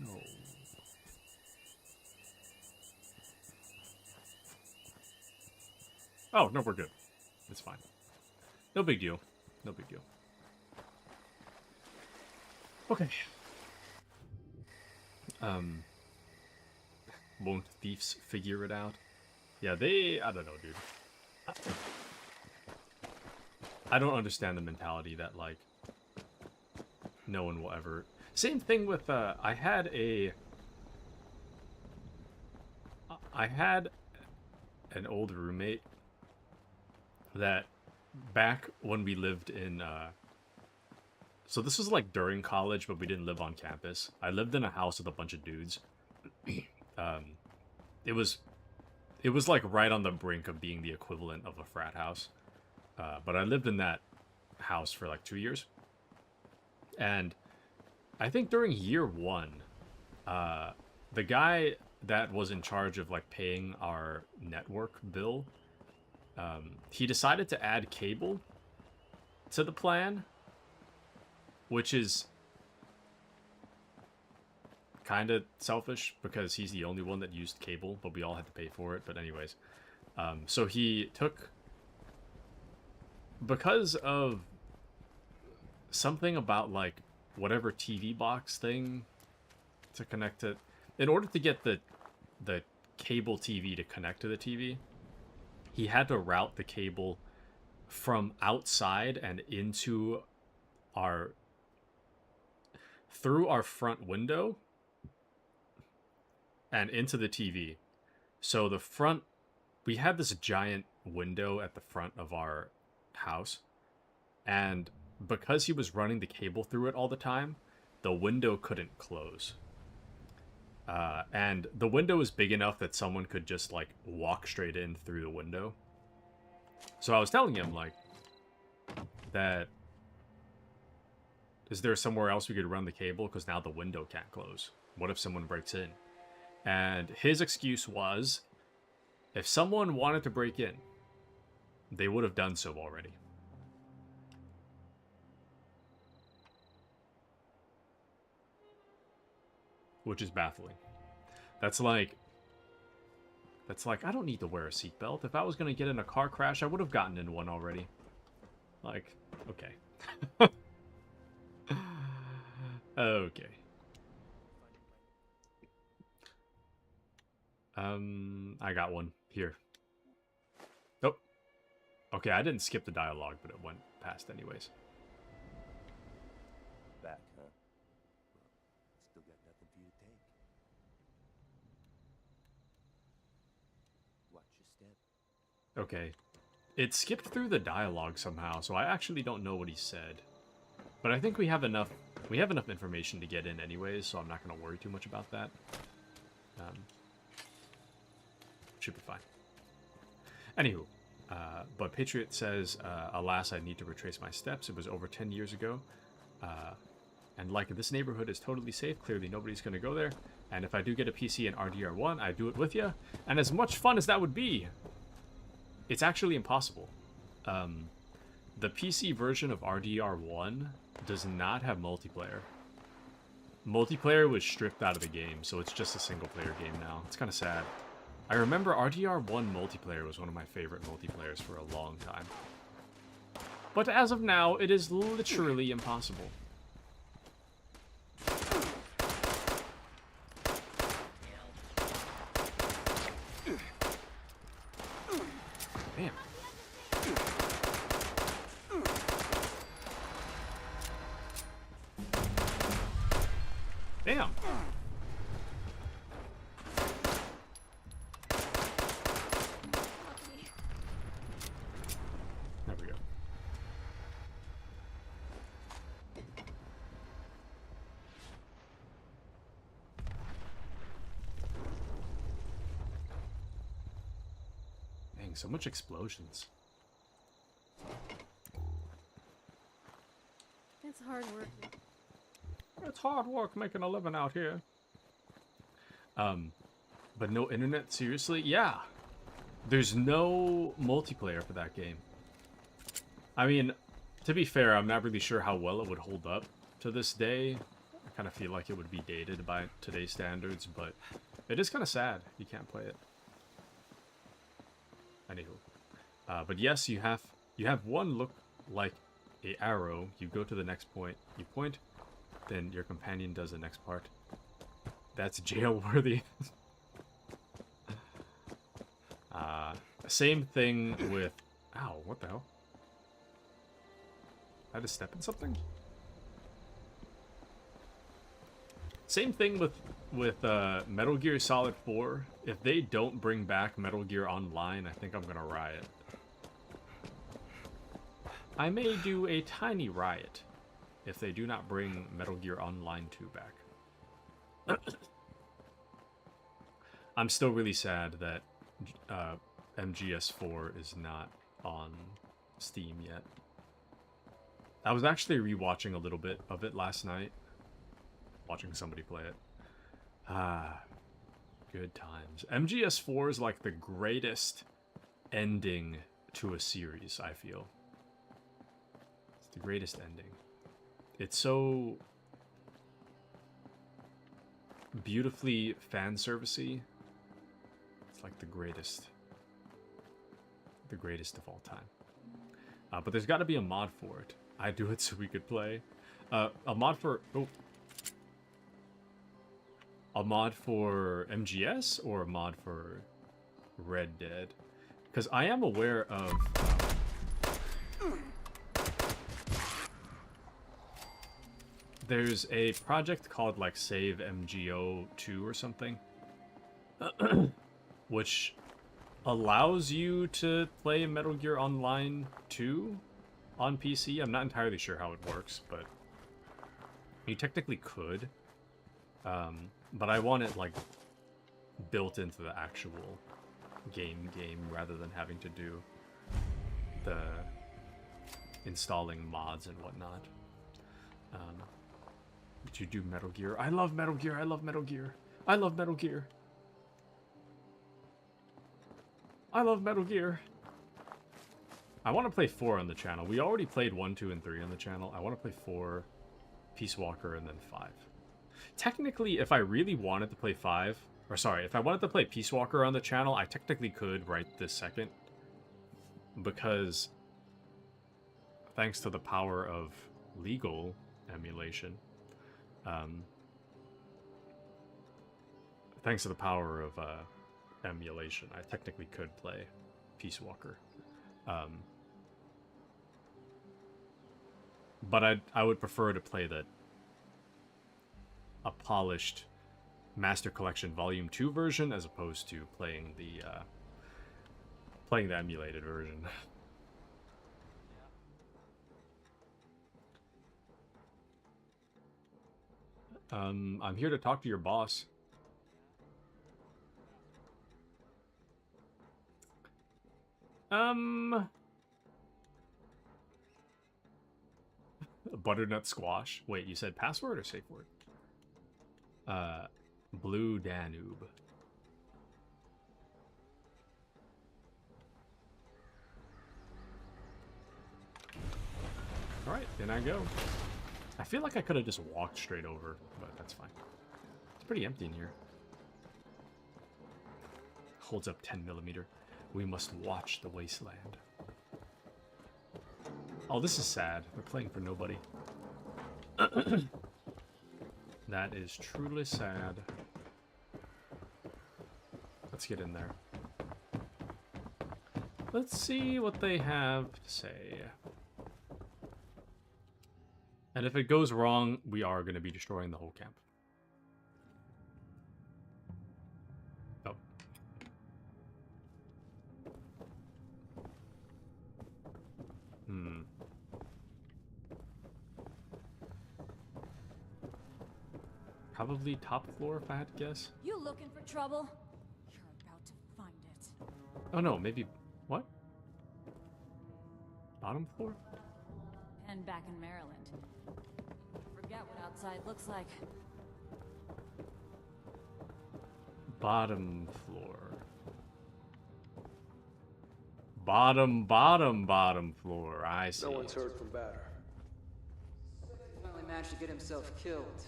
no. Oh, no, we're good. It's fine. No big deal. No big deal. Okay. Won't thieves figure it out? Yeah, I don't know, dude. I don't understand the mentality that, like, no one will ever... Same thing with, I had an old roommate that back when we lived in, so this was, like, during college, but we didn't live on campus. I lived in a house with a bunch of dudes. It was like right on the brink of being the equivalent of a frat house. But I lived in that house for like 2 years. And I think during year 1, the guy that was in charge of like paying our network bill, he decided to add cable to the plan, which is kind of selfish because he's the only one that used cable, but we all had to pay for it. But anyways, so he took, because of something about like whatever TV box thing to connect it, in order to get the cable TV to connect to the TV, he had to route the cable from outside and into through our front window and into the TV. So the front, we had this giant window at the front of our house, and because he was running the cable through it all the time, the window couldn't close. And the window is big enough that someone could just like walk straight in through the window. So I was telling him like that, is there somewhere else we could run the cable? Because now the window can't close. What if someone breaks in? And his excuse was, if someone wanted to break in, they would have done so already. Which is baffling. That's like, I don't need to wear a seatbelt. If I was going to get in a car crash, I would have gotten in one already. Like, okay. Okay. I got one. Here. Nope. Okay, I didn't skip the dialogue, but it went past anyways. Back, huh? Still got nothing for you to take. Watch your step. Okay. It skipped through the dialogue somehow, so I actually don't know what he said. But I think we have enough information to get in anyways, so I'm not going to worry too much about that. Should be fine. Anywho, but Patriot says, alas, I need to retrace my steps. It was over 10 years ago. And like, this neighborhood is totally safe. Clearly nobody's going to go there. And if I do get a PC in RDR1, I do it with you. And as much fun as that would be, it's actually impossible. The PC version of RDR1 does not have multiplayer. Multiplayer was stripped out of the game, so it's just a single-player game now. It's kind of sad. I remember RDR1 multiplayer was one of my favorite multiplayers for a long time. But as of now, it is literally impossible. Damn. Damn. There we go. Dang, so much explosions. It's hard work. It's hard work making a living out here. But no internet, seriously? Yeah. There's no multiplayer for that game. I mean, to be fair, I'm not really sure how well it would hold up to this day. I kind of feel like it would be dated by today's standards, but it is kind of sad you can't play it. Anywho. But yes, you have one look like a arrow. You go to the next point, you point, then your companion does the next part. That's jail-worthy. Same thing with... Ow, what the hell? I had to step in something? Same thing with Metal Gear Solid 4. If they don't bring back Metal Gear Online, I think I'm gonna riot. I may do a tiny riot if they do not bring Metal Gear Online 2 back. I'm still really sad that MGS4 is not on Steam yet. I was actually rewatching a little bit of it last night. Watching somebody play it. Ah, good times. MGS4 is like the greatest ending to a series, I feel. It's the greatest ending. It's so beautifully fan servicey. It's like the greatest of all time. But there's got to be a mod for it. I do it so we could play. A mod for MGS or a mod for Red Dead? Because I am aware of there's a project called like Save MGO 2 or something, which allows you to play Metal Gear Online 2 on PC. I'm not entirely sure how it works, but you technically could. But I want it like built into the actual game rather than having to do the installing mods and whatnot. But you do Metal Gear. I love Metal Gear. I love Metal Gear. I love Metal Gear. I love Metal Gear. I want to play 4 on the channel. We already played 1, 2, and 3 on the channel. I want to play 4, Peace Walker, and then 5. Technically, if I really wanted to play 5, or sorry, if I wanted to play Peace Walker on the channel, I technically could right this second. Because thanks to the power of legal emulation, thanks to the power of emulation, I technically could play Peace Walker. But I would prefer to play a polished Master Collection Volume 2 version as opposed to playing the emulated version. I'm here to talk to your boss. Butternut squash. Wait, you said password or safe word? Blue Danube. Alright, in I go. I feel like I could have just walked straight over, but that's fine. It's pretty empty in here. Holds up 10mm. We must watch the wasteland. Oh, this is sad. We're playing for nobody. That is truly sad. Let's get in there. Let's see what they have to say. And if it goes wrong, we are going to be destroying the whole camp. Oh. Probably top floor, if I had to guess. You looking for trouble? You're about to find it. Oh no, maybe... What? Bottom floor? And and back in Maryland. Forget what outside looks like. Bottom floor. Bottom floor. I see. No one's heard from Batter. Finally managed to get himself killed.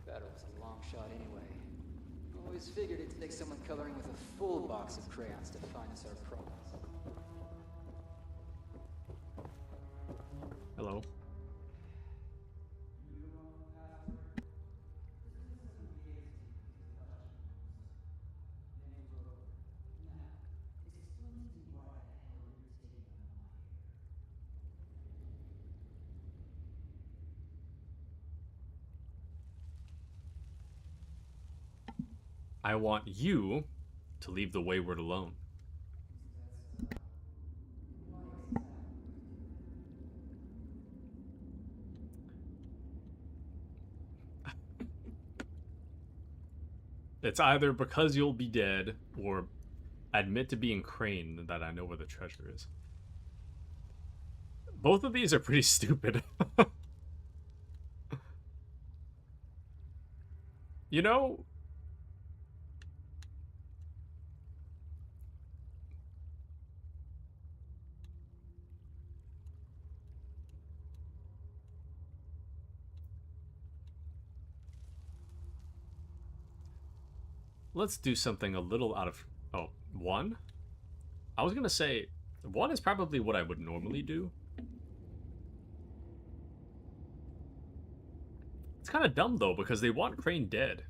Batter was a long shot anyway. Always figured it'd take someone coloring with a full box of crayons to find us our prize. Hello. I want you to leave the wayward alone. It's either because you'll be dead or admit to being Crane that I know where the treasure is. Both of these are pretty stupid. You know, let's do something a little out of... Oh, 1? I was gonna say, 1 is probably what I would normally do. It's kind of dumb, though, because they want Crane dead.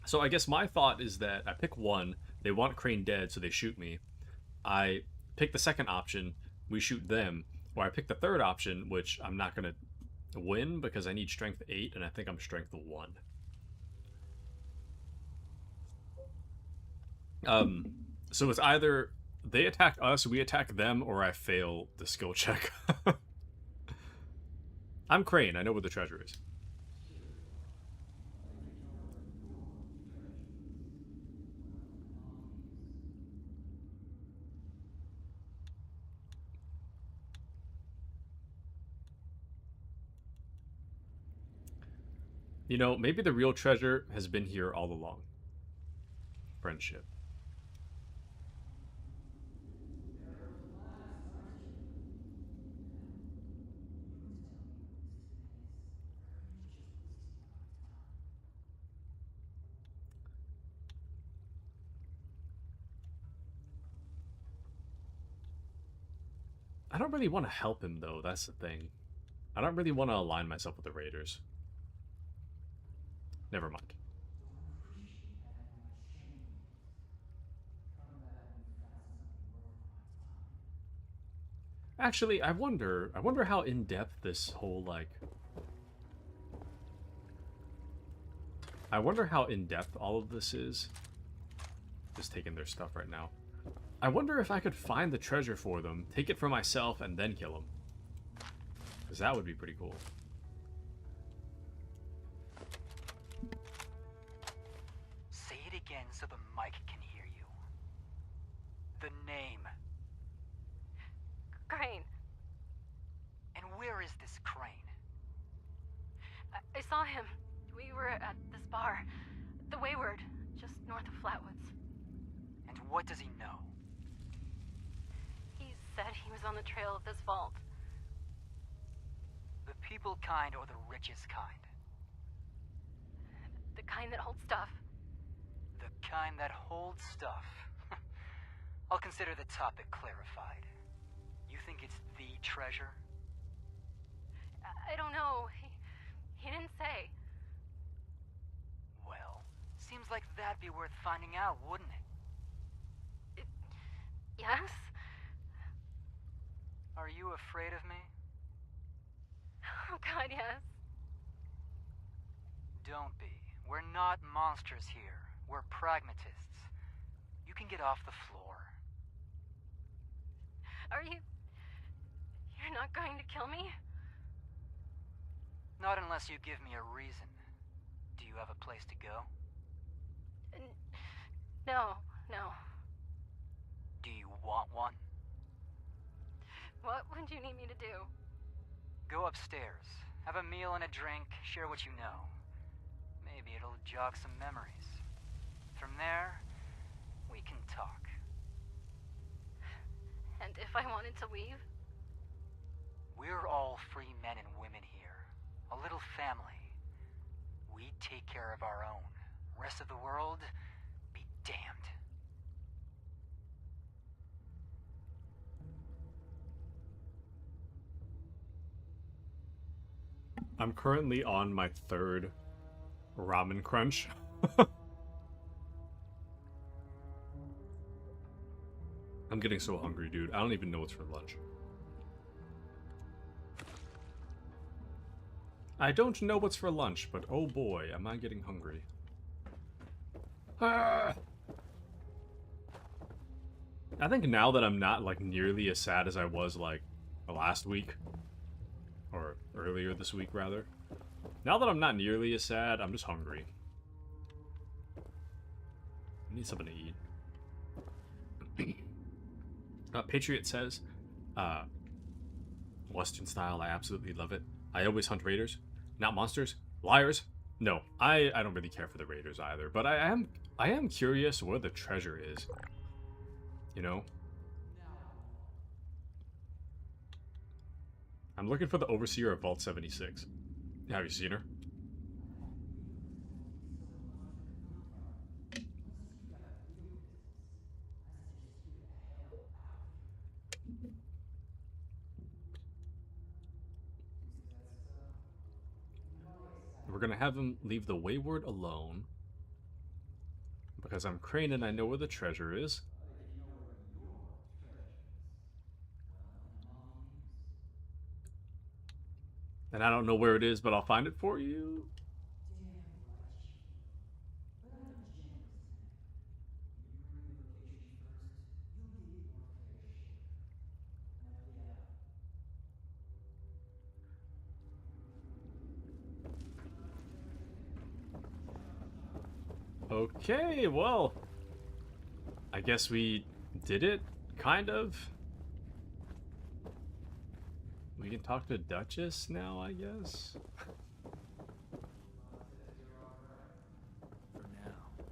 So I guess my thought is that I pick 1, they want Crane dead, so they shoot me. I pick the second option, we shoot them. Or I pick the third option, which I'm not gonna win because I need strength 8, and I think I'm strength 1. So it's either they attack us, we attack them, or I fail the skill check. I'm Crane, I know where the treasure is. You know, maybe the real treasure has been here all along. Friendship. I don't really want to help him, though. That's the thing. I don't really want to align myself with the Raiders. Never mind. Actually, I wonder how in-depth this whole, like... I wonder how in-depth all of this is. Just taking their stuff right now. I wonder if I could find the treasure for them, take it for myself, and then kill them. Because that would be pretty cool. Say it again so the mic can hear you. The name. Crane. And where is this Crane? I saw him. We were at this bar. The Wayward, just north of Flatwoods. And what does he know? He said he was on the trail of this vault. The people kind or the richest kind? The kind that holds stuff. The kind that holds stuff. I'll consider the topic clarified. You think it's the treasure? I don't know. He didn't say. Well, seems like that'd be worth finding out, wouldn't it? Yes? Are you afraid of me? Oh God, yes. Don't be. We're not monsters here. We're pragmatists. You can get off the floor. Are you... You're not going to kill me? Not unless you give me a reason. Do you have a place to go? No. Do you want one? What would you need me to do? Go upstairs, have a meal and a drink, share what you know. Maybe it'll jog some memories. From there, we can talk. And if I wanted to leave? We're all free men and women here. A little family. We take care of our own. Rest of the world, be damned. I'm currently on my 3rd ramen crunch. I'm getting so hungry, dude. I don't even know what's for lunch. I don't know what's for lunch, but oh boy, am I getting hungry. Ah! I think now that I'm not, like, nearly as sad as I was, like, last week, or earlier this week, rather. Now that I'm not nearly as sad, I'm just hungry. I need something to eat. Patriot says, Western style, I absolutely love it. I always hunt raiders, not monsters. Liars? No, I don't really care for the raiders either, but I am curious where the treasure is. You know? I'm looking for the overseer of Vault 76. Have you seen her? We're gonna have him leave the wayward alone. Because I'm Crane and I know where the treasure is. And I don't know where it is, but I'll find it for you. Okay, well, I guess we did it, kind of. We can talk to Duchess now, I guess. For now.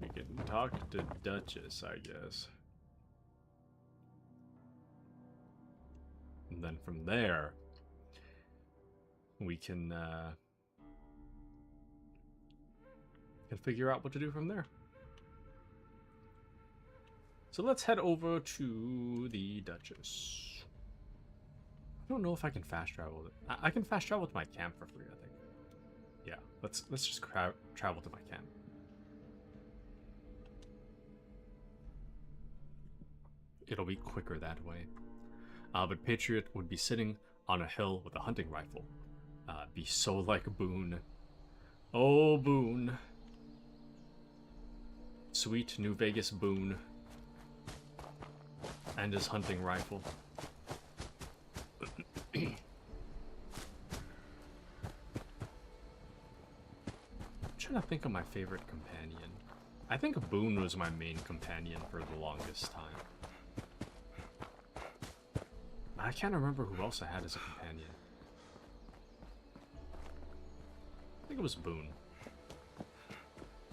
We can talk to Duchess, I guess. And then from there, we can figure out what to do from there. So let's head over to the Duchess. I don't know if I can fast travel. I can fast travel to my camp for free, I think. Yeah, let's just travel to my camp. It'll be quicker that way. But Patriot would be sitting on a hill with a hunting rifle. Be so like Boone. Oh, Boone. Sweet New Vegas Boone. And his hunting rifle. I'm trying to think of my favorite companion. I think Boone was my main companion for the longest time. I can't remember who else I had as a companion. I think it was Boone.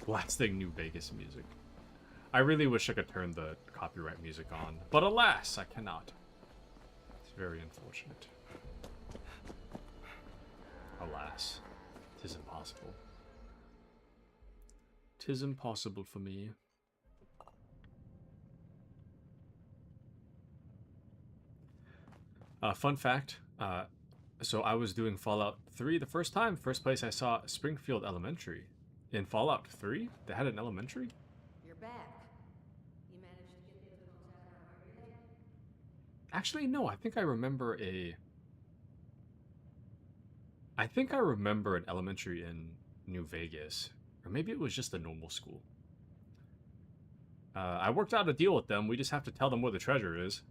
Blasting New Vegas music. I really wish I could turn the copyright music on, but alas, I cannot. It's very unfortunate. Alas, 'tis impossible. 'Tis impossible for me. Fun fact, so I was doing Fallout 3 the first time. First place I saw Springfield Elementary. In Fallout 3, they had an elementary? You're back. You managed to get the little tavern over yet? Actually, no, I think I remember an elementary in New Vegas. Or maybe it was just a normal school. I worked out a deal with them. We just have to tell them where the treasure is.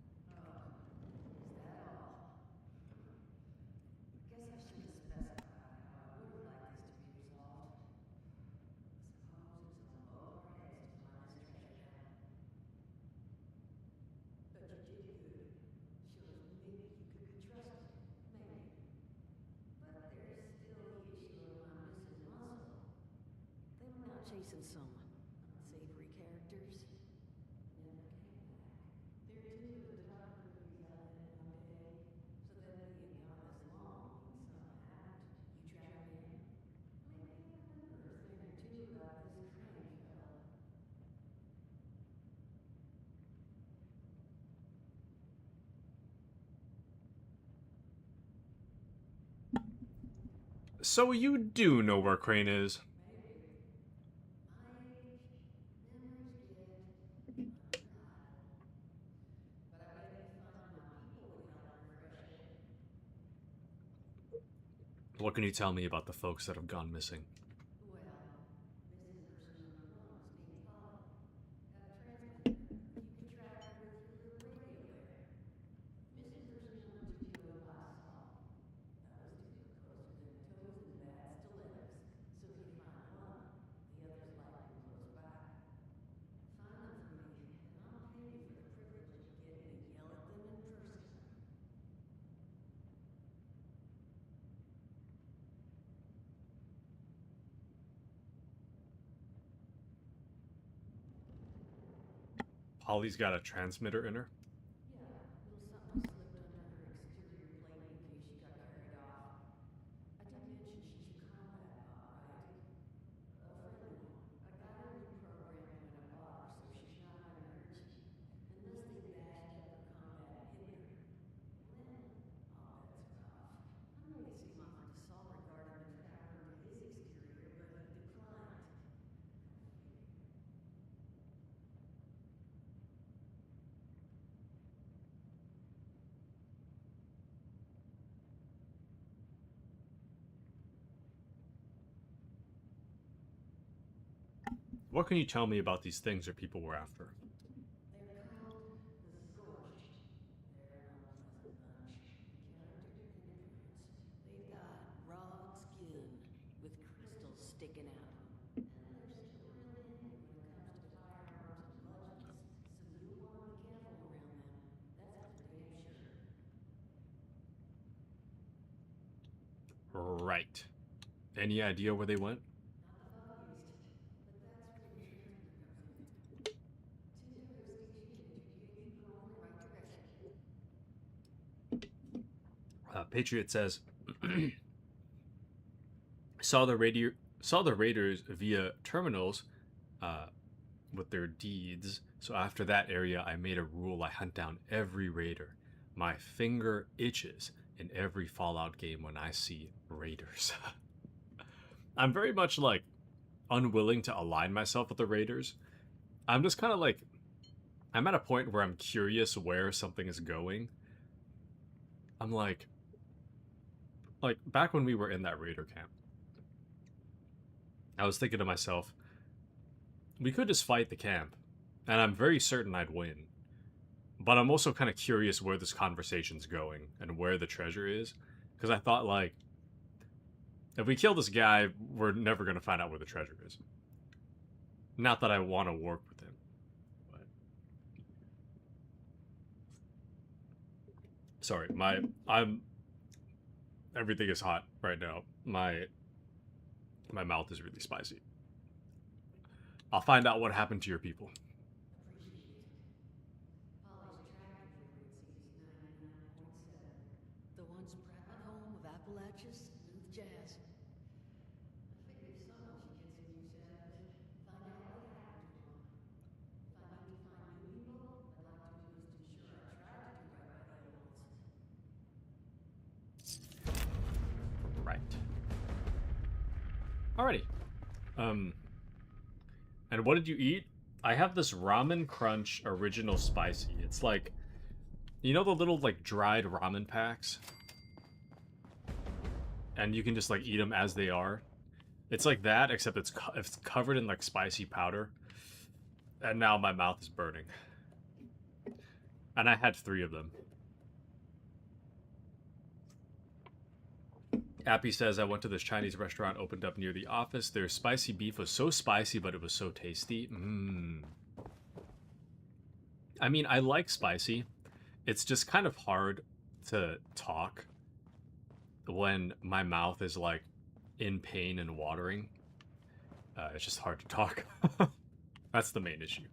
So you do know where Crane is. What can you tell me about the folks that have gone missing? Holly's got a transmitter in her. What can you tell me about these things that people were after? They've got raw skin with crystals sticking out of them. And they're still real handy when it comes to firearms and bludgeons. So you'll want to be careful around them. That's for damn sure. Right. Any idea where they went? Patriot says, saw the raiders via terminals with their deeds. So after that area, I made a rule I hunt down every raider. My finger itches in every Fallout game when I see raiders. I'm very much like unwilling to align myself with the raiders. I'm just kind of like, I'm at a point where I'm curious where something is going. I'm like back when we were in that raider camp, I was thinking to myself, we could just fight the camp, and I'm very certain I'd win. But I'm also kind of curious where this conversation's going and where the treasure is, because I thought, like, if we kill this guy, we're never going to find out where the treasure is. Not that I want to work with him, but... Sorry, everything is hot right now. My mouth is really spicy. I'll find out what happened to your people. The once proud home of Appalachia's smooth jazz. I figured someone should get some use out of it. Find out what happened to them. If I need to find new people, I'd like to do is to ensure I try to do right by the old ones. Right. Alrighty. And what did you eat? I have this Ramen Crunch Original Spicy. It's like, you know the little, like, dried ramen packs? And you can just, like, eat them as they are? It's like that, except it's covered in, like, spicy powder. And now my mouth is burning. And I had 3 of them. Appy says, I went to this Chinese restaurant opened up near the office. Their spicy beef was so spicy, but it was so tasty. I mean, I like spicy. It's just kind of hard to talk when my mouth is, like, in pain and watering. It's just hard to talk. That's the main issue.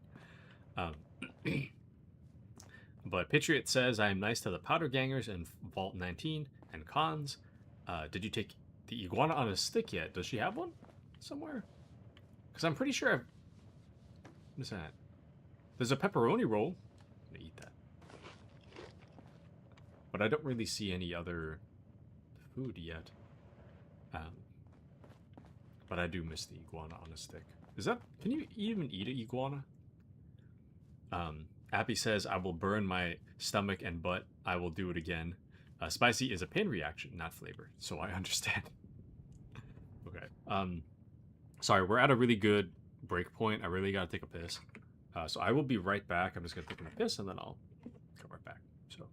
But Patriot says, I am nice to the Powder Gangers in Vault 19 and Cons. Did you take the iguana on a stick yet? Does she have one somewhere? Because I'm pretty sure I've... What's that? There's a pepperoni roll. I'm gonna eat that. But I don't really see any other food yet. But I do miss the iguana on a stick. Is that... Can you even eat an iguana? Appy says, I will burn my stomach and butt. I will do it again. Spicy is a pain reaction, not flavor. So I understand. Okay. Sorry, we're at a really good break point. I really gotta take a piss. So I will be right back. I'm just gonna take a piss and then I'll come right back. So,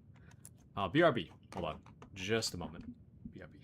BRB. Hold on. Just a moment. BRB.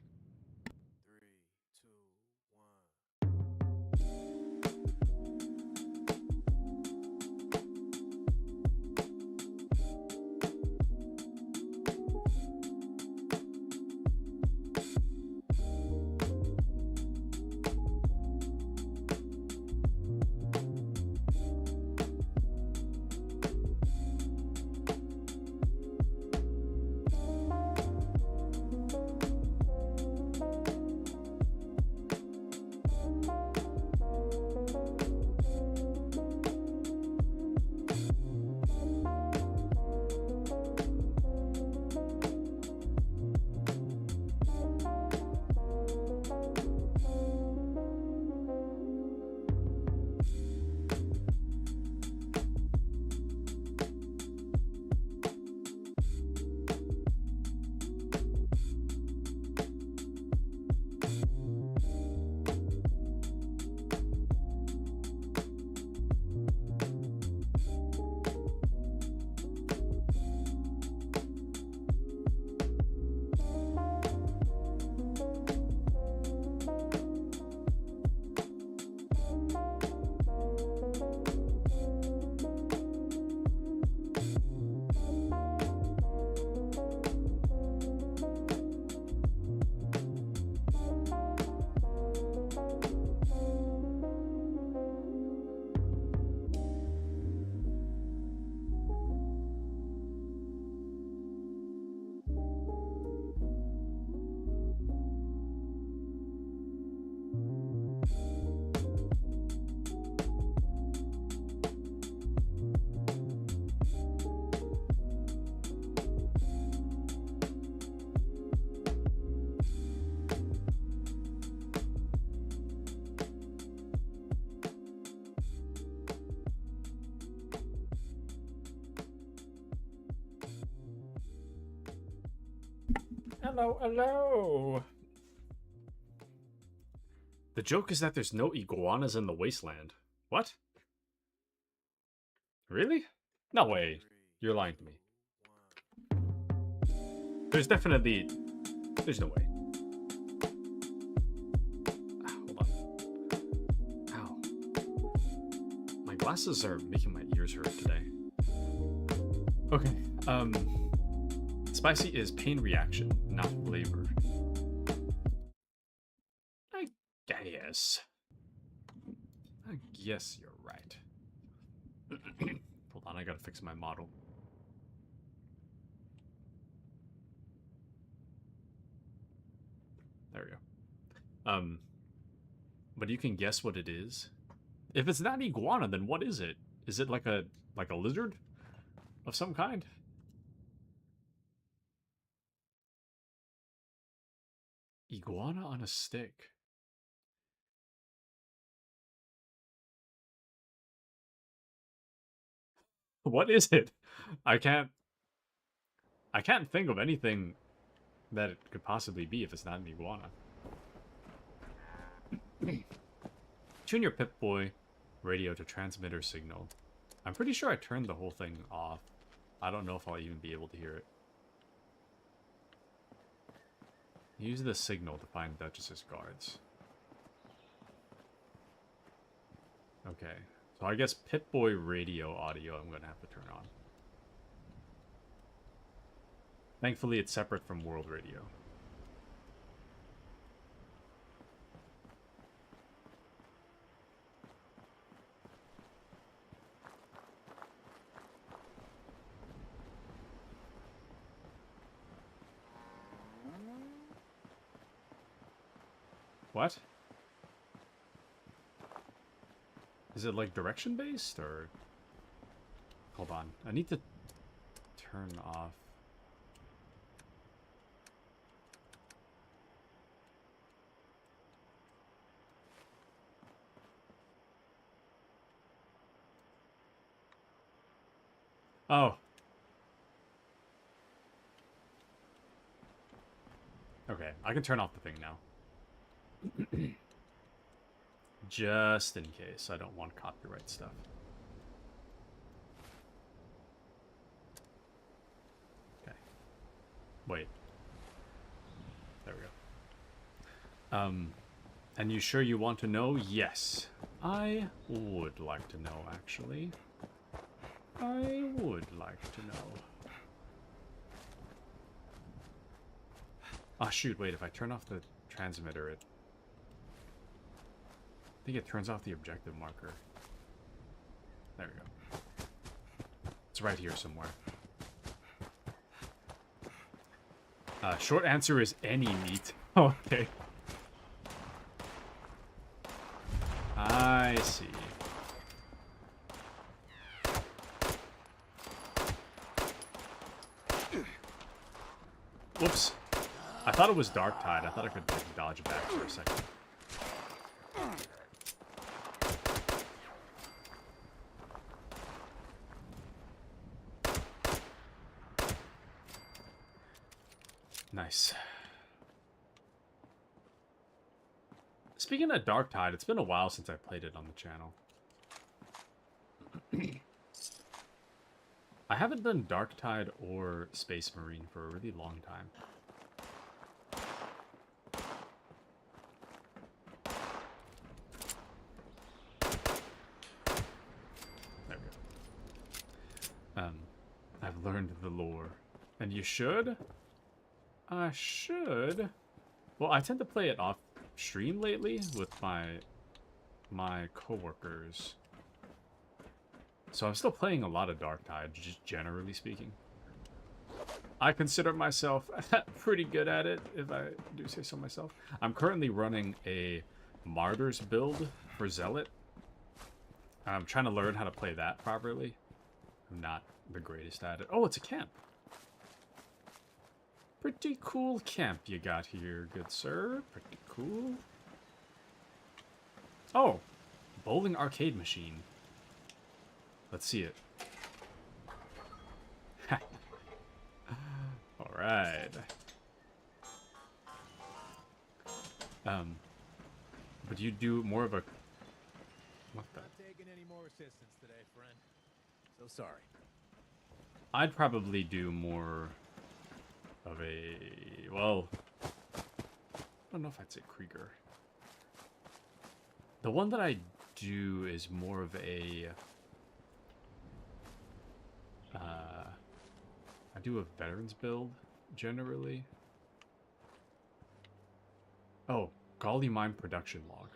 Hello, hello! The joke is that there's no iguanas in the wasteland. What? Really? No way. You're lying to me. There's definitely... There's no way. Hold on. Ow. My glasses are making my ears hurt today. Okay, Spicy is pain reaction, not flavor. I guess. I guess you're right. Hold on, I gotta fix my model. There we go. But you can guess what it is. If it's not iguana, then what is it? Is it like a lizard of some kind? Iguana on a stick. What is it? I can't think of anything that it could possibly be if it's not an iguana. Tune your Pip-Boy radio to transmitter signal. I'm pretty sure I turned the whole thing off. I don't know if I'll even be able to hear it. Use the signal to find Duchess's guards. Okay. So I guess Pip-Boy radio audio I'm going to have to turn on. Thankfully, it's separate from World Radio. What? Is it like direction based or? Hold on. I need to turn off. Oh. Okay, I can turn off the thing now. Just in case. I don't want copyright stuff. Okay. Wait. There we go. And you sure you want to know? Yes. I would like to know, actually. I would like to know. Ah, shoot, wait, if I turn off the transmitter, I think it turns off the objective marker. There we go. It's right here somewhere. Short answer is any meat. Okay. I see. Whoops. I thought it was Dark Tide. I thought I could like, dodge back for a second. Nice. Speaking of Dark Tide, it's been a while since I played it on the channel. I haven't done Dark Tide or Space Marine for a really long time. There we go. I've learned the lore. And you should? I should. Well, I tend to play it off stream lately with my coworkers. So I'm still playing a lot of Dark Tide, just generally speaking. I consider myself pretty good at it, if I do say so myself. I'm currently running a Martyrs build for Zealot. I'm trying to learn how to play that properly. I'm not the greatest at it. Oh, it's a camp. Pretty cool camp you got here, good sir. Pretty cool. Oh, bowling arcade machine. Let's see it. All right. But you do more of a. What the? Not taking any more assistance today, friend. So sorry. I'd probably do more of a. Well, I don't know if I'd say Krieger. The one that I do is more of a. I do a veterans build, generally. Oh, Golly Mine production log.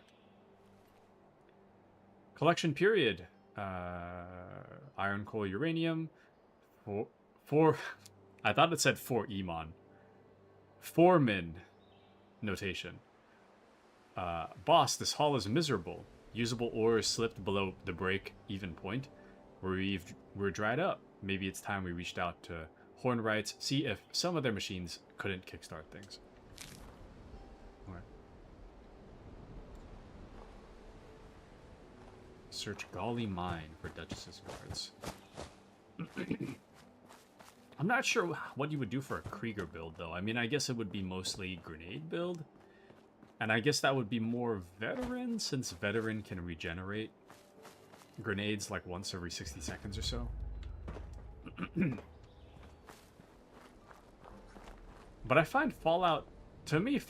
Collection period. Iron, coal, uranium. Four I thought it said 4 Emon. Foreman notation. Boss, this haul is miserable. Usable ore slipped below the break-even point. We're dried up. Maybe it's time we reached out to Hornwrights, see if some of their machines couldn't kickstart things. Alright. Search Golly Mine for Duchess's guards. I'm not sure what you would do for a Krieger build, though. I mean, I guess it would be mostly grenade build. And I guess that would be more veteran, since veteran can regenerate grenades like once every 60 seconds or so. But I find Fallout, to me,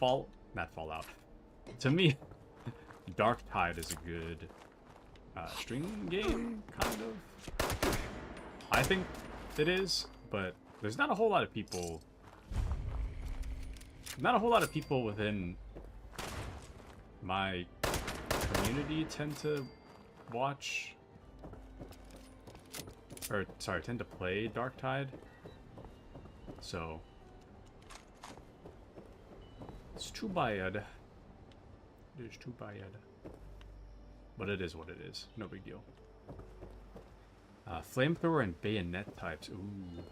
not Fallout. To me, Dark Tide is a good string game, kind of. I think it is, but there's not a whole lot of people. Not a whole lot of people within my community tend to watch, or sorry, tend to play Dark Tide. So it's too bad. It is too bad. But it is what it is. No big deal. Flamethrower and bayonet types. Ooh.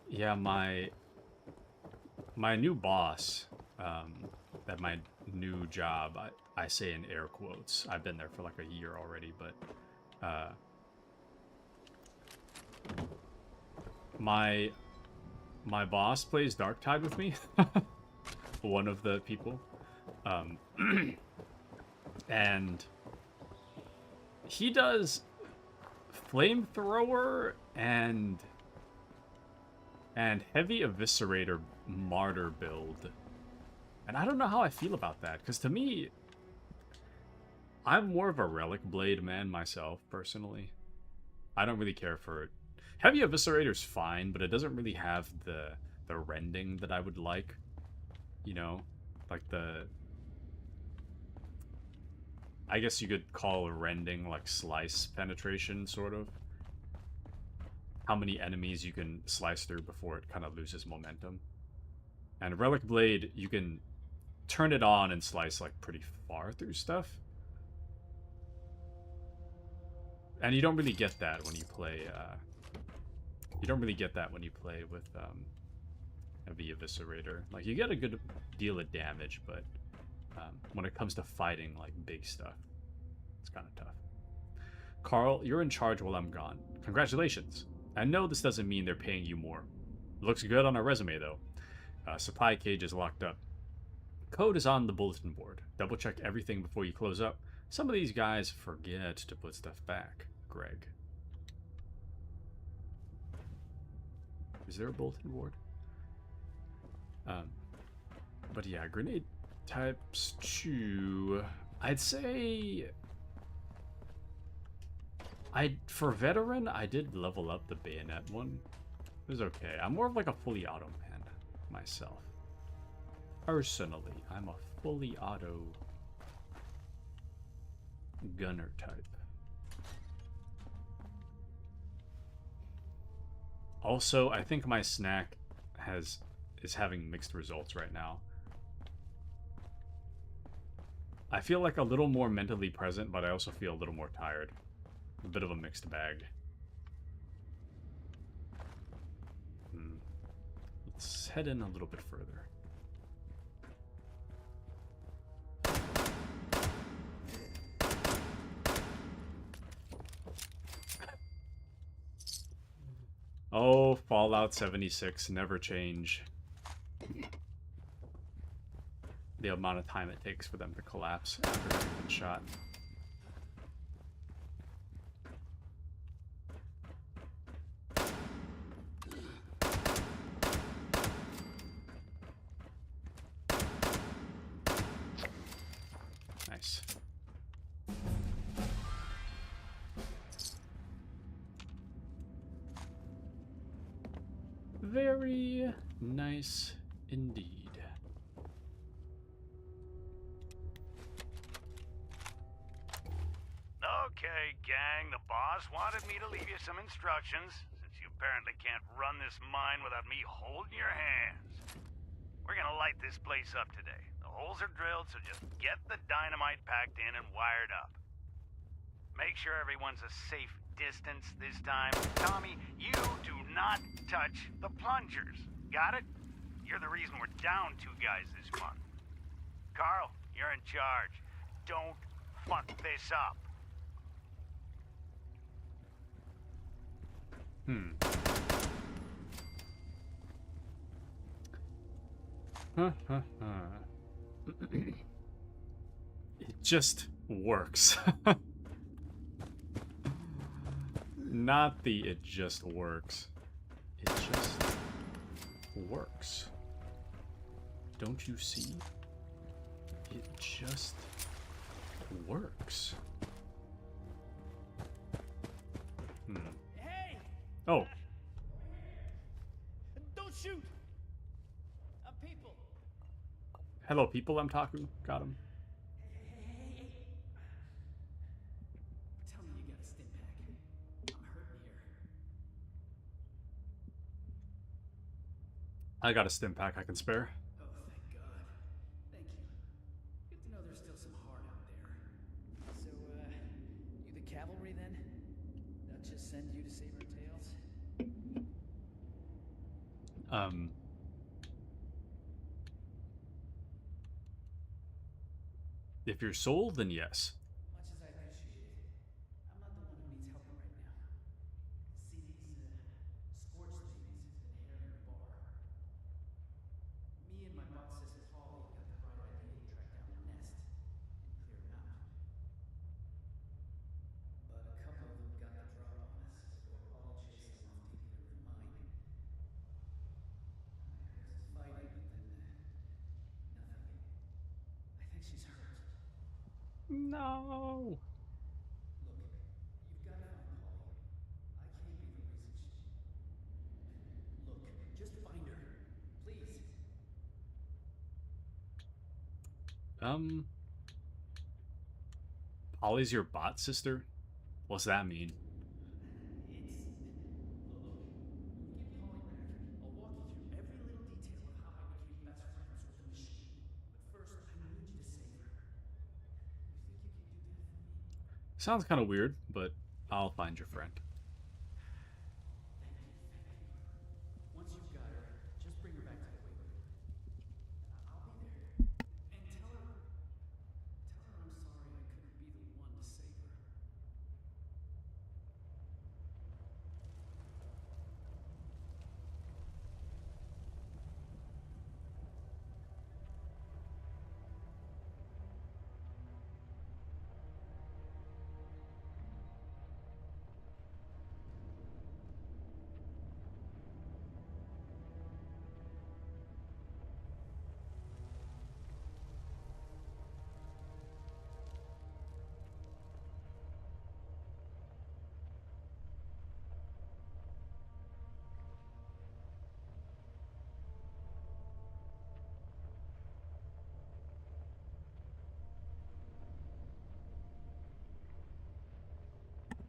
Yeah, my new boss, at my new job, I say in air quotes. I've been there for like a year already, but my boss plays Darktide with me. One of the people. And he does flamethrower and heavy eviscerator martyr build. And I don't know how I feel about that, because to me, I'm more of a relic blade man myself, personally. I don't really care for it. Heavy eviscerator's fine, but it doesn't really have the rending that I would like. You know? Like the... I guess you could call a rending like slice penetration, sort of. How many enemies you can slice through before it kind of loses momentum. And Relic Blade, you can turn it on and slice like pretty far through stuff. And you don't really get that when you play, you don't really get that when you play with, Heavy Eviscerator. Like, you get a good deal of damage, but when it comes to fighting, like, big stuff, it's kind of tough. Carl, you're in charge while I'm gone. Congratulations. I know this doesn't mean they're paying you more. Looks good on our resume, though. Supply cage is locked up. Code is on the bulletin board. Double check everything before you close up. Some of these guys forget to put stuff back. Greg. Is there a bulletin board? But yeah, grenade types 2. I'd say... for veteran, I did level up the bayonet one. It was okay. I'm more of like a fully auto man myself. Personally, I'm a fully auto gunner type. Also, I think my snack is having mixed results right now. I feel like a little more mentally present, but I also feel a little more tired. A bit of a mixed bag. Let's head in a little bit further. Oh, Fallout 76, never change. The amount of time it takes for them to collapse after having been shot. Nice. Very nice indeed. Okay, gang, the boss wanted me to leave you some instructions, since you apparently can't run this mine without me holding your hands. We're gonna light this place up today. The holes are drilled, so just get the dynamite packed in and wired up. Make sure everyone's a safe distance this time. Tommy, you do not touch the plungers. Got it? You're the reason we're down 2 guys this month. Carl, you're in charge. Don't fuck this up. It just works. Not the it just works. It just works. Don't you see? It just works. Hey! Oh. Don't shoot! I'm people. Hello, people. I'm Taku. Got him. Hey. Tell me you got a stim pack. I'm hurting here. I got a stim pack I can spare. Oh, thank God. Thank you. Good to know there's still some heart out there. So, you the cavalry then? They'll just send you to save our tails? If you're sold, then yes. Much as I appreciate it, I'm not the one who needs help right now. See these, scorched ladies? No. Look, you've got to find Polly. I can't be the reason she... Look, just find her. Please. Polly's your bot sister? What's that mean? It's... Look, when we get Polly back, I'll walk you through every little detail of how I became best friends with the machine. But first, I need you to save her. You think you can do that for me? Sounds kind of weird, but I'll find your friend. Thank you. Once you've got her, just bring her back to the waiting room. I'll be there. And tell her I'm sorry I couldn't be the one to save her.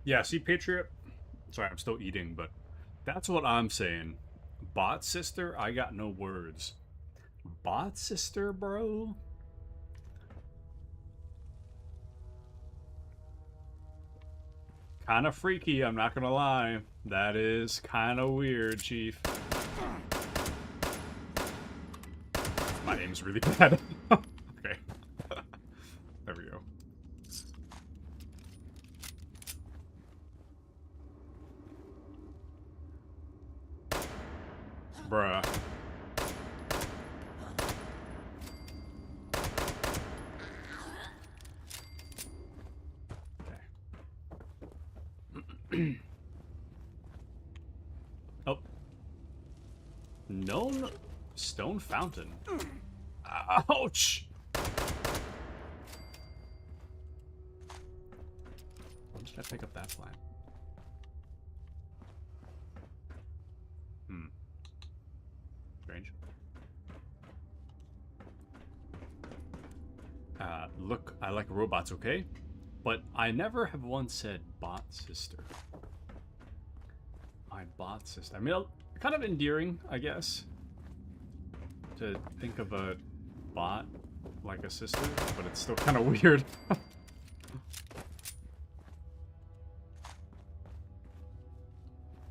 Yeah, see, Patriot? Sorry, I'm still eating, but that's what I'm saying. Bot sister, I got no words. Bot sister, bro? Kind of freaky, I'm not gonna lie. That is kind of weird, Chief. My aim's really bad. Okay. There we go. Bruh. Okay. Oh. No. Stone fountain. Ouch! When did I pick up that plant? Strange. Look, I like robots, okay? But I never have once said bot sister. My bot sister. I mean, kind of endearing, I guess. To think of a bot like a sister, but it's still kind of weird.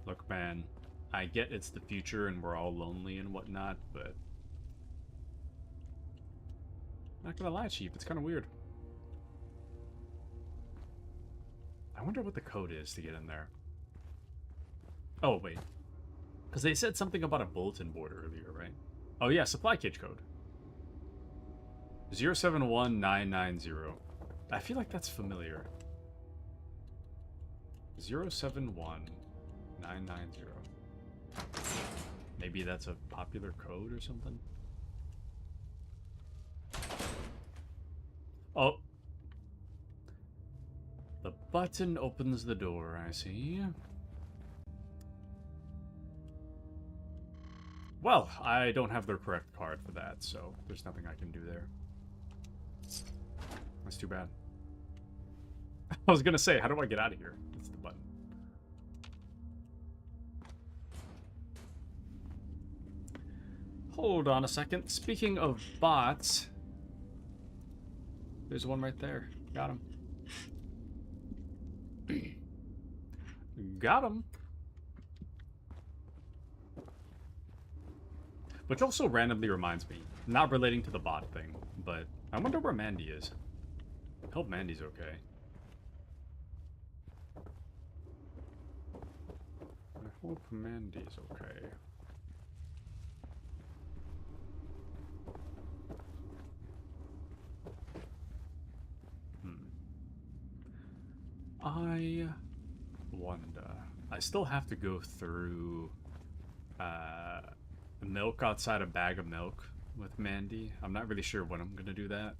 Look, man, I get it's the future and we're all lonely and whatnot, but not gonna lie, Chief, it's kind of weird. I wonder what the code is to get in there. Oh, wait. Because they said something about a bulletin board earlier, right? Oh, yeah, supply cage code. 071990. I feel like that's familiar. 071990. Maybe that's a popular code or something? Oh. The button opens the door, I see. Well, I don't have the correct card for that, so there's nothing I can do there. That's too bad. I was gonna say, how do I get out of here? That's the button. Hold on a second. Speaking of bots, there's one right there. Got him. Got him. Which also randomly reminds me, not relating to the bot thing, but I wonder where Mandy is. I hope Mandy's okay. I hope Mandy's okay. I wonder. I still have to go through milk outside a bag of milk with Mandy. I'm not really sure when I'm gonna do that.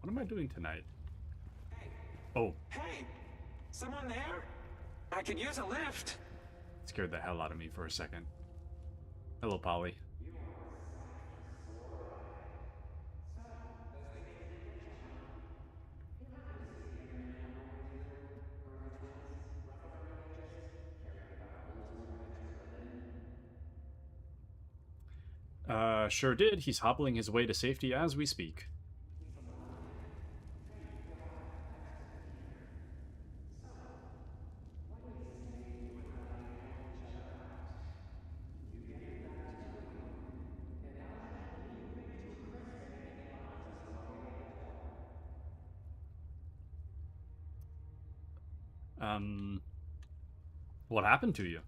What am I doing tonight? Oh. Hey! Someone there? I could use a lift. Scared the hell out of me for a second. Hello, Polly. Sure did. He's hobbling his way to safety as we speak. What happened to you?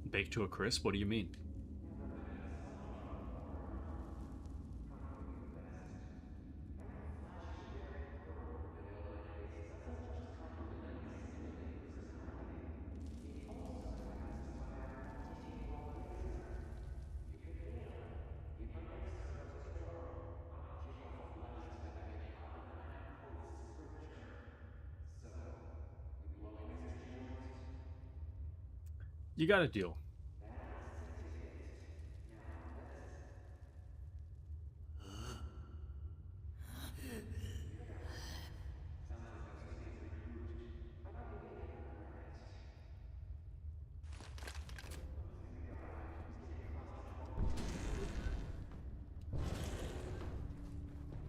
Baked to a crisp? What do you mean? You got a deal.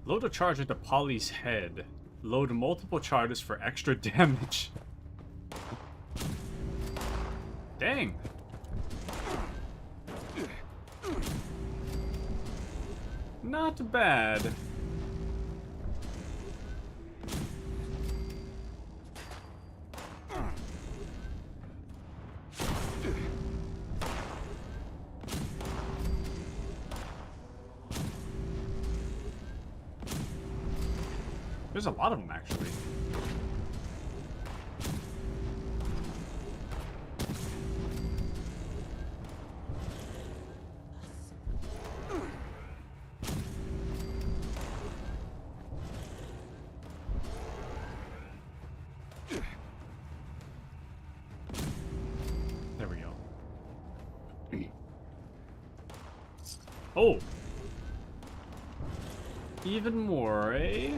Load a charge into Polly's head. Load multiple charges for extra damage. Dang. Not bad. There's a lot of them, actually. There we go. Oh! Even more, eh?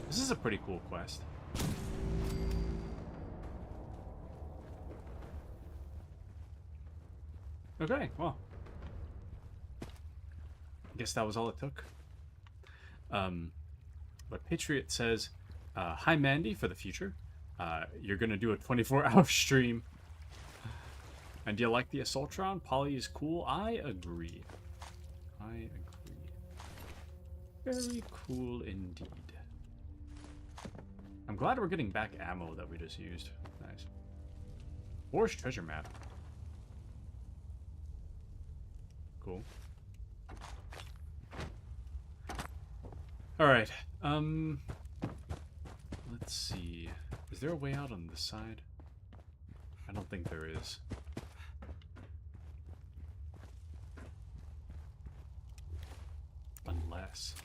This is a pretty cool quest. Okay, well. I guess that was all it took. But Patriot says, hi Mandy for the future. You're gonna do a 24-hour stream. And do you like the Assaultron? Polly is cool. I agree. I agree. Very cool indeed. I'm glad we're getting back ammo that we just used. Nice. Forest treasure map. Cool. Alright. Let's see. Is there a way out on this side? I don't think there is. Unless...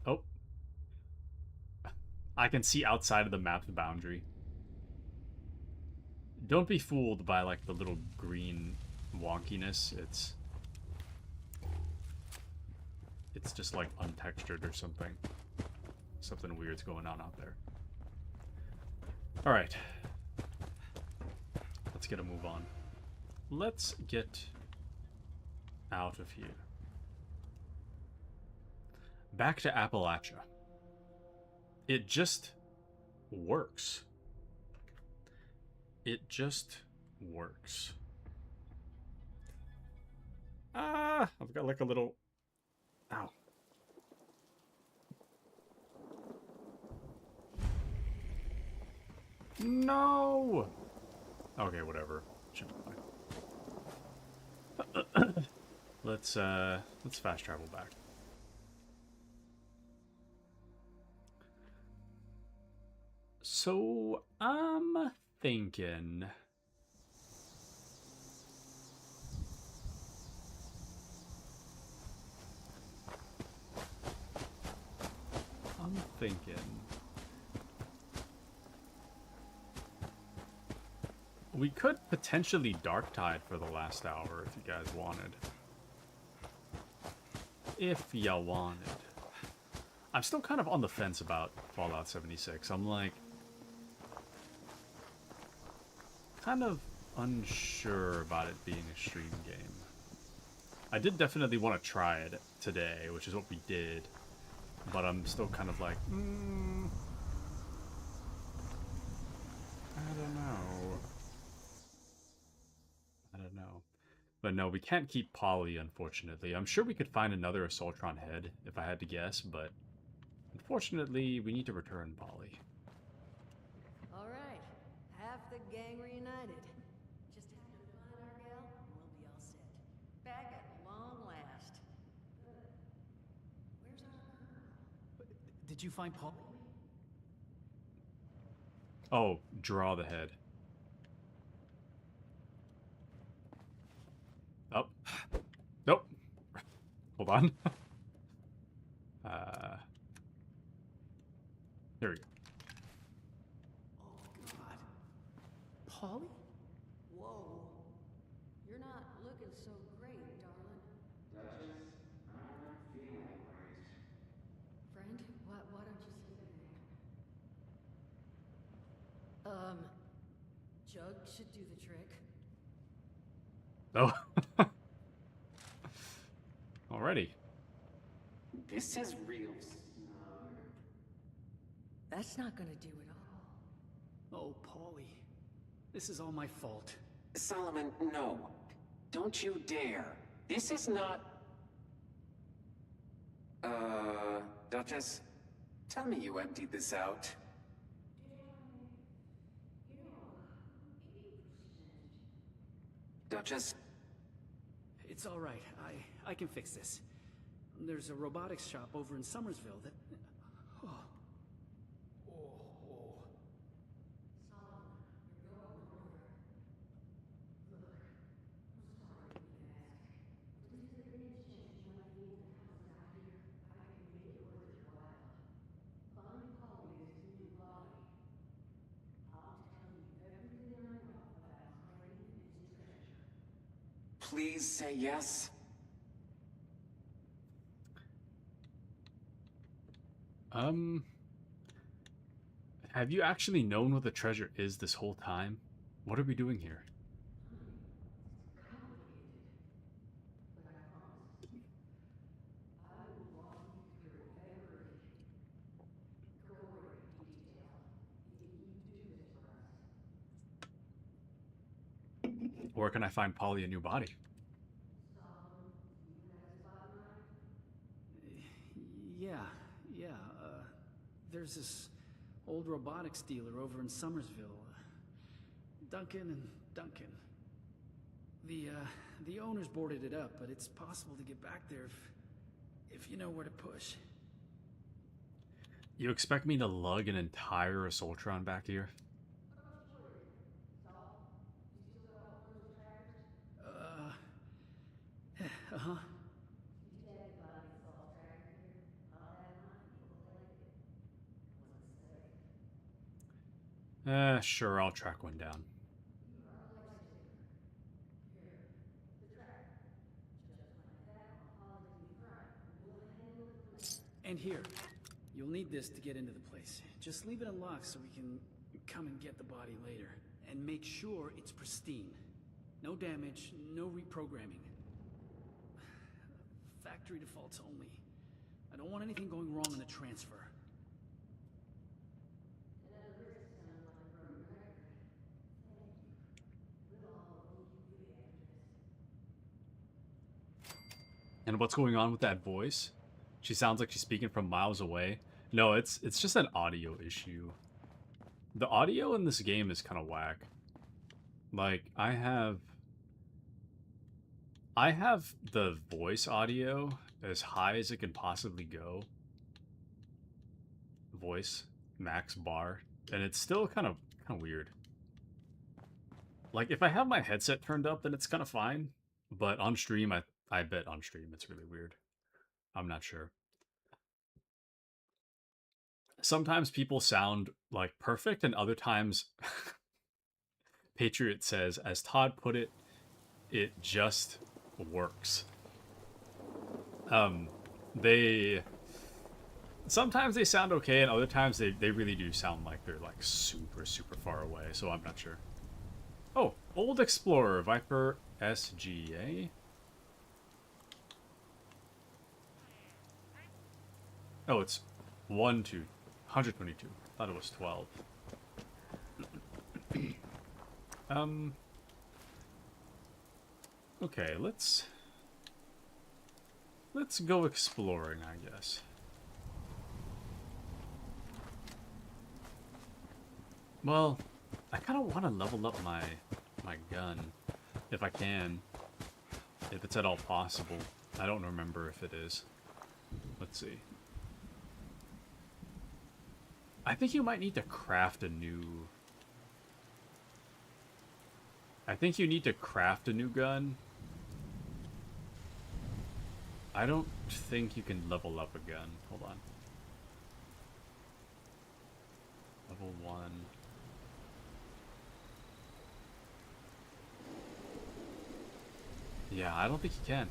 Oh. I can see outside of the map's boundary. Don't be fooled by, like, the little green wonkiness. It's just, like, untextured or something. Something weird's going on out there. Alright. Let's get a move on. Let's get out of here. Back to Appalachia. It just works. It just works. Ah, I've got like a little... Ow. No! Okay, whatever. Should be fine. Let's fast travel back. So, I'm thinking... we could potentially Dark Tide for the last hour if you guys wanted. If ya wanted. I'm still kind of on the fence about Fallout 76. I'm like... kind of unsure about it being a stream game. I did definitely want to try it today, which is what we did. But I'm still kind of like, I don't know. But no, we can't keep Polly, unfortunately. I'm sure we could find another Assaultron head, if I had to guess, but unfortunately, we need to return Polly. All right, half the gang reunited. Just have to find our gal, and we'll be all set. Back at long last. Good. Where's our girl? Did you find Polly? Oh, draw the head. Oh. Nope. Hold on. Here we go. Oh, God. Polly? Whoa. You're not looking so great, darling. Duchess, I'm not feeling great. Friend, why don't you sit down? Jug should do the trick. Oh. Alrighty. This is real. That's not gonna do it all. Oh, Polly. This is all my fault. Solomon, no. Don't you dare. This is not... Duchess, tell me you emptied this out. Duchess? It's all right. I can fix this. There's a robotics shop over in Summersville that... Oh. Please say yes. Have you actually known what the treasure is this whole time? What are we doing here? Where can I find Polly a new body? Yeah. There's this old robotics dealer over in Summersville. Duncan and Duncan. The owners boarded it up, but it's possible to get back there if you know where to push. You expect me to lug an entire Assaultron back here? Uh-huh. Sure, I'll track one down. And here, you'll need this to get into the place. Just leave it unlocked so we can come and get the body later. And make sure it's pristine. No damage, no reprogramming. Factory defaults only. I don't want anything going wrong in the transfer. And what's going on with that voice? She sounds like she's speaking from miles away. No, it's just an audio issue. The audio in this game is kind of whack. Like, I have the voice audio as high as it can possibly go. Voice max bar, and it's still kind of weird. Like, if I have my headset turned up, then it's kind of fine. But on stream, I bet on stream it's really weird. I'm not sure. Sometimes people sound like perfect, and other times Patriot says, as Todd put it, it just works. Sometimes they sound okay, and other times they really do sound like they're like super far away, so I'm not sure. Oh, Old Explorer, Viper SGA. Oh, it's 122. Thought it was 12. Okay, let's go exploring, I guess. Well, I kind of want to level up my gun, if I can. If it's at all possible. I don't remember if it is. Let's see. I think you might need to craft a new... I think you need to craft a new gun. I don't think you can level up a gun. Hold on. Level 1. Yeah, I don't think you can.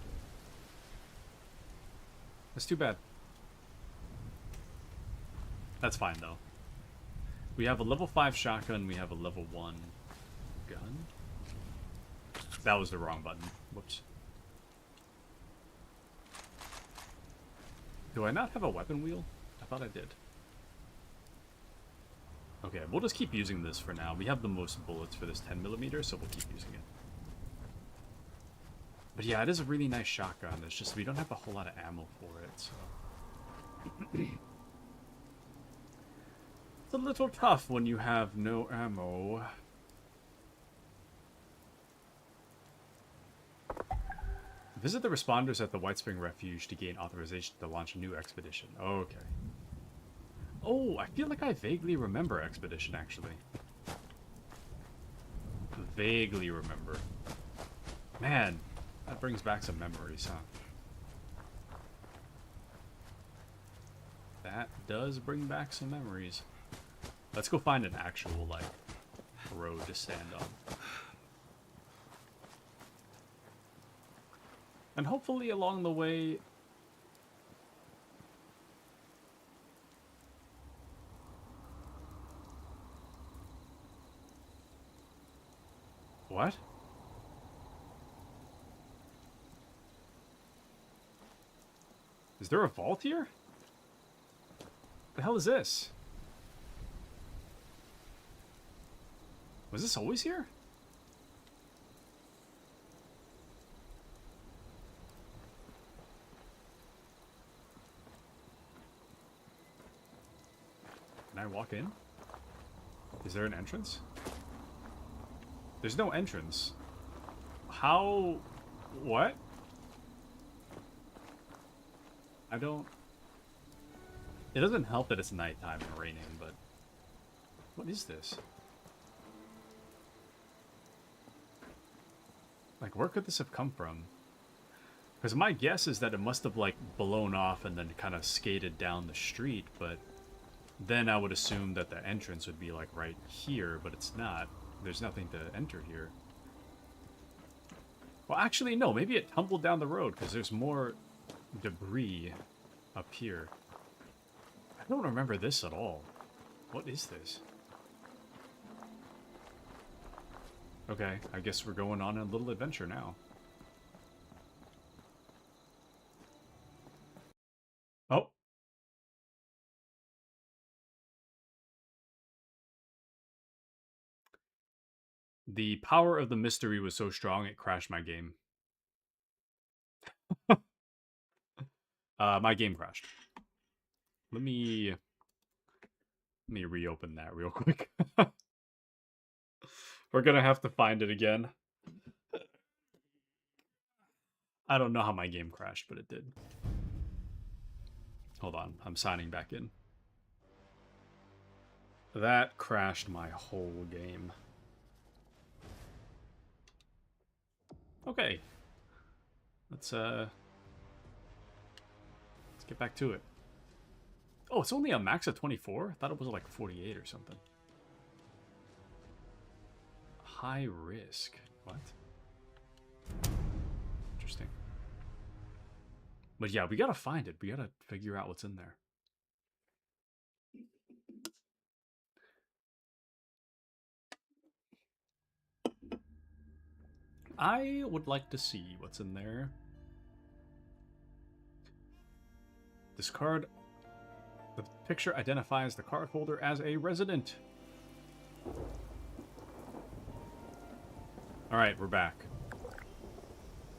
That's too bad. That's fine, though. We have a level 5 shotgun, we have a level 1 gun. That was the wrong button. Whoops. Do I not have a weapon wheel? I thought I did. Okay, we'll just keep using this for now. We have the most bullets for this 10mm, so we'll keep using it. But yeah, it is a really nice shotgun. It's just we don't have a whole lot of ammo for it, so... It's a little tough when you have no ammo. Visit the responders at the White Spring Refuge to gain authorization to launch a new expedition. Okay. Oh, I feel like I vaguely remember Expedition, actually. Vaguely remember. Man, that brings back some memories, huh? That does bring back some memories. Let's go find an actual, like, road to stand on. And hopefully along the way... What? Is there a vault here? The hell is this? Was this always here? Can I walk in? Is there an entrance? There's no entrance. How... What? I don't... It doesn't help that it's nighttime and raining, but... What is this? Like, where could this have come from? Because my guess is that it must have, like, blown off and then kind of skated down the street, but... Then I would assume that the entrance would be, like, right here, but it's not. There's nothing to enter here. Well, actually, no. Maybe it tumbled down the road, because there's more debris up here. I don't remember this at all. What is this? Okay, I guess we're going on a little adventure now. Oh. The power of the mystery was so strong it crashed my game. My game crashed. Let me reopen that real quick. We're gonna have to find it again. I don't know how my game crashed, but it did. Hold on, I'm signing back in. That crashed my whole game. Okay. Let's get back to it. Oh, it's only a max of 24? I thought it was like 48 or something. High risk. What? Interesting. But yeah, we gotta find it. We gotta figure out what's in there. I would like to see what's in there. This card... The picture identifies the card holder as a resident. Alright, we're back.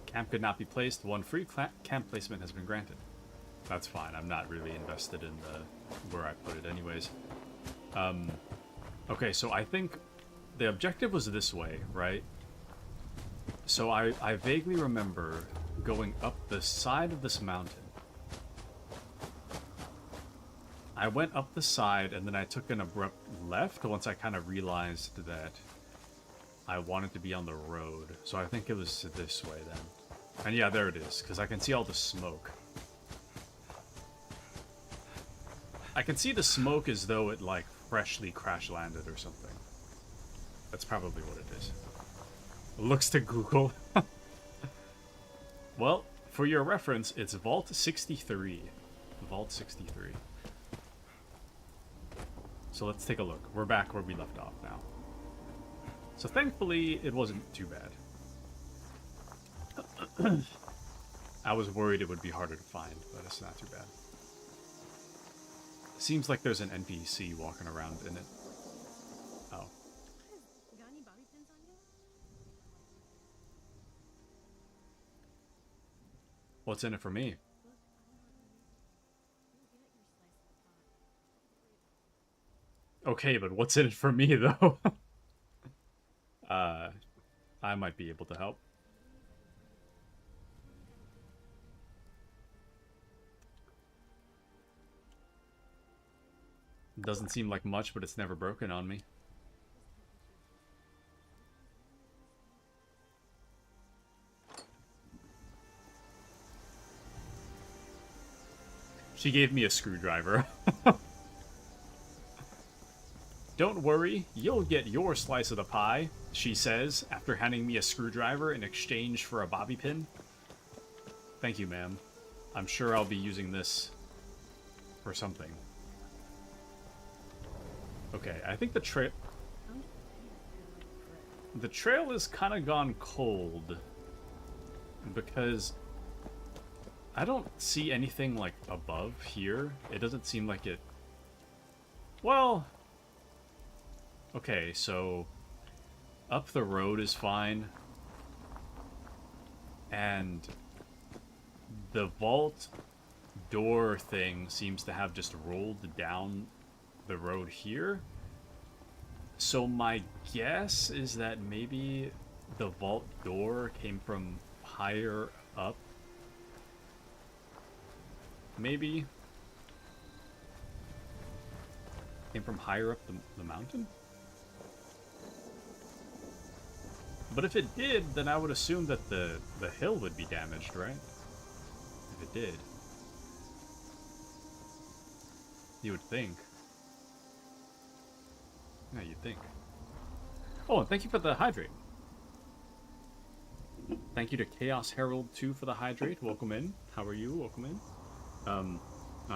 Camp could not be placed. One free camp placement has been granted. That's fine. I'm not really invested in where I put it anyways. Okay, so I think the objective was this way, right? So I vaguely remember going up the side of this mountain. I went up the side and then I took an abrupt left once I kind of realized that I wanted to be on the road. So I think it was this way then. And yeah, there it is, because I can see all the smoke. I can see the smoke as though it, like, freshly crash-landed or something. That's probably what it is. Looks to Google. Well, for your reference, it's Vault 63. Vault 63. So let's take a look. We're back where we left off now. So thankfully, it wasn't too bad. I was worried it would be harder to find, but it's not too bad. Seems like there's an NPC walking around in it. Oh. Got any bobby pins on you? What's in it for me? Okay, but what's in it for me, though? I might be able to help. Doesn't seem like much, but it's never broken on me. She gave me a screwdriver. Don't worry, you'll get your slice of the pie, she says, after handing me a screwdriver in exchange for a bobby pin. Thank you, ma'am. I'm sure I'll be using this for something. Okay, I think the trail is kind of gone cold because I don't see anything like above here. It doesn't seem like it. Well, okay, so up the road is fine, and the vault door thing seems to have just rolled down the road here. So my guess is that maybe the vault door came from higher up. Maybe came from higher up the mountain. But if it did, then I would assume that the hill would be damaged, right? If it did. You would think. Yeah, you'd think. Oh, and thank you for the hydrate. Thank you to Chaos Herald 2 for the hydrate. Welcome in. How are you? Welcome in. Oh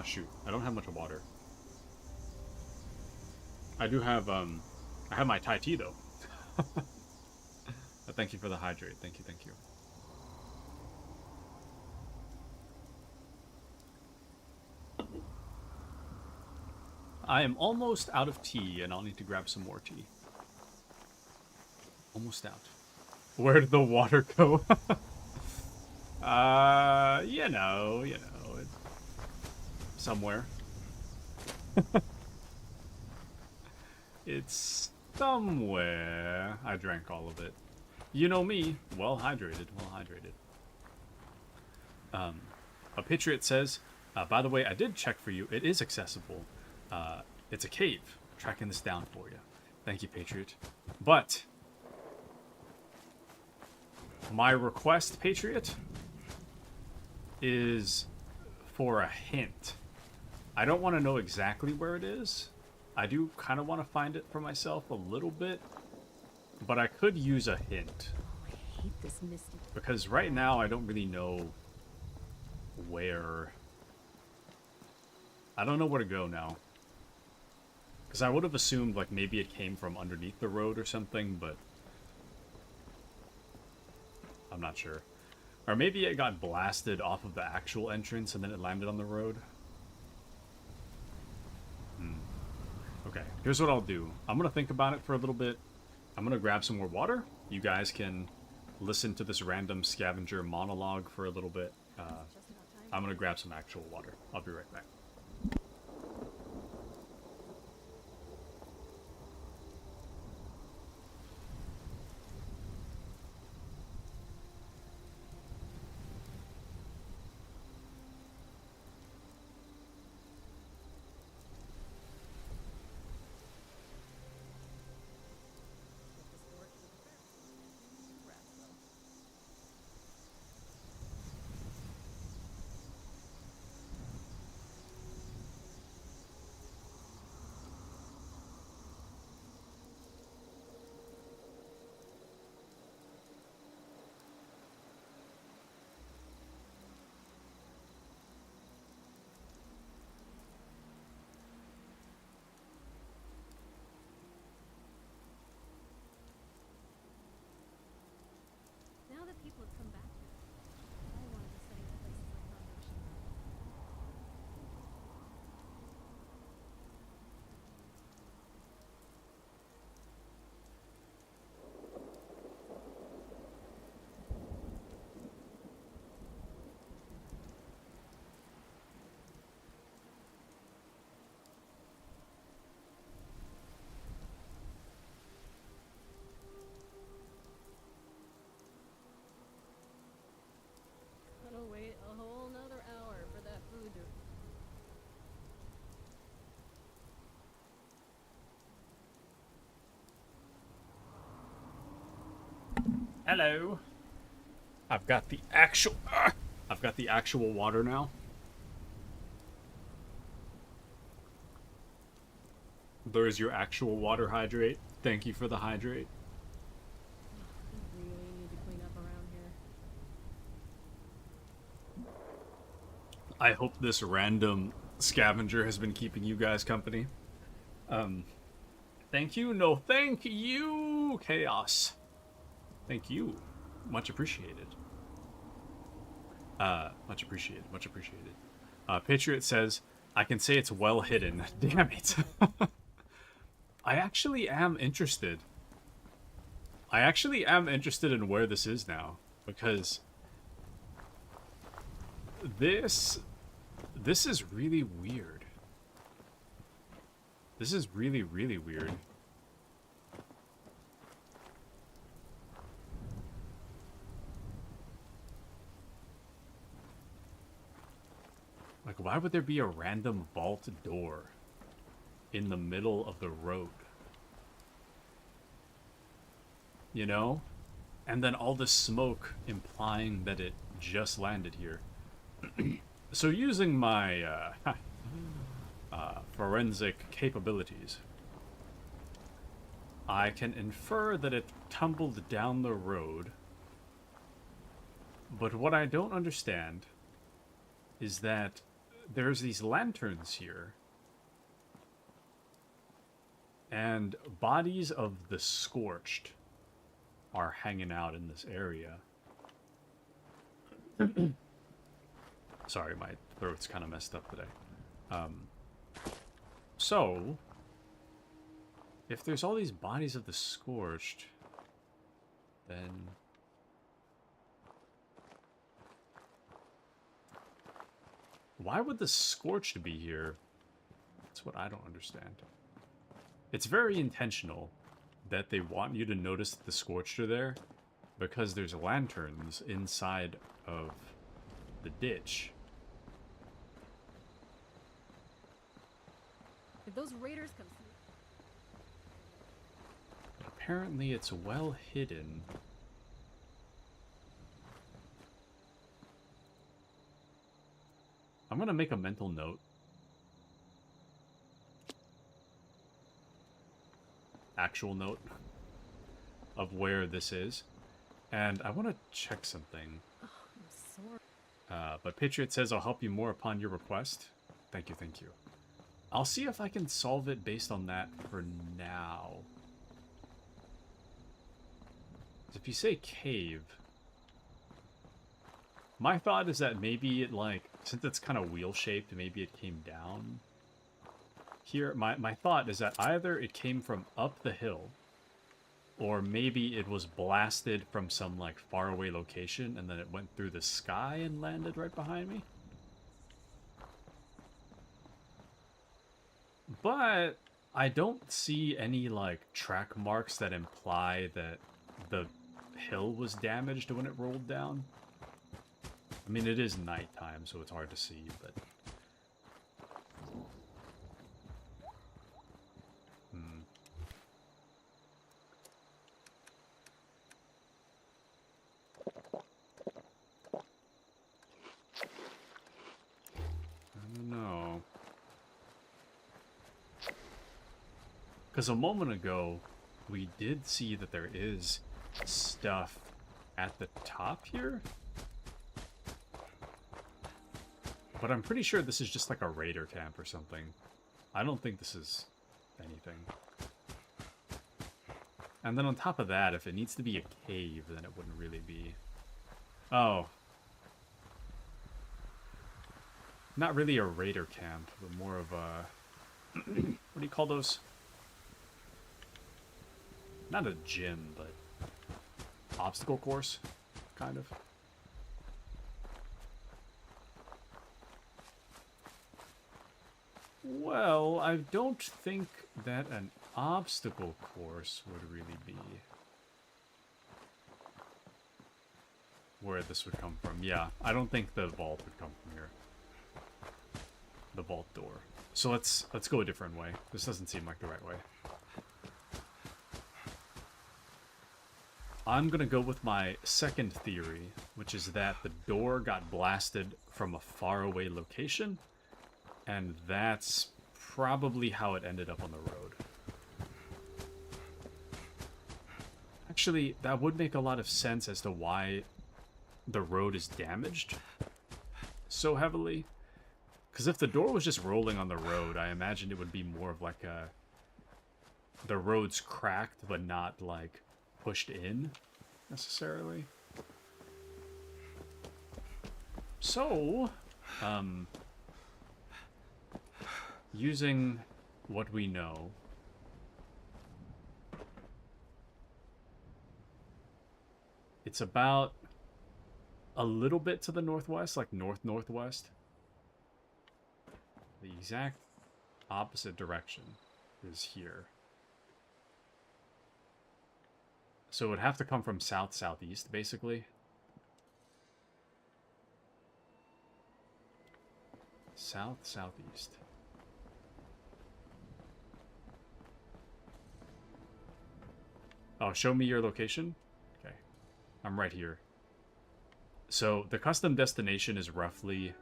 shoot. I don't have much water. I do have, I have my Thai tea though. But thank you for the hydrate. Thank you, thank you. I am almost out of tea, and I'll need to grab some more tea. Almost out. Where did the water go? You know. somewhere. It's somewhere. I drank all of it. You know me, well hydrated, well hydrated. A Patriot says, by the way, I did check for you. It is accessible. It's a cave. Tracking this down for you. Thank you, Patriot. But my request, Patriot, is for a hint. I don't want to know exactly where it is. I do kind of want to find it for myself a little bit, but I could use a hint. I hate this misty. Because right now I don't really know where. I don't know where to go now. Because I would have assumed like maybe it came from underneath the road or something, but I'm not sure. Or maybe it got blasted off of the actual entrance and then it landed on the road. Okay, here's what I'll do. I'm going to think about it for a little bit. I'm going to grab some more water. You guys can listen to this random scavenger monologue for a little bit. I'm going to grab some actual water. I'll be right back. Now that people have come back here, I wanted to study the places like Foundation. Gotta wait a whole nother hour for that food to... Hello. I've got the actual water now. There's your actual water hydrate. Thank you for the hydrate. We really need to clean up around here. I hope this random scavenger has been keeping you guys company. Thank you. No, thank you, Chaos. Thank you. Much appreciated. Much appreciated. Much appreciated. Patriot says, I can say it's well hidden. Damn it. I actually am interested. I actually am interested in where this is now. Because this is really weird. This is really, really weird. Like, why would there be a random vault door in the middle of the road? You know? And then all this smoke implying that it just landed here. So using my forensic capabilities, I can infer that it tumbled down the road. But what I don't understand is that there's these lanterns here, and bodies of the scorched are hanging out in this area. Sorry, my throat's kind of messed up today. So, if there's all these bodies of the scorched, then Why would the Scorched be here? That's what I don't understand. It's very intentional that they want you to notice that the Scorched are there, because there's lanterns inside of the ditch. If those raiders come through. Apparently it's well hidden. I'm gonna make a mental note. Actual note of where this is. And I want to check something. Oh, I'm sorry. But Patriot says, I'll help you more upon your request. Thank you, thank you. I'll see if I can solve it based on that for now. If you say cave, my thought is that maybe it, like, since it's kind of wheel-shaped, maybe it came down here. My thought is that either it came from up the hill, or maybe it was blasted from some, like, faraway location, and then it went through the sky and landed right behind me. But I don't see any, like, track marks that imply that the hill was damaged when it rolled down. I mean, it is nighttime, so it's hard to see, but... I don't know. Because a moment ago, we did see that there is stuff at the top here. But I'm pretty sure this is just like a raider camp or something. I don't think this is anything. And then on top of that, if it needs to be a cave, then it wouldn't really be... Oh. Not really a raider camp, but more of a... what do you call those? Not a gym, but... obstacle course, kind of. Well, I don't think that an obstacle course would really be where this would come from. Yeah, I don't think the vault would come from here. The vault door. So let's go a different way. This doesn't seem like the right way. I'm gonna go with my second theory, which is that the door got blasted from a faraway location, and that's probably how it ended up on the road. Actually, that would make a lot of sense as to why the road is damaged so heavily. Because if the door was just rolling on the road, I imagined it would be more of like a... the road's cracked, but not like pushed in, necessarily. So, using what we know, it's about a little bit to the northwest, like north-northwest. The exact opposite direction is here. So it would have to come from south-southeast, basically. South-southeast. Oh, show me your location? Okay. I'm right here. So the custom destination is roughly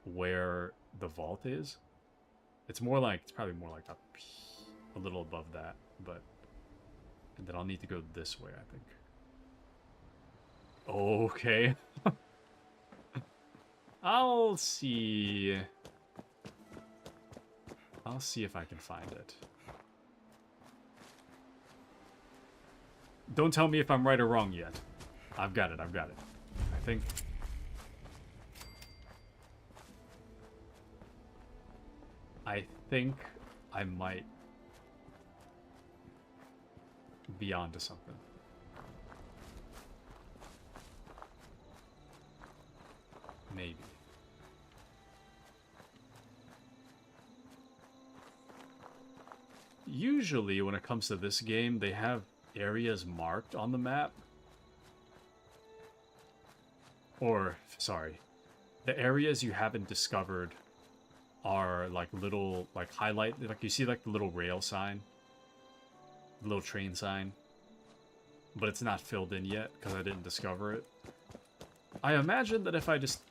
where the vault is. It's more like, it's probably more like up a little above that, but... and then I'll need to go this way, I think. Okay. I'll see if I can find it. Don't tell me if I'm right or wrong yet. I've got it, I've got it. I think... I might be onto something. Maybe. usually when it comes to this game, they have areas marked on the map. Or, sorry, the areas you haven't discovered are like little, like highlight, like you see like the little rail sign, the little train sign, but it's not filled in yet because I didn't discover it. I imagine that if I just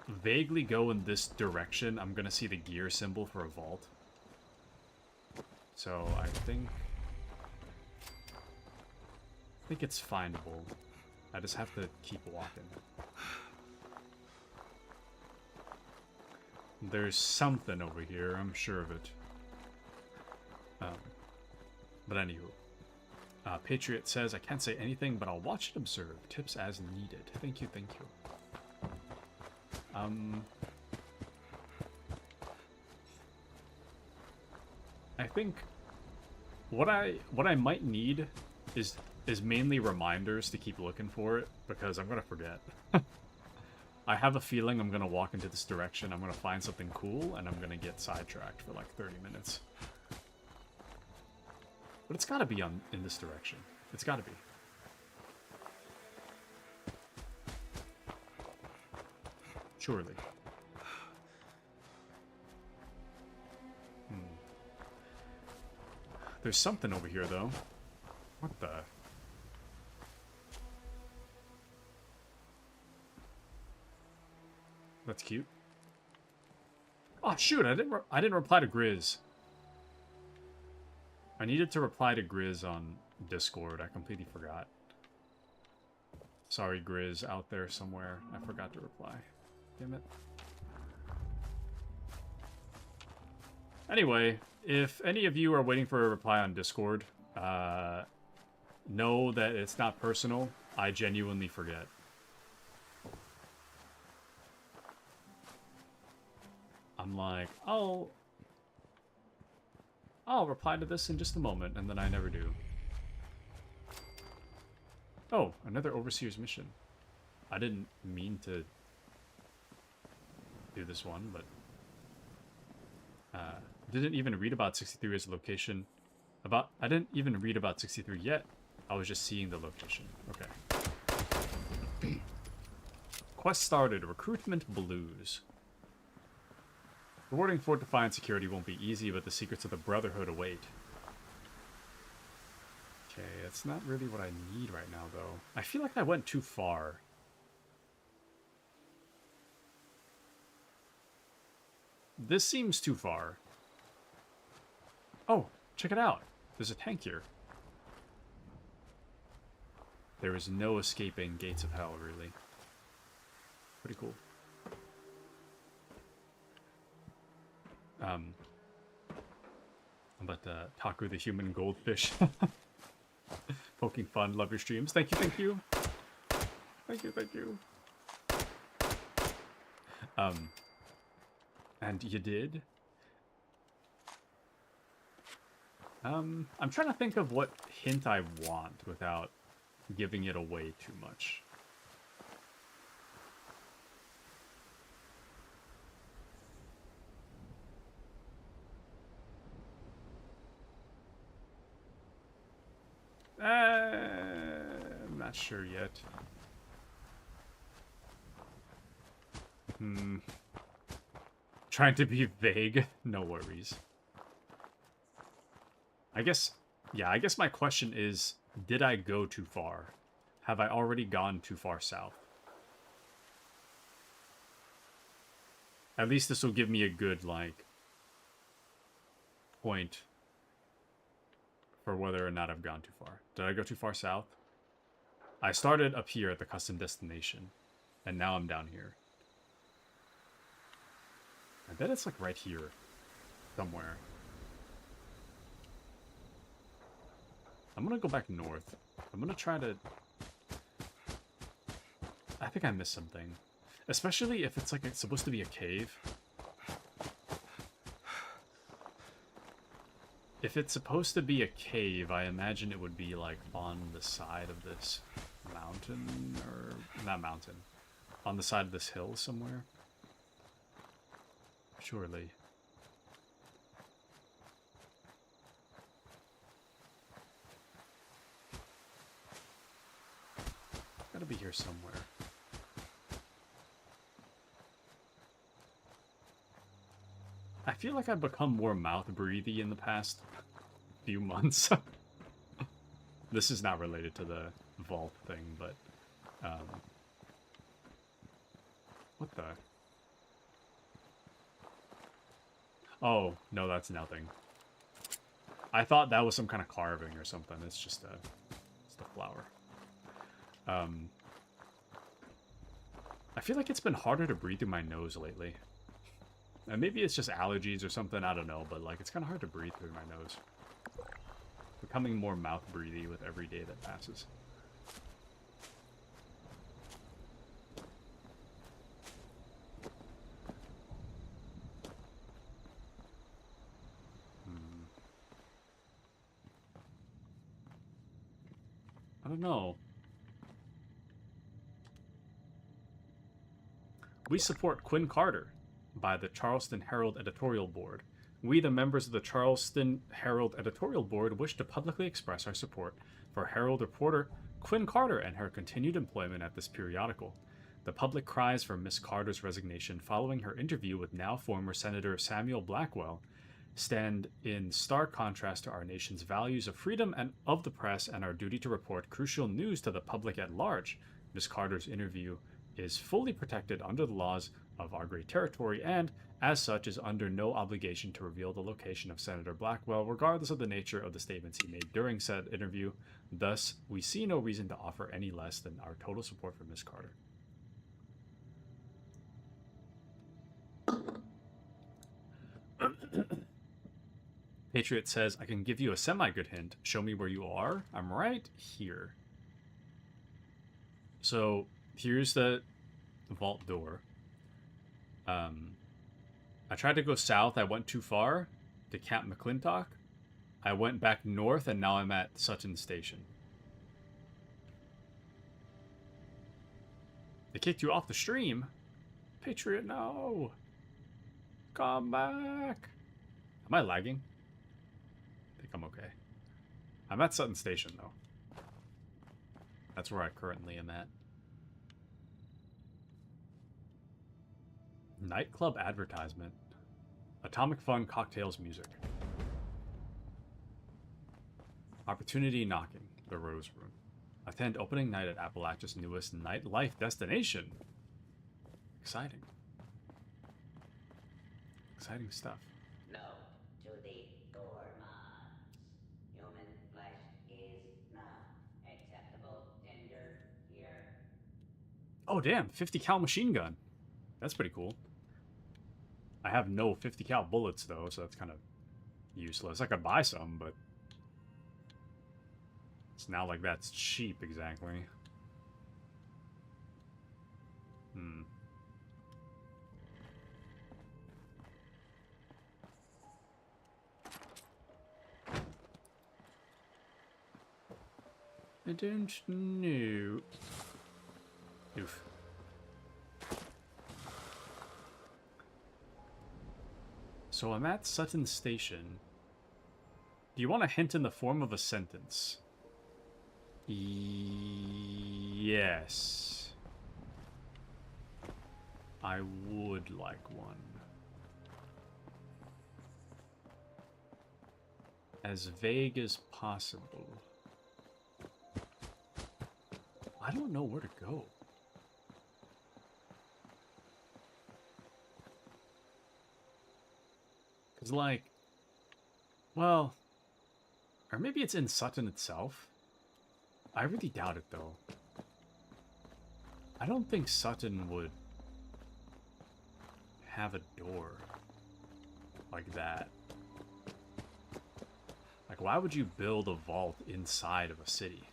vaguely go in this direction, I'm gonna see the gear symbol for a vault. So I think it's findable. I just have to keep walking. There's something over here, I'm sure of it. But anywho. Patriot says, I can't say anything, but I'll watch and observe. Tips as needed. Thank you, thank you. I think what I might need is mainly reminders to keep looking for it, because I'm gonna forget. I have a feeling I'm gonna walk into this direction, I'm gonna find something cool, and I'm gonna get sidetracked for like 30 minutes. But it's gotta be in this direction. It's gotta be. Surely. There's something over here, though. What the? That's cute. Oh shoot! I didn't reply to Grizz. I needed to reply to Grizz on Discord. I completely forgot. Sorry, Grizz out there somewhere. I forgot to reply. Damn it. Anyway, if any of you are waiting for a reply on Discord, know that it's not personal. I genuinely forget. I'm like, I'll reply to this in just a moment, and then I never do. Oh, another Overseer's mission. I didn't mean to do this one, but didn't even read about 63 as a location. I didn't even read about 63 yet. I was just seeing the location. Okay. Quest started. Recruitment Blues. Rewarding Fort Defiant security won't be easy, but the secrets of the Brotherhood await. Okay, that's not really what I need right now, though. I feel like I went too far. This seems too far. Oh, check it out. There's a tank here. There is no escaping Gates of Hell, really. Pretty cool. But Taku the Human Goldfish. Poking fun, love your streams. Thank you, thank you. Thank you, thank you. And you did? I'm trying to think of what hint I want without giving it away too much. I'm not sure yet. Trying to be vague. No worries. I guess my question is, did I go too far? Have I already gone too far south? At least this will give me a good, like, point for whether or not I've gone too far. Did I go too far south? I started up here at the custom destination, and now I'm down here. I bet it's like right here, somewhere. I'm gonna go back north. I'm gonna try to... I think I missed something. Especially if it's like it's supposed to be a cave. If it's supposed to be a cave, I imagine it would be like on the side of this mountain, or not mountain, on the side of this hill somewhere. Surely. gotta be here somewhere. I feel like I've become more mouth-breathy in the past few months. This is not related to the vault thing, but... what the... Oh, no, that's nothing. I thought that was some kind of carving or something. It's just a flower. I feel like it's been harder to breathe through my nose lately. And maybe it's just allergies or something, I don't know, but like it's kind of hard to breathe through my nose. Becoming more mouth-breathy with every day that passes. I don't know. We support Quinn Carter by the Charleston Herald Editorial Board. We, the members of the Charleston Herald Editorial Board, wish to publicly express our support for Herald reporter Quinn Carter and her continued employment at this periodical. The public cries for Miss Carter's resignation following her interview with now former Senator Samuel Blackwell stand in stark contrast to our nation's values of freedom and of the press and our duty to report crucial news to the public at large. Ms. Carter's interview is fully protected under the laws of our great territory and, as such, is under no obligation to reveal the location of Senator Blackwell, regardless of the nature of the statements he made during said interview. Thus, we see no reason to offer any less than our total support for Ms. Carter. Patriot says, I can give you a semi-good hint. Show me where you are. I'm right here. So, here's the vault door. I tried to go south. I went too far to Camp McClintock. I went back north, and now I'm at Sutton Station. They kicked you off the stream? Patriot, no. Come back. Am I lagging? I think I'm okay. I'm at Sutton Station, though. That's where I currently am at. Nightclub advertisement. Atomic Fun cocktails music. Opportunity knocking. The Rose Room. Attend opening night at Appalachia's newest nightlife destination. Exciting. Exciting stuff. Note to the gourmands. Human flesh is not acceptable tinder here. Oh damn, 50 cal machine gun. That's pretty cool. I have no 50 cal bullets though, so that's kind of useless. I could buy some, but it's not like that's cheap exactly. I don't know. Oof. So I'm at Sutton Station. Do you want a hint in the form of a sentence? Yes. I would like one. As vague as possible. I don't know where to go. Because, like, well, or maybe it's in Sutton itself. I really doubt it, though. I don't think Sutton would have a door like that. Like, why would you build a vault inside of a city?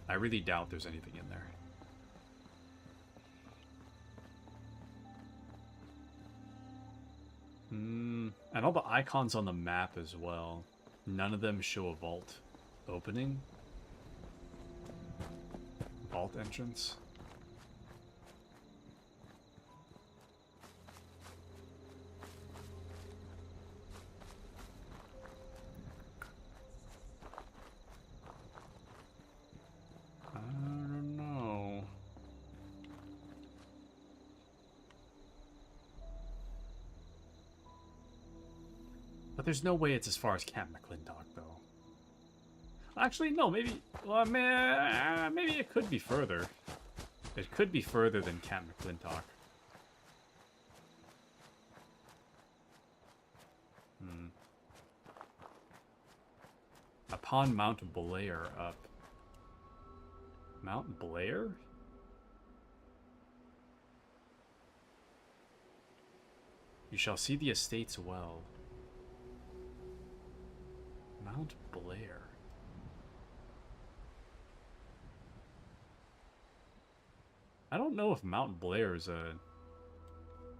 I really doubt there's anything in there. And all the icons on the map as well. None of them show a vault opening. Vault entrance. But there's no way it's as far as Camp McClintock, though. Actually, no, maybe... Well, maybe it could be further. It could be further than Camp McClintock. Upon Mount Blair up. Mount Blair? You shall see the estates well. Mount Blair. I don't know if Mount Blair is a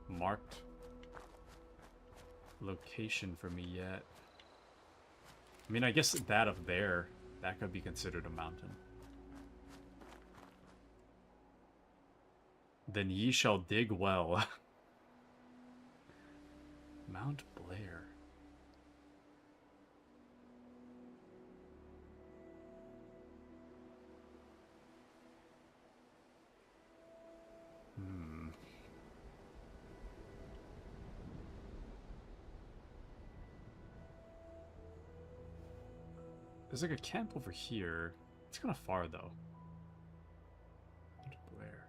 marked location for me yet. I mean, I guess that up there, that could be considered a mountain. Then ye shall dig well. Mount Blair. There's like a camp over here. It's kind of far though. Mount Blair.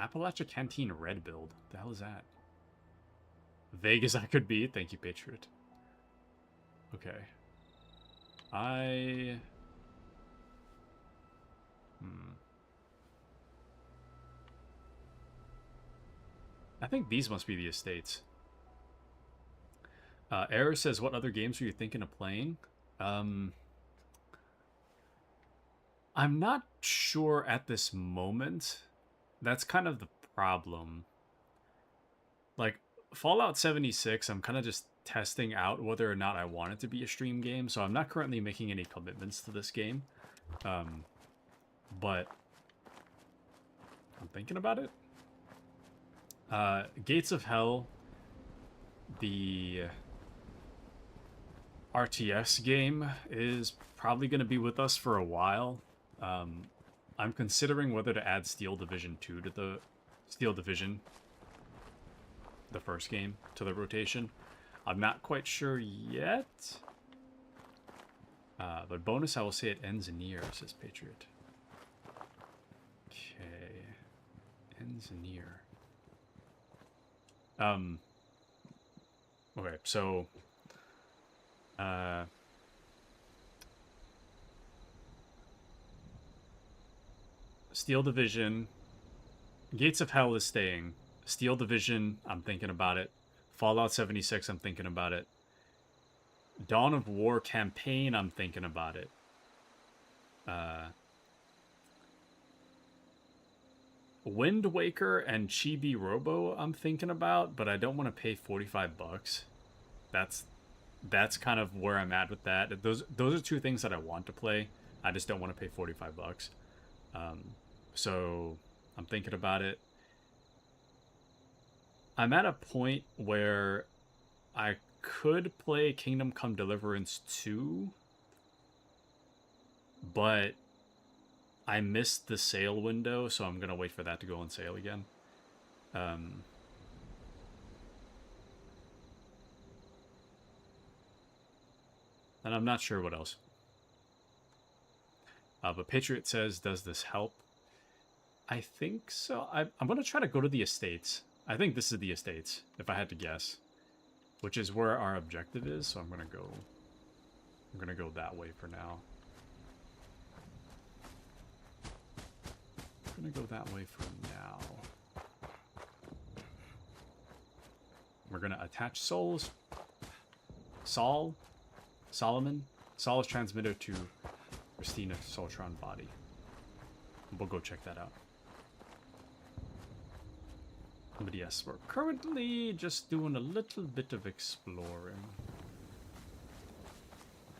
Appalachia Canteen Red Build. The hell is that? Vague as I could be. Thank you, Patriot. Okay. I think these must be the estates. Error says, what other games were you thinking of playing? I'm not sure at this moment. That's kind of the problem. Like, Fallout 76, I'm kind of just testing out whether or not I want it to be a stream game, so I'm not currently making any commitments to this game. But I'm thinking about it. Gates of Hell, the RTS game, is probably going to be with us for a while. I'm considering whether to add Steel Division 2 to the Steel Division, the first game, to the rotation. I'm not quite sure yet. But bonus, I will say it ends near, says Patriot. Okay. Ends near. Okay, so Steel Division, Gates of Hell is staying. Steel Division, I'm thinking about it. Fallout 76, I'm thinking about it. Dawn of War campaign, I'm thinking about it. Wind Waker and Chibi Robo, I'm thinking about, but I don't want to pay $45. That's kind of where I'm at with that. Those are two things that I want to play. I just don't want to pay $45. So I'm thinking about it. I'm at a point where I could play Kingdom Come Deliverance 2, but I missed the sale window, so I'm going to wait for that to go on sale again. And I'm not sure what else. But Patriot says, does this help? I think so. I'm going to try to go to the estates. I think this is the estates, if I had to guess. Which is where our objective is, so I'm going to go that way for now. I'm going to go that way for now. We're going to attach Sol's transmitter to Christina Soltron body. We'll go check that out. But yes, we're currently just doing a little bit of exploring.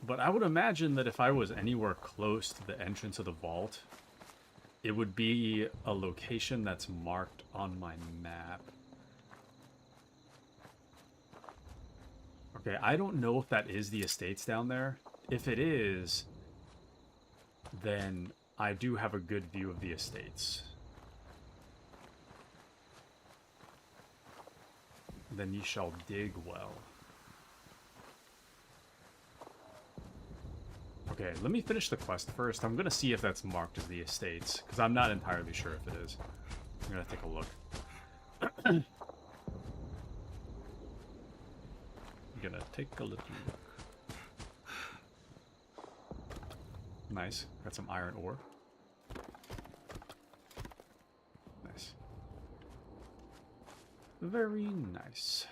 But I would imagine that if I was anywhere close to the entrance of the vault, it would be a location that's marked on my map. Okay, I don't know if that is the estates down there. If it is, then I do have a good view of the estates. Then ye shall dig well. Okay, let me finish the quest first. I'm gonna see if that's marked as the estates, because I'm not entirely sure if it is. I'm gonna take a look. I'm gonna take a little look. Nice. Got some iron ore. Nice. Very nice.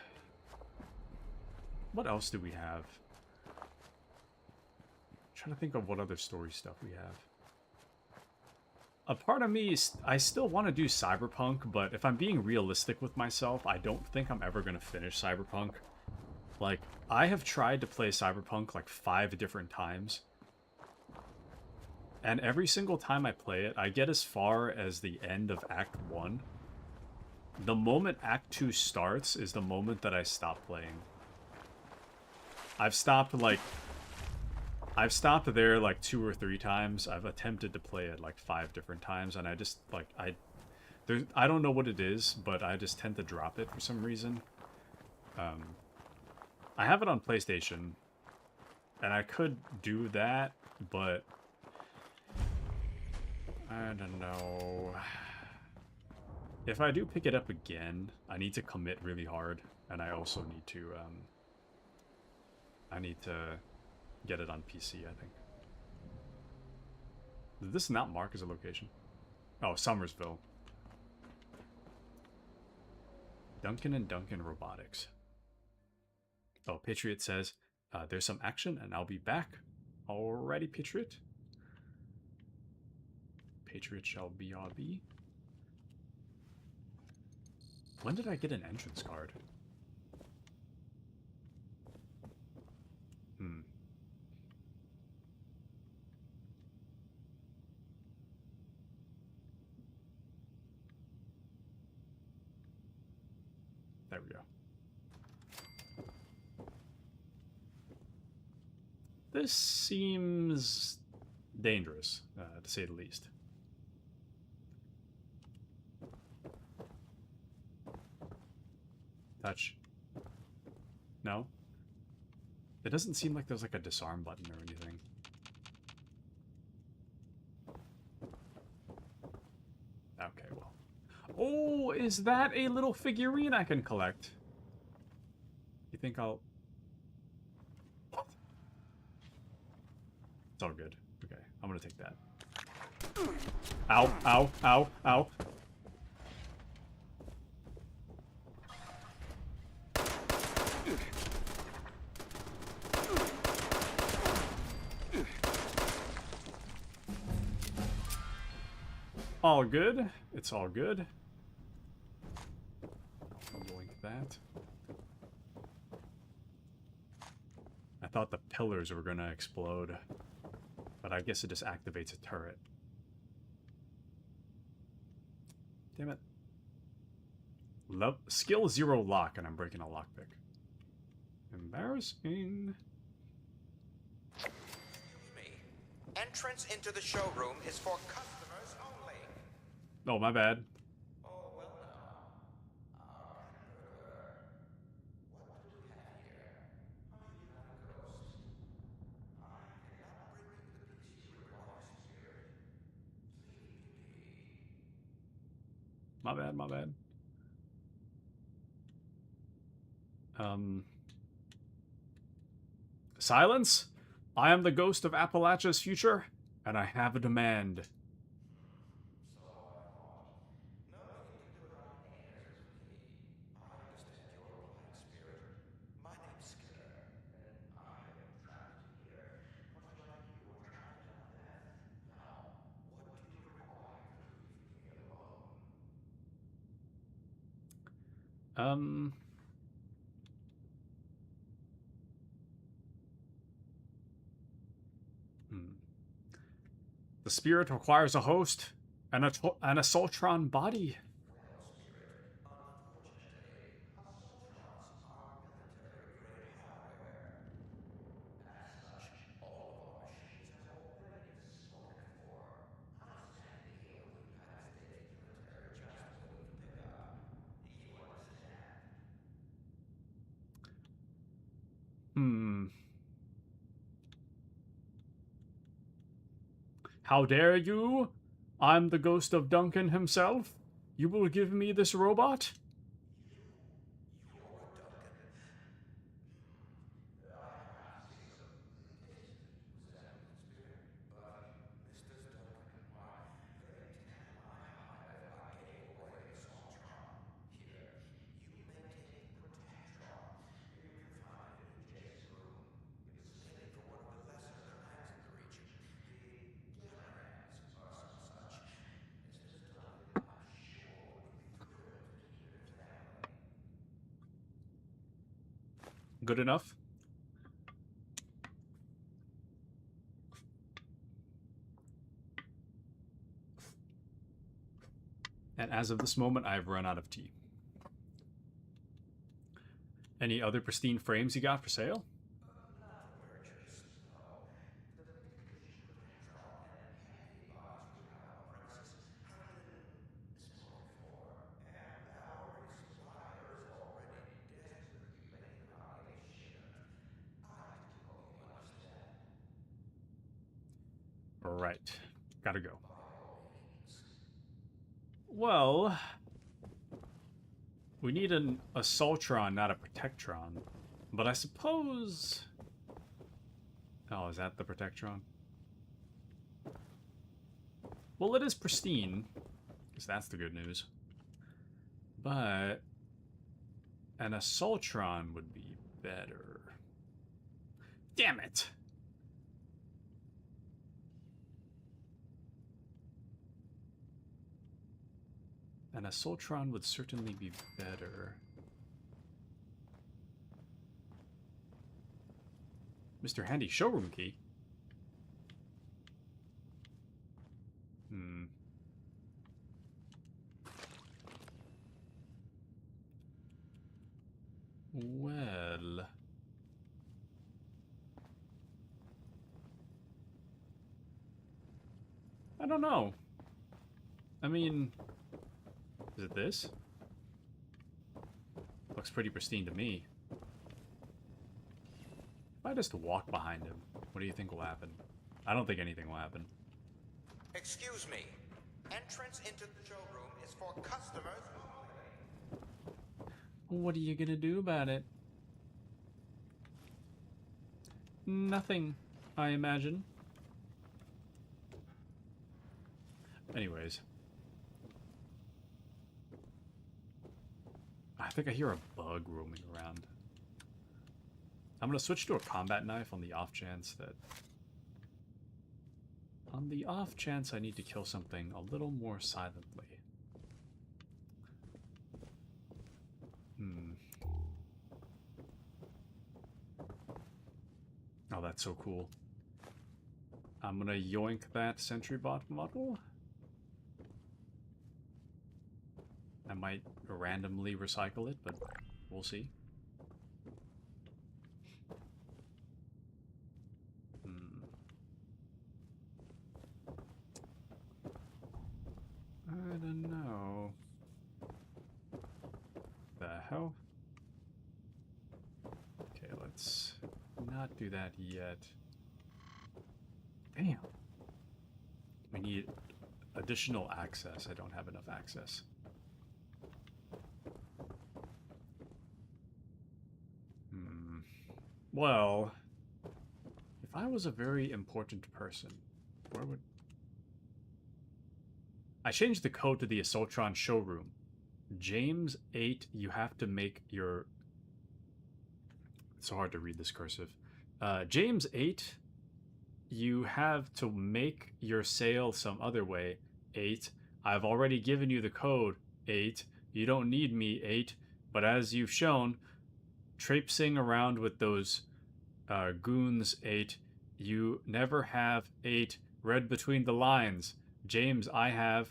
What else do we have? Trying to think of what other story stuff we have. A part of me is, I still want to do Cyberpunk, but if I'm being realistic with myself, I don't think I'm ever going to finish Cyberpunk. Like, I have tried to play Cyberpunk like 5 different times. And every single time I play it, I get as far as the end of Act 1. The moment Act 2 starts is the moment that I stop playing. I've stopped there like 2 or 3 times. I've attempted to play it like 5 different times, and I just like I don't know what it is, but I just tend to drop it for some reason. I have it on PlayStation, and I could do that, but I don't know. If I do pick it up again, I need to commit really hard, and I also need to get it on PC, I think. Did this not mark as a location? Oh, Somersville. Duncan and Duncan Robotics. Oh, Patriot says, there's some action and I'll be back. Alrighty, Patriot. Patriot shall be RB. When did I get an entrance card? There we go. This seems dangerous, to say the least. Touch. No? It doesn't seem like there's like a disarm button or anything. Okay, well. Oh, is that a little figurine I can collect? You think I'll... It's all good. Okay, I'm gonna take that. Ow, ow, ow, ow. All good. It's all good. Yoink that. I thought the pillars were gonna explode, but I guess it just activates a turret. Damn it. Skill 0 lock, and I'm breaking a lockpick. Embarrassing. Entrance into the showroom is for customers only. Oh, my bad. Oh, well now. What do we have here? Are you not a ghost? I cannot bring you the peace you require, spirit. Leave it to me. My bad, my bad. Silence? I am the ghost of Appalachia's future, and I have a demand. So I thought. Nothing you can do about answers with me. I understand your plight, spirit. My name's Skinner, and I am trapped in here, much like you were trapped in death. Now, what do you require to leave me alone? The spirit requires a host and a Soltron body. Well, spirit, unfortunately, Assaultrons are military-grade hardware. As such, all of our machines have already been spoken for. Outstanding hail the United States military just waiting to pick up. You understand? How dare you? I'm the ghost of Duncan himself. You will give me this robot? Good enough? And as of this moment, I've run out of tea. Any other pristine frames you got for sale? Right. Gotta go. Well, we need an Assaultron, not a Protectron. But I suppose... Oh, is that the Protectron? Well, it is pristine, so that's the good news. But an Assaultron would be better. Damn it! An Assaultron would certainly be better. Mr. Handy showroom key? Well... I don't know. I mean... Is it this? Looks pretty pristine to me. If I just walk behind him, what do you think will happen? I don't think anything will happen. Excuse me. Entrance into the showroom is for customers only. What are you gonna do about it? Nothing, I imagine. Anyways. I think I hear a bug roaming around. I'm gonna switch to a combat knife on the off chance that... On the off chance I need to kill something a little more silently. Oh, that's so cool. I'm gonna yoink that sentry bot model. I might randomly recycle it, but we'll see. I don't know. The hell? Okay, let's not do that yet. Damn. We need additional access. I don't have enough access. Well, if I was a very important person, where would... I changed the code to the Assaultron showroom. James 8, you have to make your... It's so hard to read this cursive. James 8, you have to make your sale some other way. 8, I've already given you the code. 8, you don't need me. 8, but as you've shown, traipsing around with those goons. 8, you never have. 8, read between the lines. James, I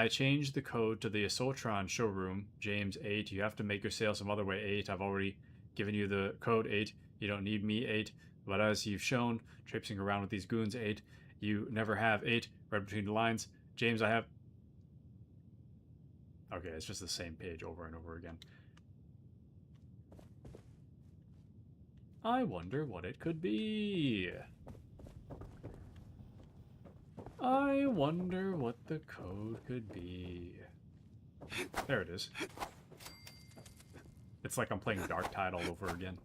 changed the code to the Assaultron showroom. James 8, you have to make your sale some other way. 8, I've already given you the code. 8, you don't need me. 8, but as you've shown, traipsing around with these goons. 8, you never have. 8, read between the lines. James, I have... Okay, it's just the same page over and over again. I wonder what it could be. I wonder what the code could be. There it is. It's like I'm playing Dark Tide all over again.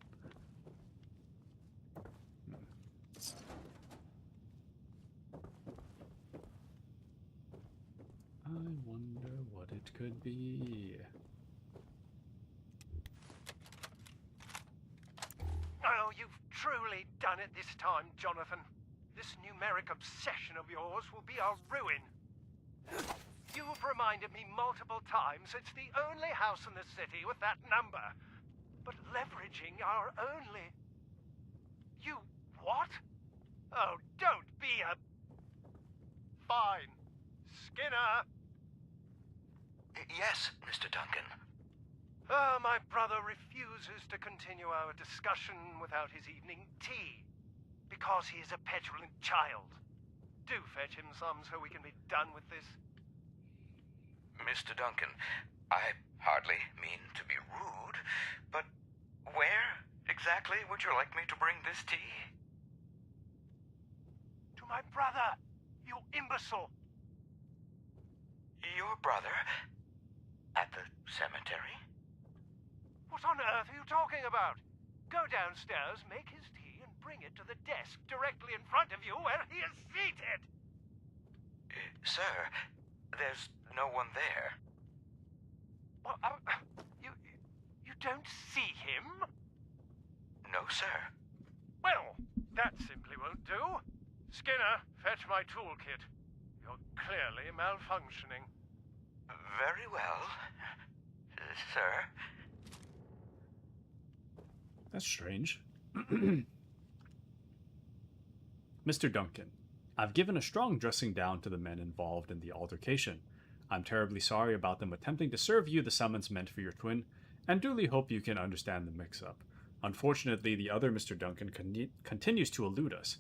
I wonder what it could be. Oh, you've truly done it this time, Jonathan. This numeric obsession of yours will be our ruin. You've reminded me multiple times it's the only house in the city with that number. But leveraging our only... You... what? Oh, don't be a... Fine. Skinner! Yes, Mr. Duncan. My brother refuses to continue our discussion without his evening tea. Because he is a petulant child. Do fetch him some so we can be done with this. Mr. Duncan, I hardly mean to be rude, but where exactly would you like me to bring this tea? To my brother, you imbecile. Your brother? At the cemetery? What on earth are you talking about? Go downstairs, make his tea, and bring it to the desk directly in front of you where he is seated. Sir, there's no one there. Well, you don't see him? No, sir. Well, that simply won't do. Skinner, fetch my toolkit. You're clearly malfunctioning. Very well, sir. That's strange. Mr. Duncan, I've given a strong dressing down to the men involved in the altercation. I'm terribly sorry about them attempting to serve you the summons meant for your twin, and duly hope you can understand the mix-up. Unfortunately, the other Mr. Duncan continues to elude us.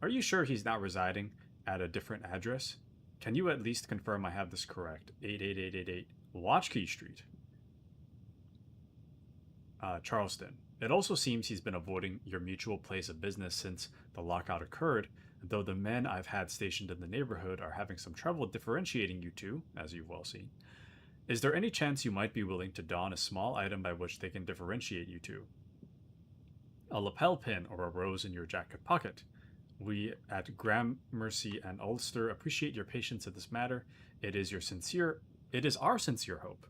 Are you sure he's not residing at a different address? Can you at least confirm I have this correct? 88888 Watchkey Street. Charleston. It also seems he's been avoiding your mutual place of business since the lockout occurred, though the men I've had stationed in the neighborhood are having some trouble differentiating you two, as you've well seen. Is there any chance you might be willing to don a small item by which they can differentiate you two? A lapel pin or a rose in your jacket pocket. We at Gramercy and Ulster appreciate your patience in this matter. It is our sincere hope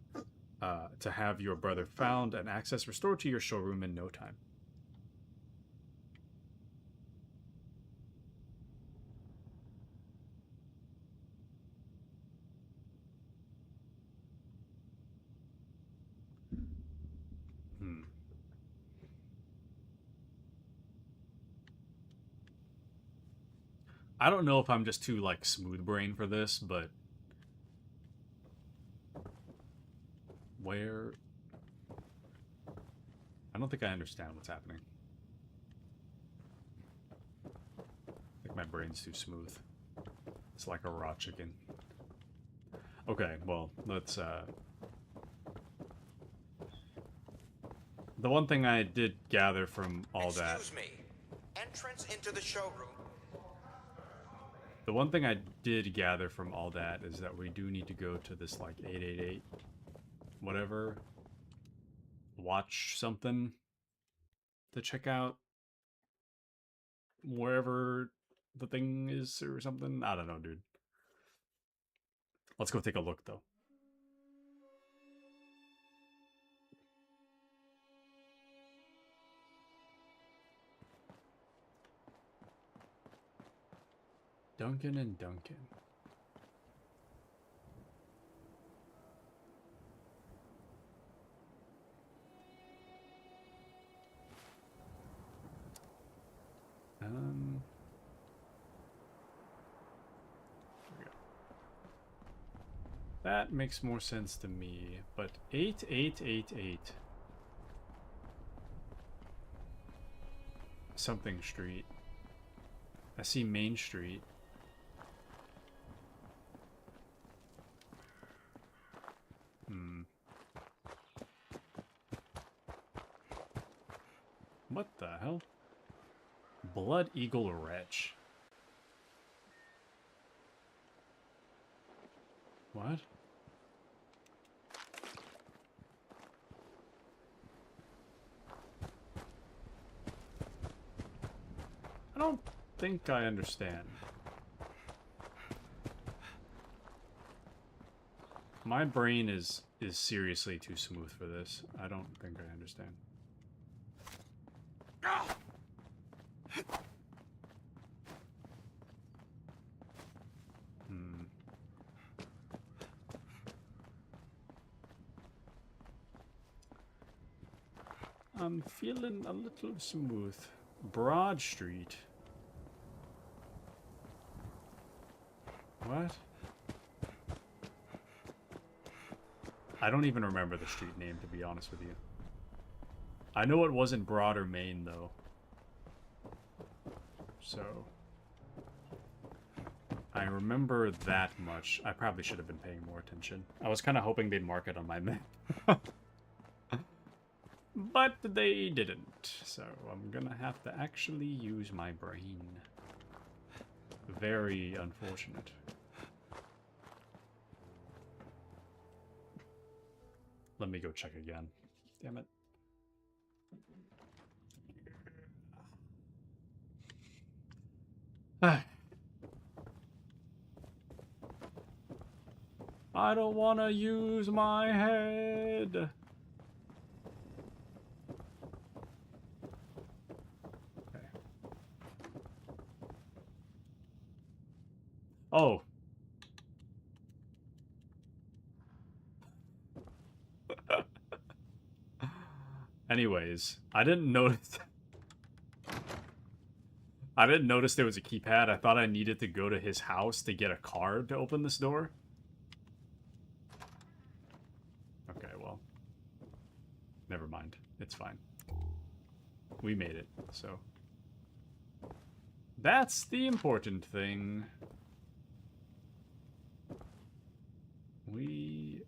to have your brother found and access restored to your showroom in no time. I don't know if I'm just too, like, smooth brain for this, but... Where... I don't think I understand what's happening. I think my brain's too smooth. It's like a raw chicken. Okay, well, let's, The one thing I did gather from all that... Excuse me. Entrance into the showroom. The one thing I did gather from all that is that we do need to go to this, like, 888... whatever... watch something... to check out... wherever the thing is or something. I don't know, dude. Let's go take a look, though. Duncan and Duncan. There we go. That makes more sense to me, but 8888 something street. I see Main Street. What the hell? Blood Eagle Wretch. What? I don't think I understand. My brain is seriously too smooth for this. I don't think I understand. I'm feeling a little smooth. Broad Street. What? I don't even remember the street name, to be honest with you. I know it wasn't Broader Main, though. So... I remember that much. I probably should have been paying more attention. I was kind of hoping they'd mark it on my map. But they didn't, so I'm gonna have to actually use my brain. Very unfortunate. Let me go check again. Damn it. I don't want to use my head. Oh. Anyways, I didn't notice there was a keypad. I thought I needed to go to his house to get a card to open this door. Okay, well. Never mind. It's fine. We made it, so. That's the important thing. We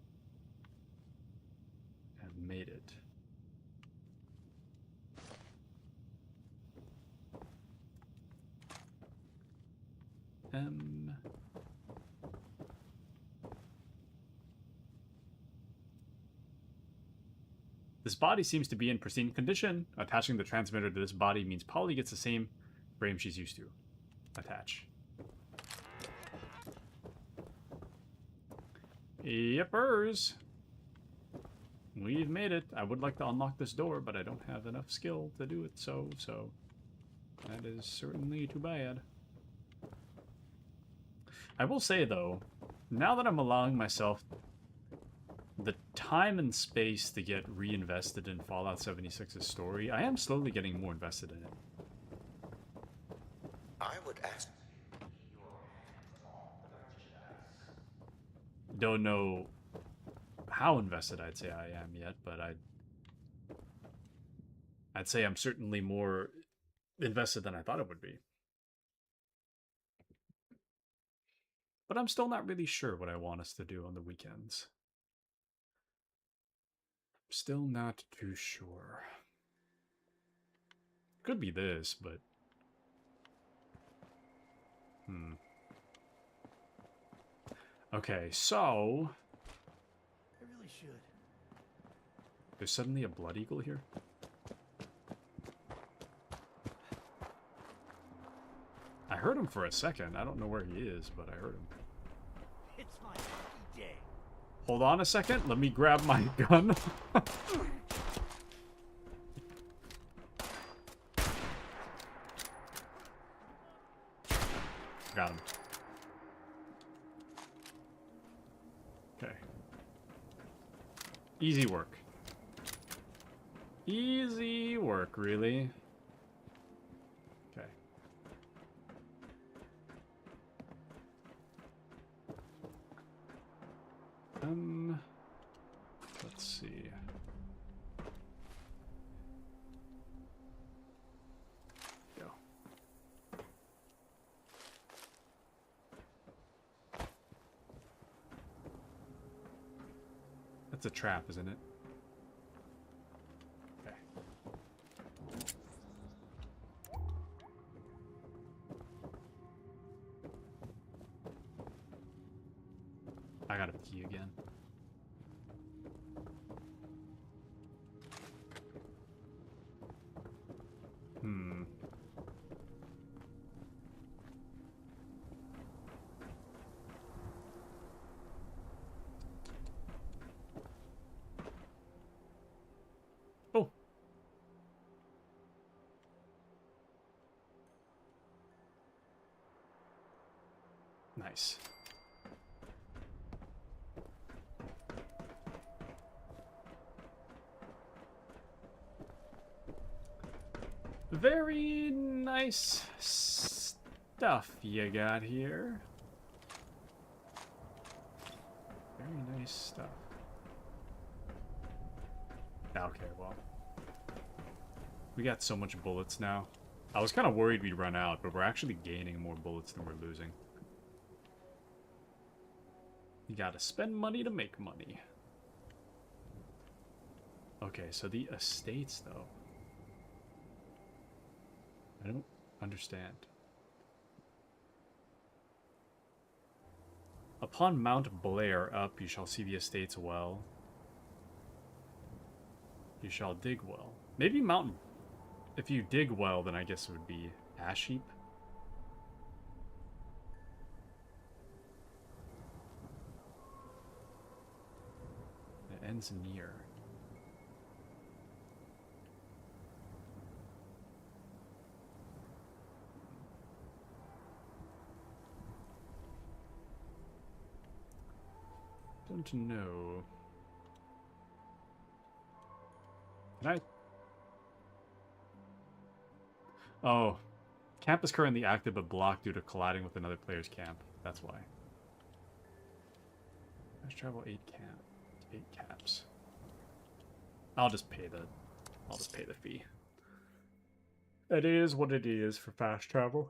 have made it. This body seems to be in pristine condition. Attaching the transmitter to this body means Polly gets the same frame she's used to. Attach. Yepers. We've made it. I would like to unlock this door, but I don't have enough skill to do it, so that is certainly too bad. I will say, though, now that I'm allowing myself the time and space to get reinvested in Fallout 76's story, I am slowly getting more invested in it. I would ask... Don't know how invested I'd say I am yet, but I'd say I'm certainly more invested than I thought it would be. But I'm still not really sure what I want us to do on the weekends. Still not too sure. Could be this, but... Okay, so... I really should. There's suddenly a blood eagle here? I heard him for a second. I don't know where he is, but I heard him. It's my lucky day. Hold on a second. Let me grab my gun. Got him. Okay. Easy work. Easy work, really. Okay. Let's see. Go. That's a trap, isn't it? Okay. I gotta pee again. Hmm. Oh. Nice. Very nice stuff you got here. Very nice stuff. Okay, well. We got so much bullets now. I was kind of worried we'd run out, but we're actually gaining more bullets than we're losing. You gotta spend money to make money. Okay, so the estates, though. I don't understand. Upon Mount Blair up, you shall see the estates well. You shall dig well. Maybe Mountain... If you dig well, then I guess it would be Ash Heap. It ends near. Don't know. Can I? Oh. Camp is currently active but blocked due to colliding with another player's camp. That's why. Let's travel 8 caps. I'll just pay the fee. It is what it is for fast travel.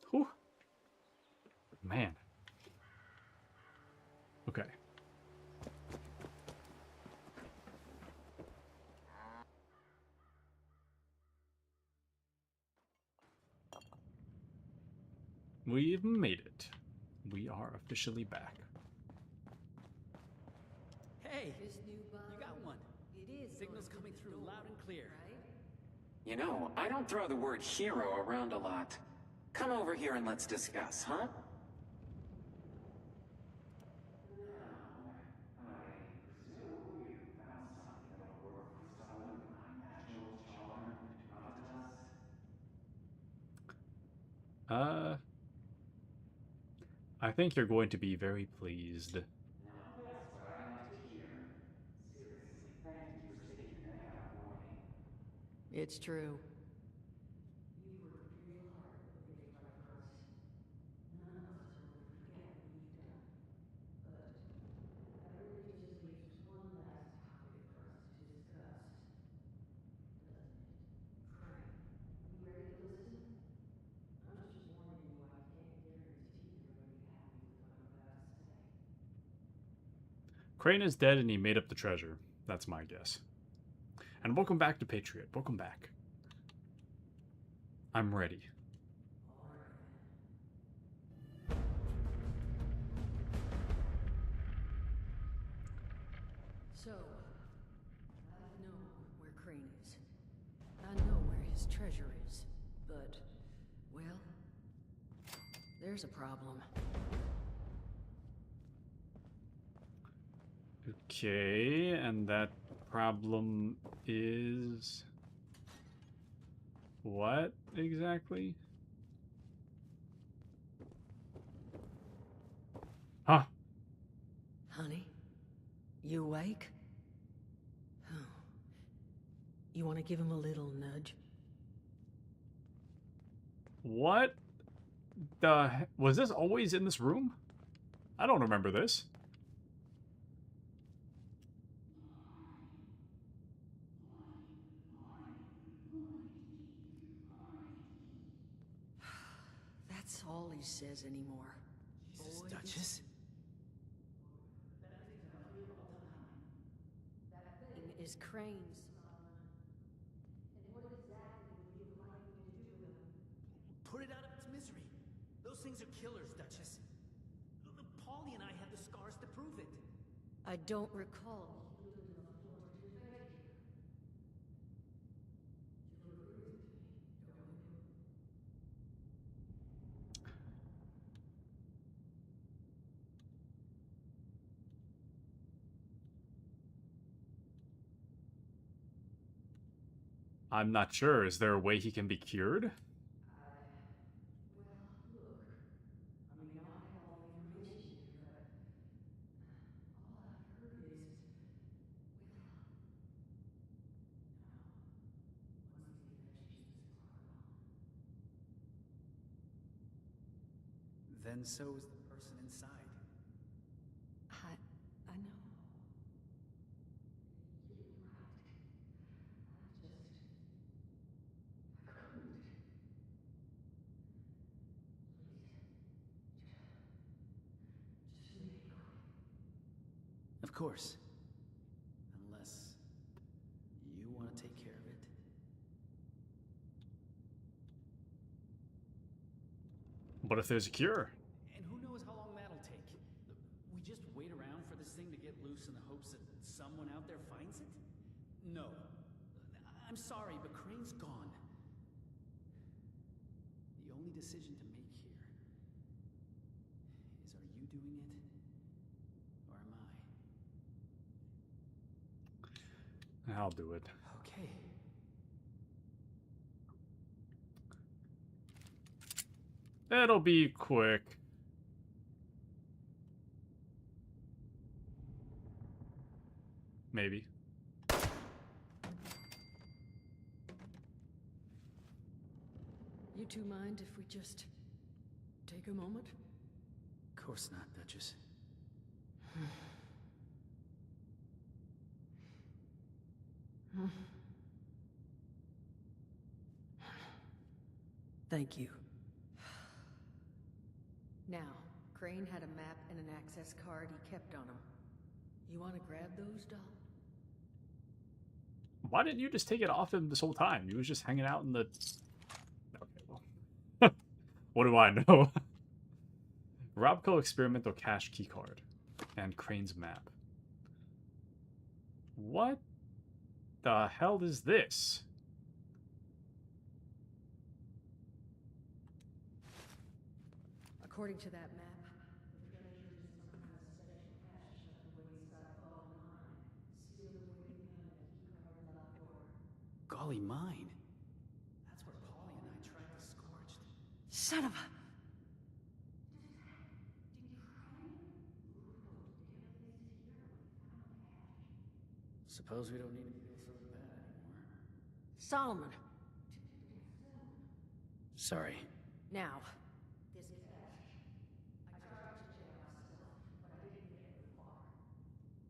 Whew. Man. Okay. We've made it. We are officially back. Hey, This new you got one. It is Signal's coming through loud and clear. right? You know, I don't throw the word hero around a lot. Come over here and let's discuss, huh? I think you're going to be very pleased. It's true. You worked real hard to make it right for us. None of us will ever forget what you've done. But that really just leaves one last topic for us to discuss. Doesn't it? Crane, you ready to listen? I'm just warning you, I can't guarantee you're gonna be happy with what I'm about to say. Crane is dead and he made up the treasure. That's my guess. And welcome back to Patriot. Welcome back. I'm ready. So, I know where Crane is. I know where his treasure is. But, well, there's a problem. Okay, and that problem is... what exactly? Huh? Honey, you awake? Oh. You want to give him a little nudge? What the was this always in this room? I don't remember this. That's all he says anymore. Jesus, Boy, Duchess. That thing is Crane's. And what exactly would you like me to do with him? Put it out of its misery. Those are killers, Duchess. Paulie and I have the scars to prove it. I don't recall yielding enough force to defend you. You agree with me, don't you? I'm not sure. Is there a way he can be cured? Well, look. I may not have all the information here, but all I've heard is, well, now, once the infection's been brought on. Then so is the person inside. I know. You're right. I couldn't. Please, just make it quick. Of course. Unless you want to take care of it. What if there's a cure? And who knows how long that'll take? We just wait around for this thing to get loose in the hopes that someone out there finds it? No. I'm sorry, but Crane's gone. The only decision to make here is, are you doing it? Or am I? I'll do it. Okay. It'll be quick. Maybe. You two mind if we just take a moment? Of course not, Duchess. Thank you. Now, Crane had a map and an access card he kept on him. You want to grab those, doll? Why didn't you just take it off him this whole time? He was just hanging out in the... Okay, well. What do I know? Robco experimental cache keycard. And Crane's map. What the hell is this? According to that map, the treasure is in some kind of special cache tucked away inside a bog mine, sealed away behind a keycard locked door. Golly mine. That's where Paulie and I tried to scorch. Son of a... Suppose we don't need to feel so bad anymore. Solomon! Sorry. Now, this cache. I tried to check myself, but I didn't get very far.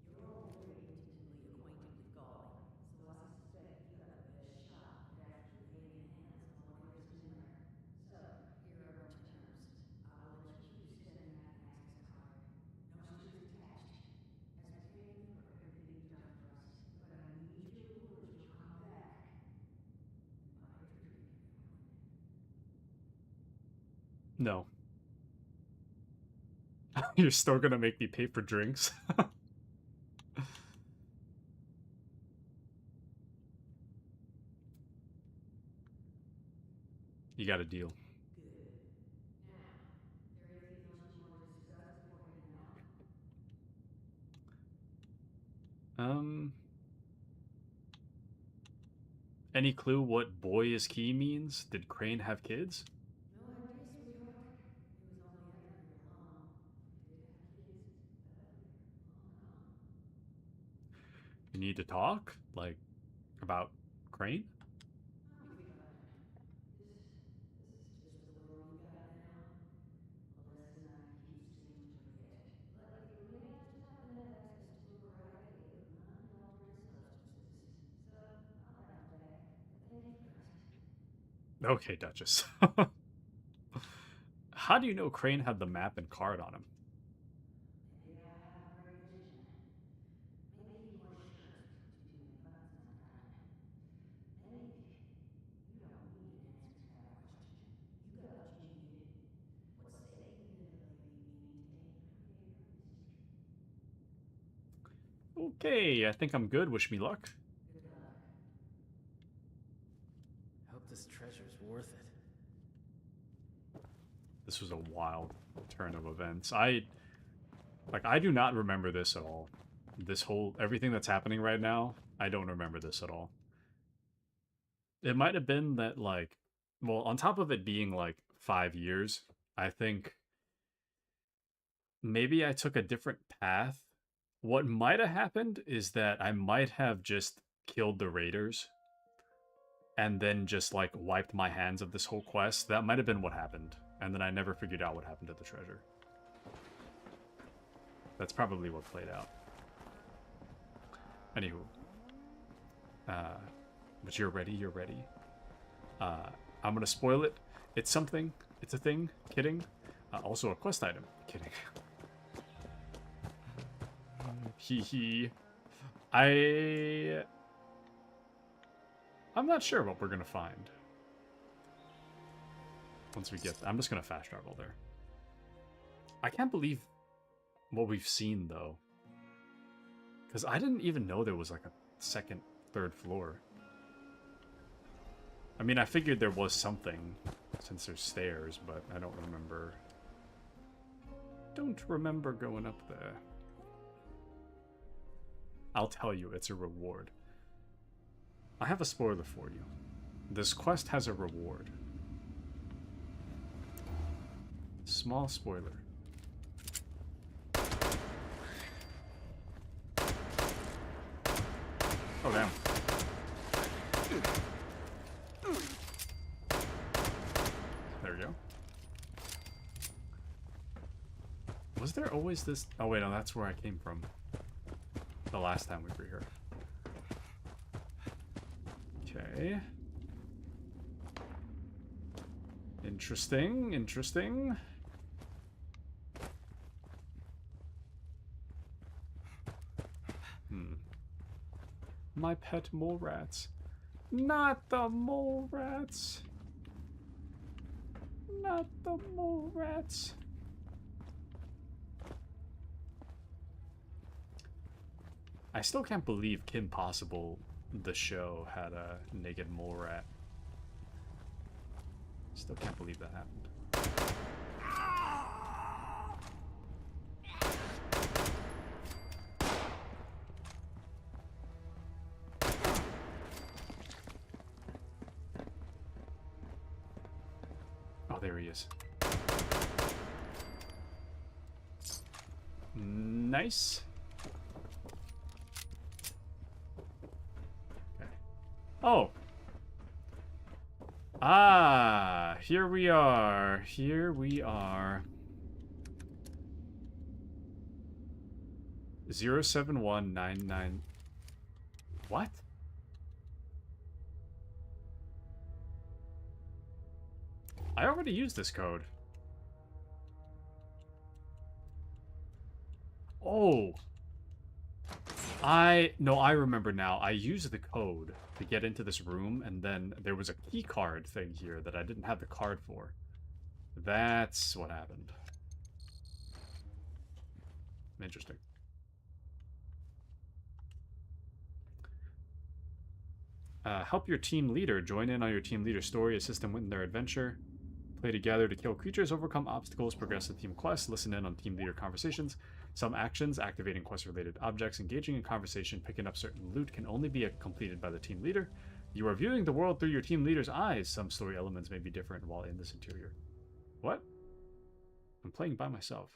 You're already intimately acquainted with Golly, so I suspect you got the best shot at actually getting your hands on whatever's in there. So, here are my terms. I will let you keep sending out an access card. No strings attached. As payment for everything you've done for us. But I need your word you'll come back and buy a drink if you're willing. No. You're still gonna make me pay for drinks? You got a deal. Any clue what boy is key means? Did Crane have kids? No idea, sweetheart. He was only ever here alone. If he did have kids, they're long gone. You need to talk? Like, about Crane? I'll be fine. This is just the world we got now. A lesson I keep seeming to forget. But you may not just happen to have access to a variety of mind-altering substances. So, I'll bounce back. But thank you for asking. Okay, Duchess. How do you know Crane had the map and card on him? Maybe I have great vision. Maybe he was sure to put you two in buttons sometime. Maybe you don't need answers to that question. You got what you needed. What saved Okay, I think I'm good. Wish me luck. Hope this treasure's worth it. This was a wild turn of events. I do not remember this at all. This whole, everything that's happening right now, I don't remember this at all. It might have been that, like, well, on top of it being like 5 years, I think maybe I took a different path. What might have happened is that I might have just killed the raiders and then just like wiped my hands of this whole quest. That might have been what happened. And then I never figured out what happened to the treasure. That's probably what played out. Anywho. But you're ready, you're ready. I'm gonna spoil it. It's something. It's a thing. Kidding. Also a quest item. Kidding. Hee hee. I'm not sure what we're gonna find. Once we get... I'm just gonna fast travel there. I can't believe what we've seen, though. Because I didn't even know there was, like, a second, third floor. I mean, I figured there was something, since there's stairs, but I don't remember... Don't remember going up there. I'll tell you, it's a reward. I have a spoiler for you. This quest has a reward. Small spoiler. Oh, damn. There we go. Was there always this... Oh, wait, no, that's where I came from. The last time we were here. Okay. Interesting, interesting. My pet mole rats. Not the mole rats. Not the mole rats. I still can't believe Kim Possible, the show, had a naked mole rat. Still can't believe that happened. Oh, there he is. Nice. Okay. Oh. Ah, here we are. Here we are. 07199. What? I already used this code. Oh. No, I remember now. I used the code to get into this room, and then there was a key card thing here that I didn't have the card for. That's what happened. Interesting. Help your team leader. Join in on your team leader's story, assist them in their adventure. Play together to kill creatures, overcome obstacles, progress the team quests, listen in on team leader conversations. Some actions, activating quest-related objects, engaging in conversation, picking up certain loot can only be completed by the team leader. You are viewing the world through your team leader's eyes. Some story elements may be different while in this interior. What? I'm playing by myself.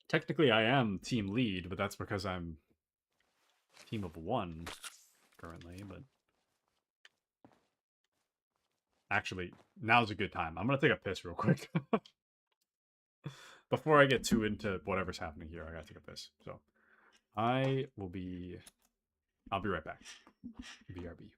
Technically, I am team lead, but that's because I'm team of one currently, but... Actually, now's a good time. I'm gonna take a piss real quick. Before I get too into whatever's happening here, I gotta take a piss. So, I'll be right back. BRB.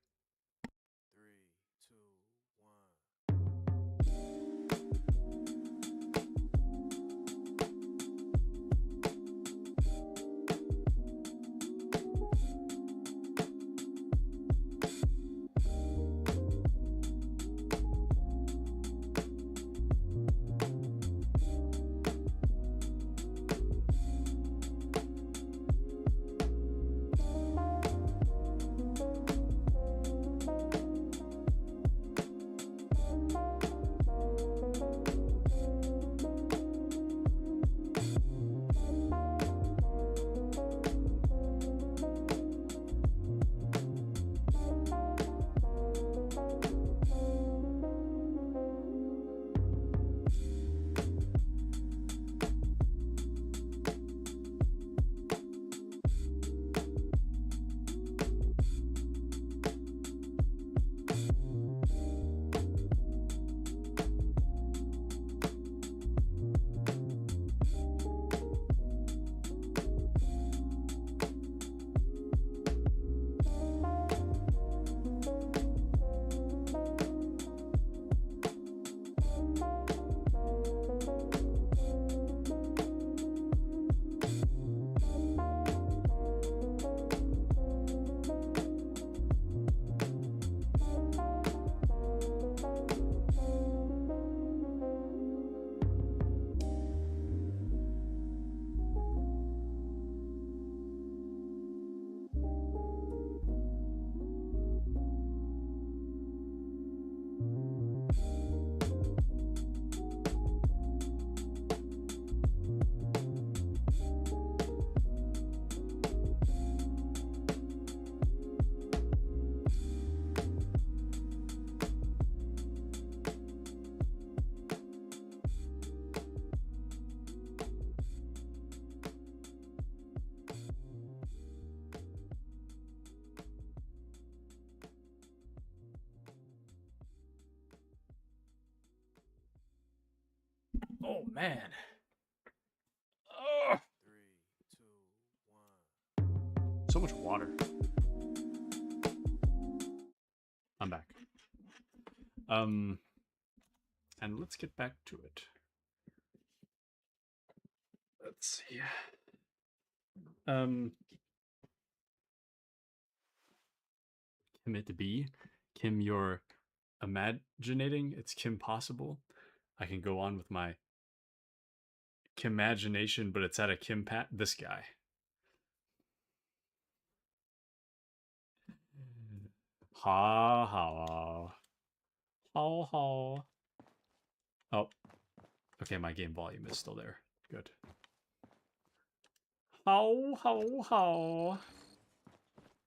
man. Oh. 3, 2, 1. So much water. I'm back. And let's get back to it. Let's see. Kim it be. Kim, you're imaginating. It's Kim possible. I can go on with my Kimagination, but it's at a Kim Pat. This guy. Ha ha. Ha ha. Oh. Okay, my game volume is still there. Good. How, how.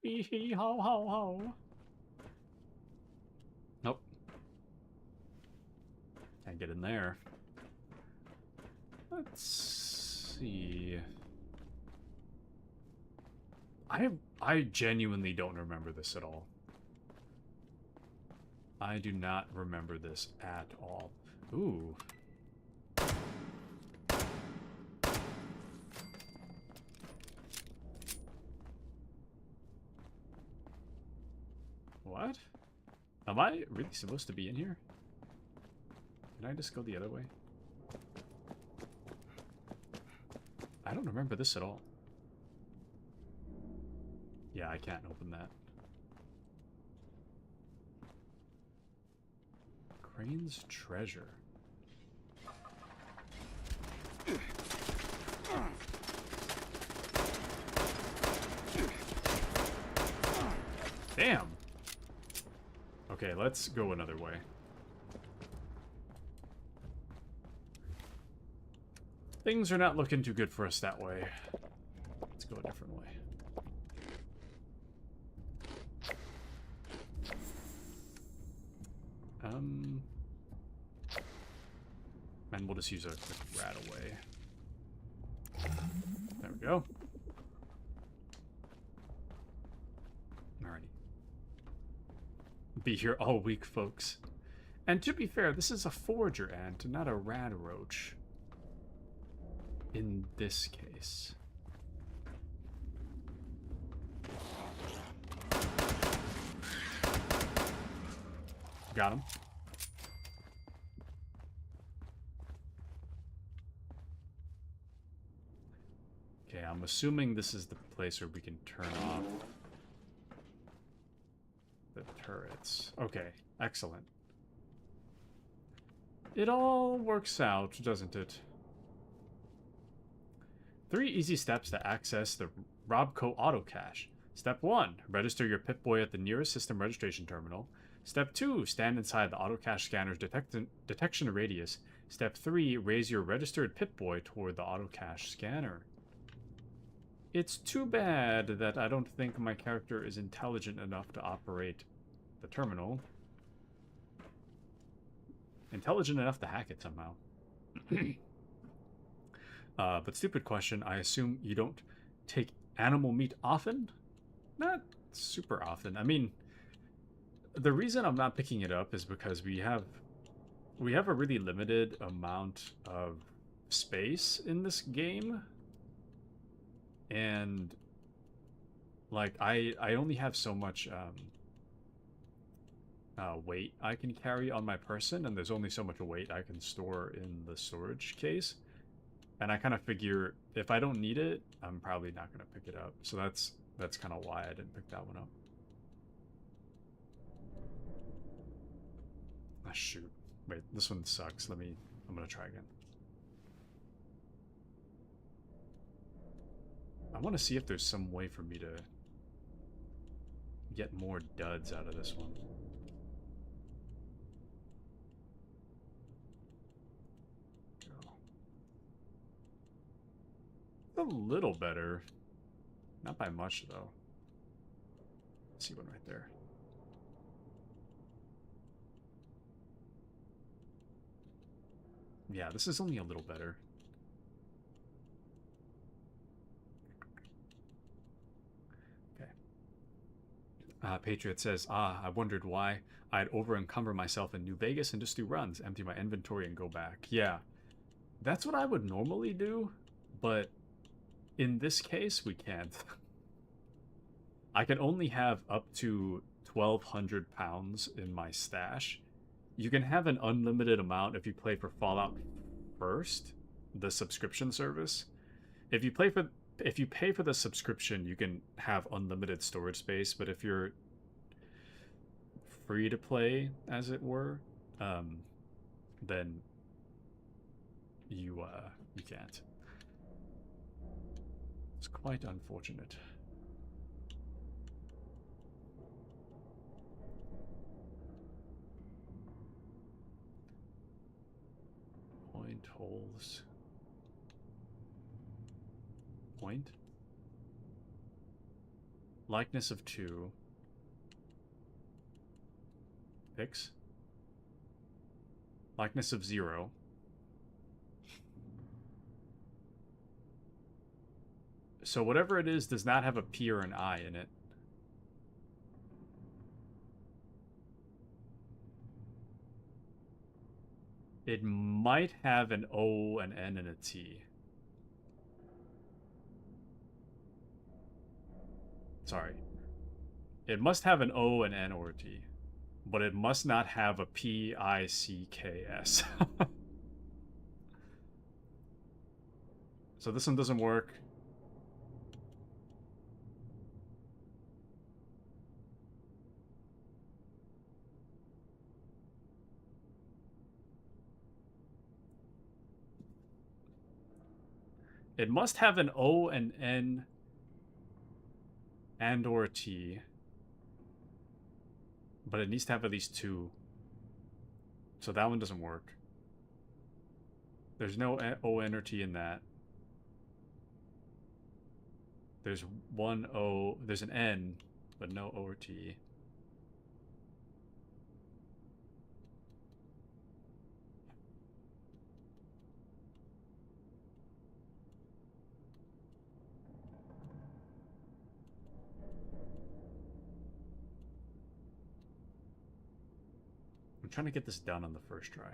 Hee hee, how. Nope. Can't get in there. Let's see. I genuinely don't remember this at all. I do not remember this at all. Ooh. What? Am I really supposed to be in here? Can I just go the other way? I don't remember this at all. Yeah, I can't open that. Crane's treasure. Damn! Okay, let's go another way. Things are not looking too good for us that way. Let's go a different way. And we'll just use a quick rat away. There we go. Alrighty. Be here all week, folks. And to be fair, this is a forager ant, not a rad roach. In this case. Got him. Okay, I'm assuming this is the place where we can turn off the turrets. Okay, excellent. It all works out, doesn't it? 3 easy steps to access the Robco Auto Cache. Step 1, register your Pip-Boy at the nearest system registration terminal. Step 2, stand inside the Auto Cache scanner's detection radius. Step 3, raise your registered Pip-Boy toward the Auto Cache scanner. It's too bad that I don't think my character is intelligent enough to operate the terminal. Intelligent enough to hack it somehow. But stupid question, I assume you don't take animal meat often? Not super often. I mean, the reason I'm not picking it up is because we have a really limited amount of space in this game. And like I only have so much weight I can carry on my person, and there's only so much weight I can store in the storage case. And I kind of figure if I don't need it, I'm probably not going to pick it up. So that's kind of why I didn't pick that one up. Ah, shoot. Wait, this one sucks. I'm going to try again. I want to see if there's some way for me to get more duds out of this one. A little better. Not by much, though. Let's see one right there. Yeah, this is only a little better. Okay. Patriot says, I wondered why I'd over-encumber myself in New Vegas and just do runs, empty my inventory and go back. Yeah. That's what I would normally do, but in this case, we can't. I can only have up to 1,200 pounds in my stash. You can have an unlimited amount if you play for Fallout First, the subscription service. If you pay for the subscription, you can have unlimited storage space, but if you're free to play, as it were, then you can't. It's quite unfortunate. Point holes. Point. Likeness of 2. Pix. Likeness of 0. So whatever it is does not have a P or an I in it. It might have an O, an N, and a T. Sorry. It must have an O, an N, or a T. But it must not have a P, I, C, K, S. So this one doesn't work. It must have an O, an N, and or a T. But it needs to have at least 2. So that one doesn't work. There's no O, N, or T in that. There's one O, there's an N, but no O or T. I'm trying to get this done on the first try.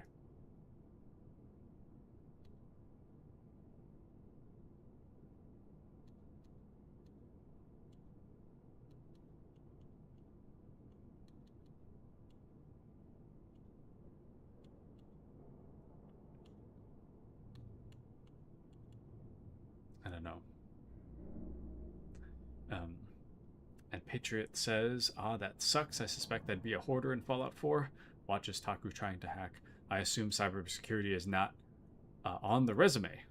I don't know. And Patriot says, "Ah, that sucks. I suspect that'd be a hoarder in Fallout 4. Watches Taku trying to hack. I assume cybersecurity is not on the resume."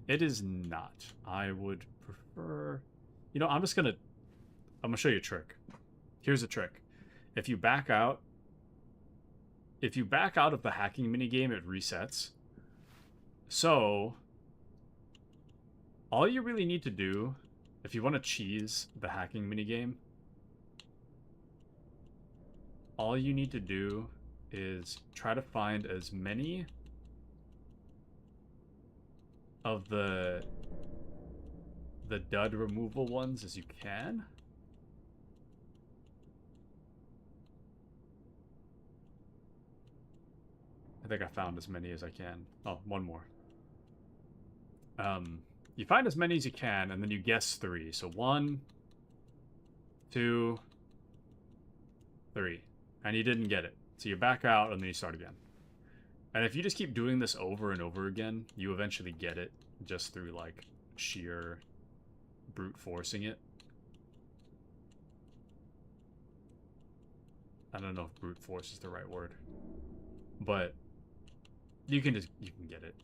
It is not. I would prefer... You know, I'm gonna show you a trick. Here's a trick. If you back out of the hacking minigame, it resets. So, all you really need to do, if you want to cheese the hacking minigame, all you need to do is try to find as many of the dud removal ones as you can. I think I found as many as I can. Oh, one more. You find as many as you can, and then you guess 3. So 1, 2, 3. And you didn't get it. So you back out, and then you start again. And if you just keep doing this over and over again, you eventually get it just through, like, sheer brute forcing it. I don't know if brute force is the right word. But you can get it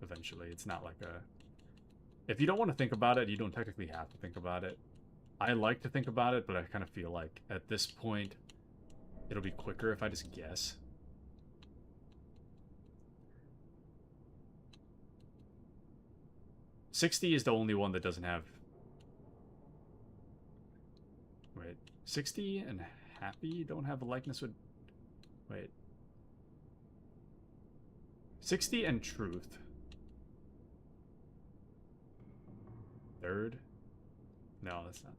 eventually. It's not like a... If you don't want to think about it, you don't technically have to think about it. I like to think about it, but I kind of feel like at this point, it'll be quicker if I just guess. $60 is the only one that doesn't have... Wait. $60 and Happy don't have a likeness with... Wait. $60 and Truth. 3rd? No, that's not.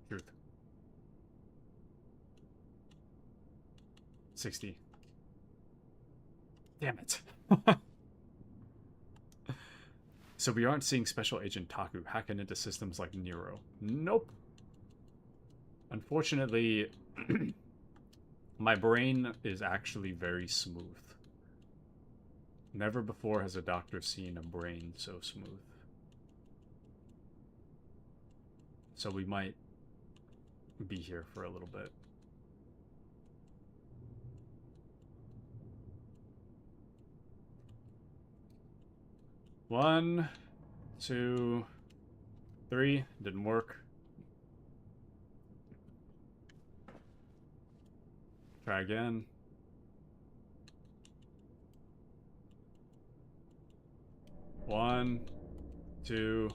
Truth. 60. Damn it. So we aren't seeing Special Agent Taku hacking into systems like Nero. Nope. Unfortunately, my brain is actually very smooth. Never before has a doctor seen a brain so smooth. So we might be here for a little bit. One, 2, 3. Didn't work. Try again. One, 2,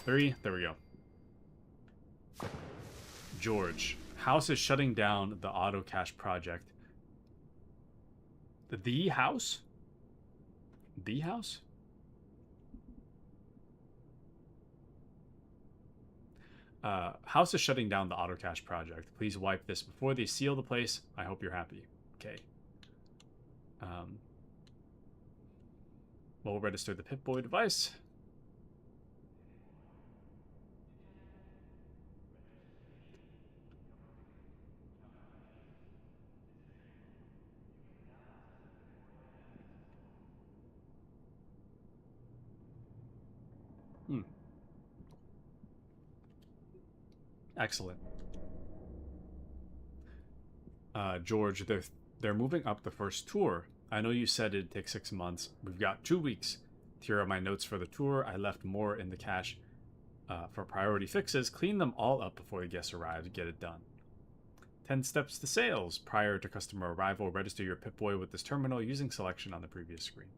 3. There we go. George. House is shutting down the auto cache project. The house? The house? House is shutting down the auto cache project. Please wipe this before they seal the place. I hope you're happy. Okay. We'll register the Pip-Boy device. Excellent. George, they're moving up the first tour. I know you said it'd take 6 months. We've got 2 weeks. Here are my notes for the tour. I left more in the cache for priority fixes. Clean them all up before the guests arrive. Get it done. 10 steps to sales. Prior to customer arrival, register your Pip-Boy with this terminal using selection on the previous screen.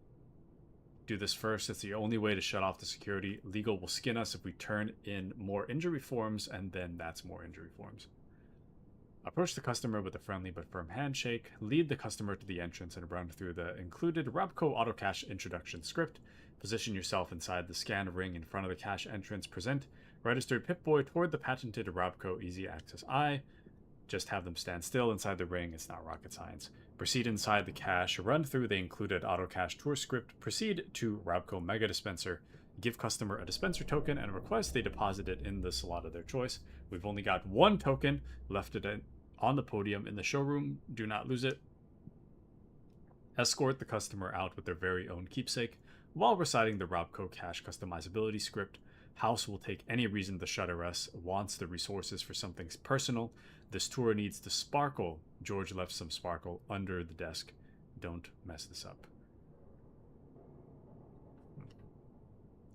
Do this first. It's the only way to shut off the security. Legal will skin us if we turn in more injury forms, and then that's more injury forms. Approach the customer with a friendly but firm handshake. Lead the customer to the entrance and run through the included Robco Auto Cache introduction script. Position yourself inside the scan ring in front of the cache entrance. Present registered Pip-Boy toward the patented Robco Easy Access Eye. Just have them stand still inside the ring. It's not rocket science. Proceed inside the cache. Run through the included auto cache tour script. Proceed to Robco Mega Dispenser. Give customer a dispenser token and request they deposit it in the slot of their choice. We've only got 1 token. Left it on the podium in the showroom. Do not lose it. Escort the customer out with their very own keepsake while reciting the Robco cache customizability script. House will take any reason the Shutteress wants the resources for something personal. This tour needs to sparkle. George left some sparkle under the desk. Don't mess this up.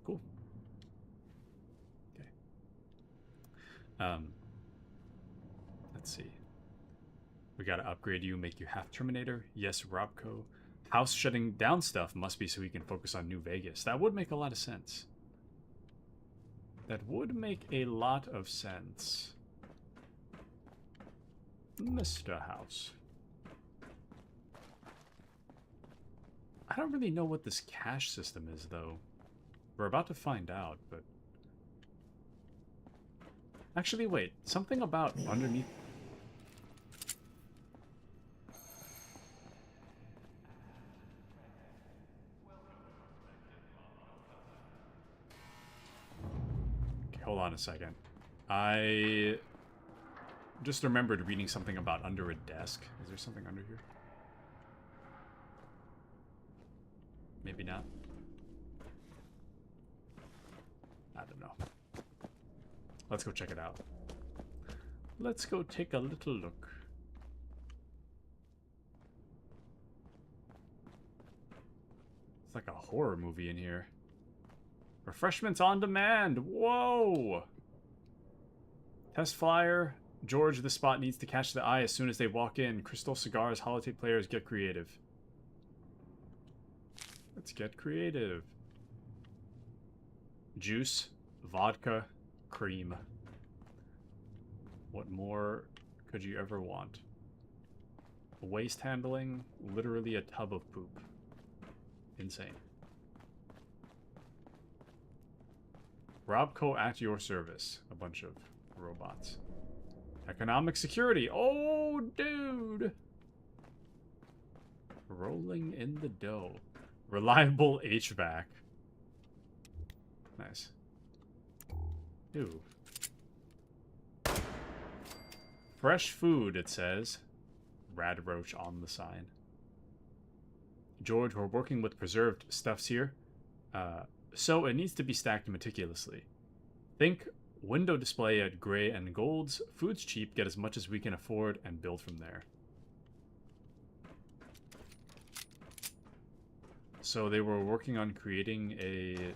Cool. Okay. Let's see. We gotta upgrade you, make you half Terminator. Yes, Robco. House shutting down stuff must be so he can focus on New Vegas. That would make a lot of sense. That would make a lot of sense. Mr. House. I don't really know what this cache system is, though. We're about to find out, but... Actually, wait. Something about underneath... Okay, hold on a second. I just remembered reading something about under a desk. Is there something under here? Maybe not. I don't know. Let's go check it out. Let's go take a little look. It's like a horror movie in here. Refreshments on demand. Whoa! Test flyer. George, the spot needs to catch the eye as soon as they walk in. Crystal cigars, holiday players, get creative. Let's get creative. Juice, vodka, cream. What more could you ever want? Waste handling, literally a tub of poop. Insane. Robco at your service. A bunch of Robots. Economic security. Oh, dude. Rolling in the dough. Reliable HVAC. Nice. Ooh. Fresh food, it says. Rad roach on the sign. George, we're working with preserved stuffs here. So it needs to be stacked meticulously. Think window display at Gray and Gold's. Food's cheap, get as much as we can afford, and build from there. So they were working on creating a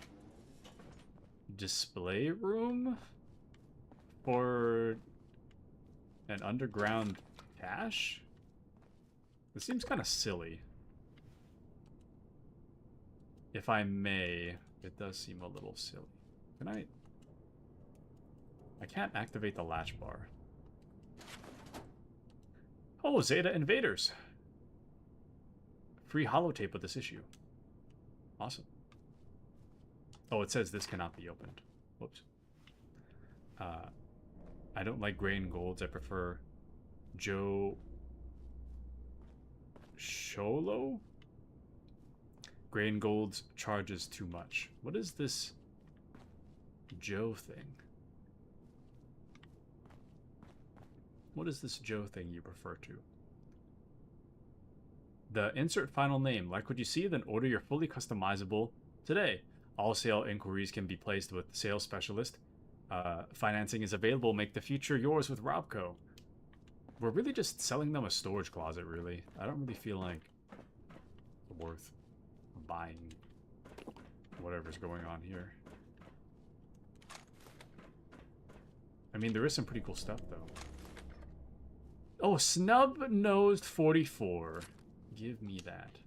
display room for an underground cache? This seems kind of silly. If I may, it does seem a little silly. Can I can't activate the latch bar. Oh, Zeta Invaders! Free holotape with this issue. Awesome. Oh, it says this cannot be opened. Whoops. I don't like Gray and Golds. I prefer Joe Sholo? Gray and Golds charges too much. What is this Joe thing? What is this Joe thing you refer to? The insert final name. Like what you see, then order your fully customizable today. All sale inquiries can be placed with sales specialist. Financing is available. Make the future yours with Robco. We're really just selling them a storage closet, really. I don't really feel like it's worth buying whatever's going on here. I mean, there is some pretty cool stuff, though. Oh, Snub-Nosed 44. Give me that.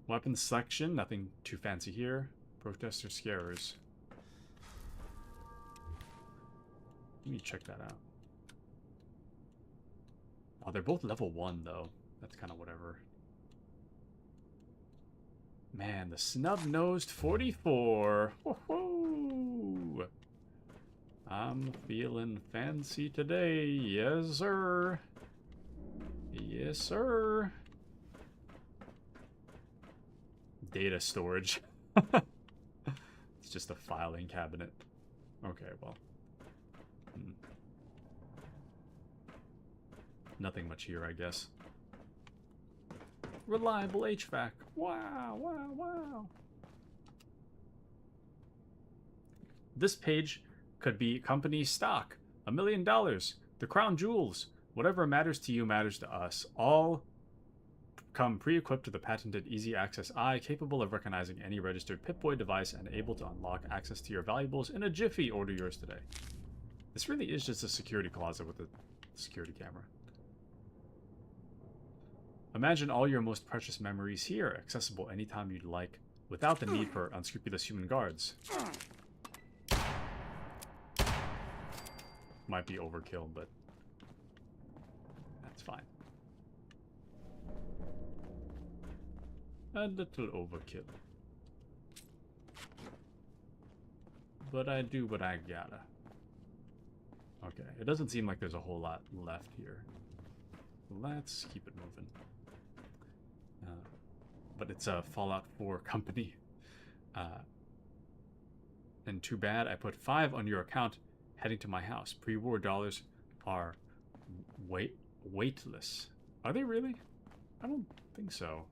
Weapon selection, nothing too fancy here. Protester scarers. Let me check that out. Oh, they're both level 1, though. That's kind of whatever. Man, the Snub-Nosed 44. Woohoo! I'm feeling fancy today. Yes, sir. Yes, sir. Data storage. It's just a filing cabinet. Okay, well. Nothing much here, I guess. Reliable HVAC. Wow, wow, wow. This page could be company stock. $1 million. The crown jewels. Whatever matters to you matters to us. All come pre-equipped with a patented Easy Access Eye, capable of recognizing any registered Pip-Boy device and able to unlock access to your valuables in a jiffy. Order yours today. This really is just a security closet with a security camera. Imagine all your most precious memories here, accessible anytime you'd like, without the need for unscrupulous human guards. Might be overkill, but that's fine. A little overkill. But I do what I gotta. Okay, it doesn't seem like there's a whole lot left here. Let's keep it moving. But it's a Fallout 4 company. And too bad, I put 5 on your account heading to my house. Pre-war dollars are weightless. Are they really? I don't think so.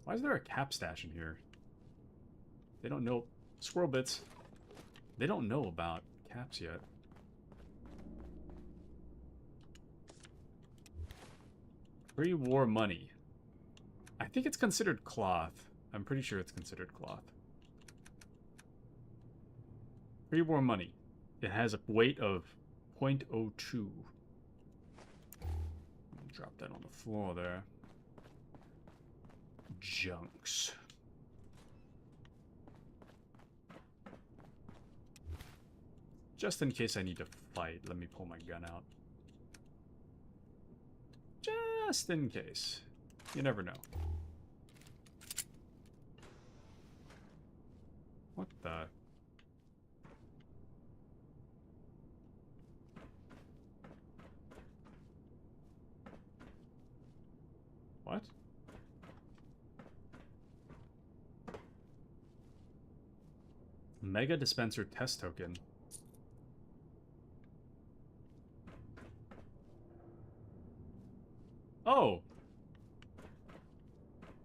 Why is there a cap stash in here? They don't know. Squirrel bits. They don't know about caps yet. Pre-war money. I think it's considered cloth. I'm pretty sure it's considered cloth. Pre-war money. It has a weight of 0.02. Drop that on the floor there. Junks. Just in case I need to fight, let me pull my gun out. Just in case. You never know. What the? Mega Dispenser Test Token. Oh!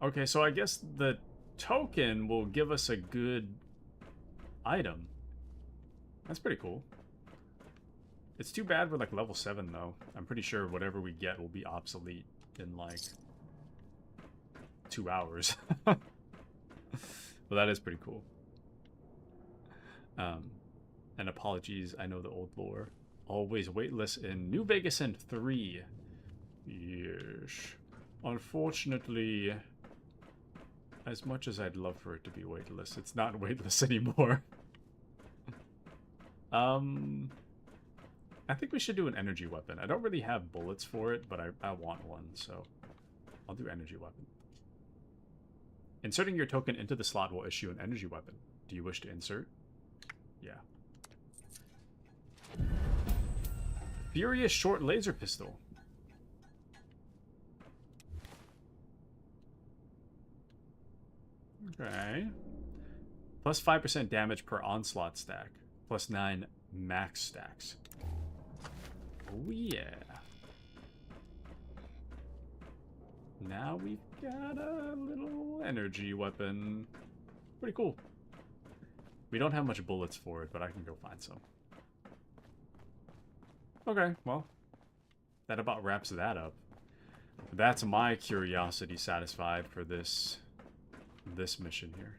Okay, so I guess the token will give us a good item. That's pretty cool. It's too bad we're like level 7 though. I'm pretty sure whatever we get will be obsolete in like 2 hours. But that is pretty cool. And apologies, I know the old lore. Always waitlist in New Vegas and 3. Yes. Unfortunately, as much as I'd love for it to be waitlist, it's not waitlist anymore. I think we should do an energy weapon. I don't really have bullets for it, but I want one, so I'll do energy weapon. Inserting your token into the slot will issue an energy weapon. Do you wish to insert? Yeah. Furious short laser pistol. Okay. Plus 5% damage per onslaught stack. Plus 9 max stacks. Oh yeah. Now we've got a little energy weapon. Pretty cool. We don't have much bullets for it, but I can go find some. Okay, well, that about wraps that up. That's my curiosity satisfied for this mission here.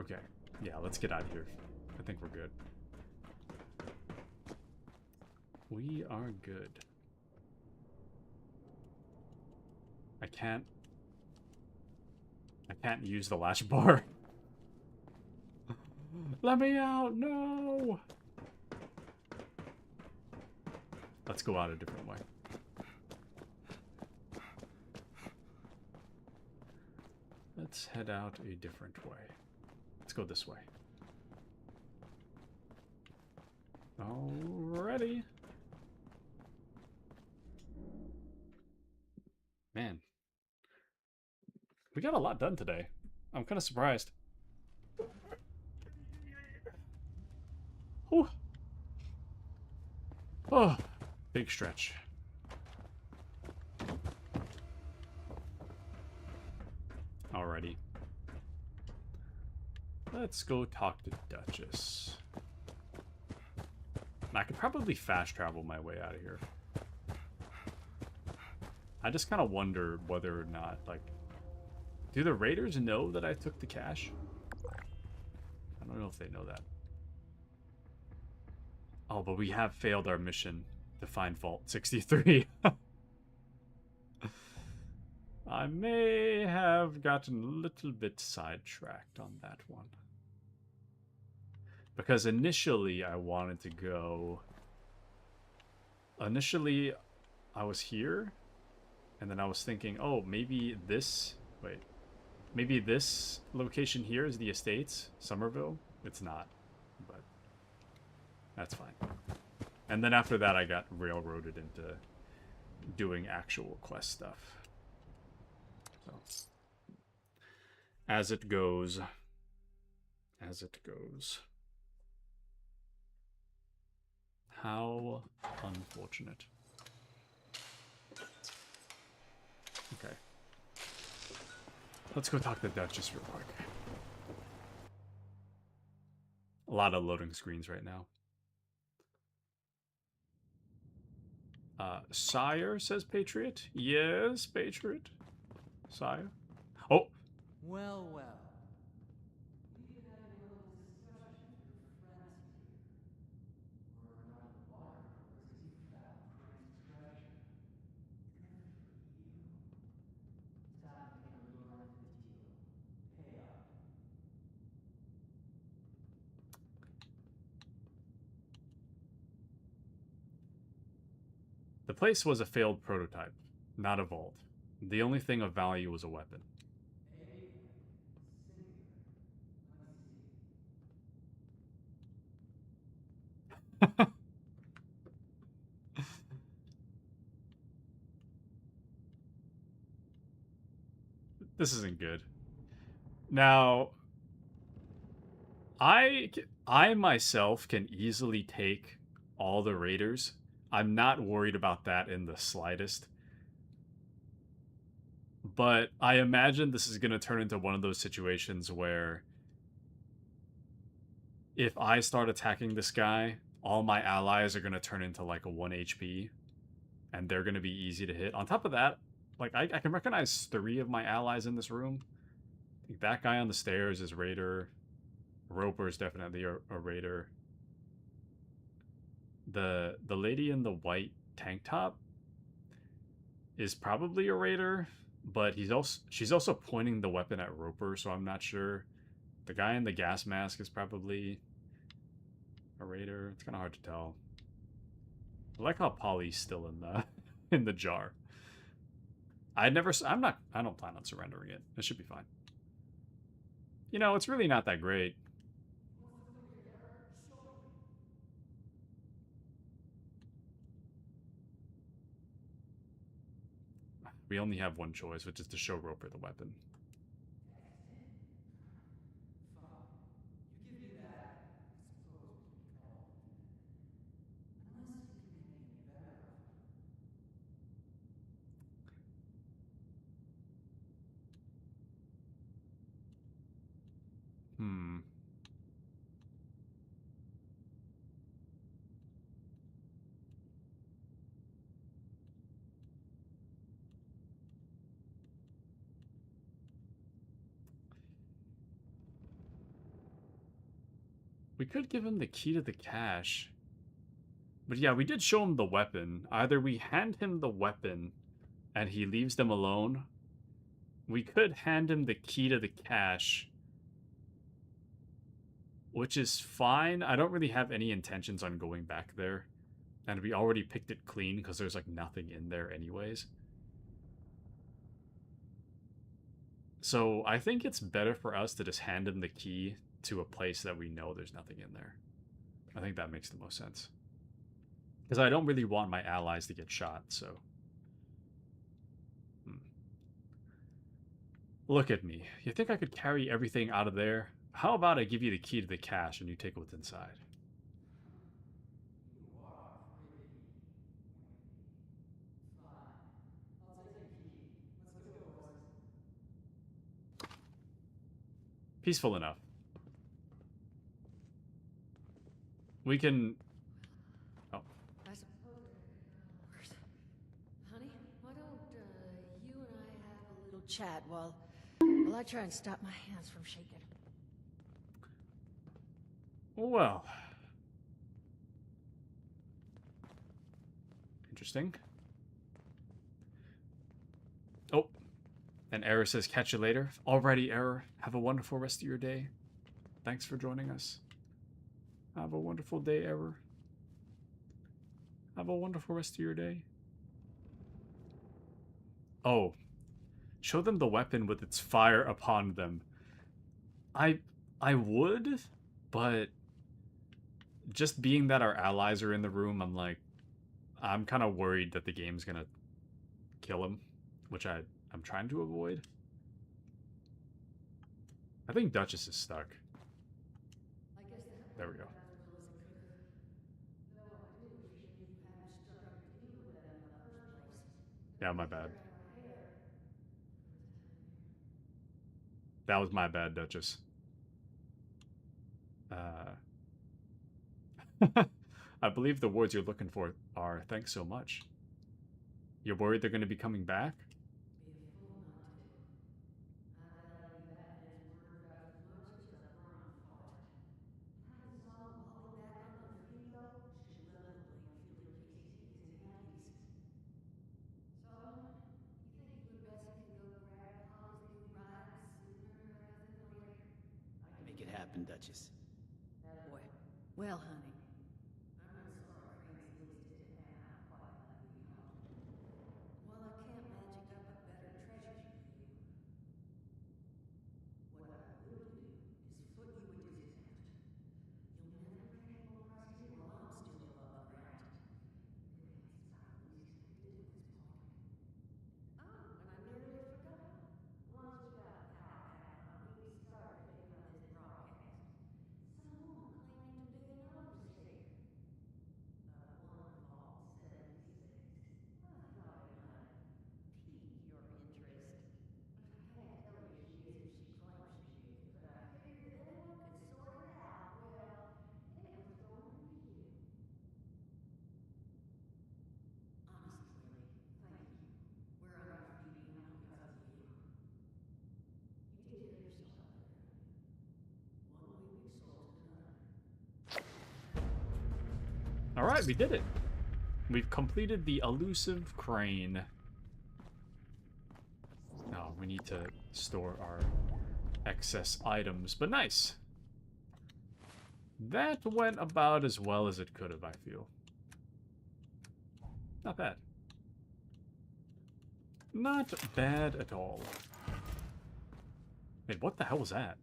Okay, yeah, let's get out of here. I think we're good. We are good. I can't use the latch bar. Let me out, no! Let's go out a different way. Let's head out a different way. Let's go this way. Alrighty. Man. We got a lot done today. I'm kind of surprised. Whew. Oh, big stretch. Alrighty. Let's go talk to Duchess. I could probably fast travel my way out of here. I just kind of wonder whether or not, like, do the raiders know that I took the cash? I don't know if they know that. Oh, but we have failed our mission to find Vault 63. I may have gotten a little bit sidetracked on that one. Because initially I wanted to go... Initially I was here, and then I was thinking, oh, maybe this... Wait. Maybe this location here is the Estates, Somerville? It's not, but that's fine. And then after that I got railroaded into doing actual quest stuff. So, as it goes. As it goes. How unfortunate. Okay. Let's go talk to the Duchess real quick. A lot of loading screens right now. Sire, says Patriot. Yes, Patriot. Sire. Oh! Well, well. The place was a failed prototype, not a vault. The only thing of value was a weapon. This isn't good. Now, I myself can easily take all the raiders. I'm not worried about that in the slightest. But I imagine this is going to turn into one of those situations where if I start attacking this guy, all my allies are going to turn into like a 1 HP. And they're going to be easy to hit. On top of that, like I can recognize 3 of my allies in this room. I think that guy on the stairs is Raider. Roper is definitely a Raider. The lady in the white tank top is probably a Raider, but she's also pointing the weapon at Roper, so I'm not sure. The guy in the gas mask is probably a Raider. It's kind of hard to tell. I like how Polly's still in the in the jar. I don't plan on surrendering it. It should be fine. You know, it's really not that great. We only have one choice, which is to show Roper the weapon. We could give him the key to the cache. But yeah, we did show him the weapon. Either we hand him the weapon and he leaves them alone. We could hand him the key to the cache, which is fine. I don't really have any intentions on going back there. And we already picked it clean because there's like nothing in there anyways. So I think it's better for us to just hand him the key to a place that we know there's nothing in there. I think that makes the most sense. Because I don't really want my allies to get shot, so... Look at me. You think I could carry everything out of there? How about I give you the key to the cache and you take what's inside? Peaceful enough. We can... Oh. I suppose... Honey, why don't you and I have a little chat while I try and stop my hands from shaking? Well... Interesting. Oh. And Error says, catch you later. Alrighty, Error. Have a wonderful rest of your day. Thanks for joining us. Have a wonderful day, Error. Have a wonderful rest of your day. Oh. Show them the weapon with its fire upon them. I would, but just being that our allies are in the room, I'm kind of worried that the game's gonna kill him, which I'm trying to avoid. I think Duchess is stuck. There we go. Yeah, my bad. That was my bad, Duchess. I believe the words you're looking for are, thanks so much. You're worried they're going to be coming back? Make it happen, Duchess. Well, honey, I'm real sorry Crane's deals didn't pan out quite like we hoped. While I can't magic up a better treasure for you, what I will do is foot you a discount. You'll never pay full price here while I'm still above ground. Really, it's about the least I can do at this point. Oh, and I nearly forgot. Once we Alright, we did it. We've completed the elusive crane. Now, we need to store our excess items, but nice. That went about as well as it could have, I feel. Not bad. Not bad at all. Wait, what the hell was that?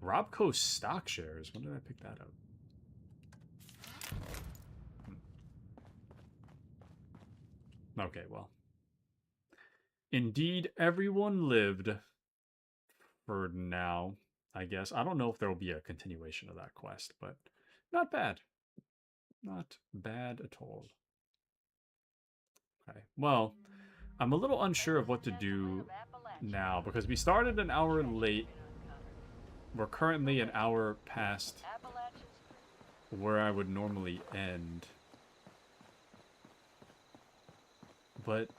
Robco's stock shares. When did I pick that up? Okay, well. Indeed, everyone lived for now, I guess. I don't know if there will be a continuation of that quest, but not bad. Not bad at all. Okay, well, I'm a little unsure of what to do now because we started an hour late. We're currently an hour past where I would normally end. But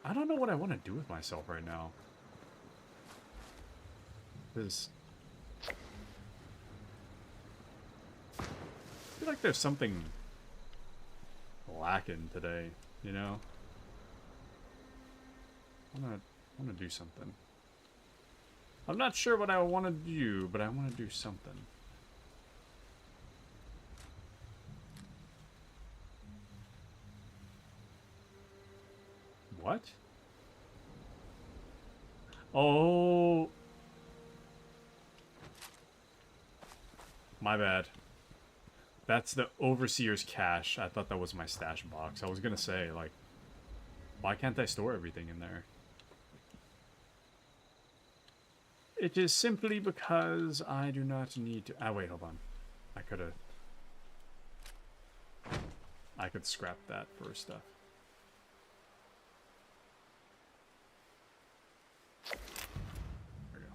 I don't know what I want to do with myself right now. Because I feel like there's something lacking today, you know? I want to do something. I'm not sure what I want to do, but I want to do something. What? Oh. My bad. That's the Overseer's cache. I thought that was my stash box. I was gonna say, like, why can't I store everything in there? It is simply because I do not need to... Ah, wait, hold on. I could scrap that for stuff. There we go.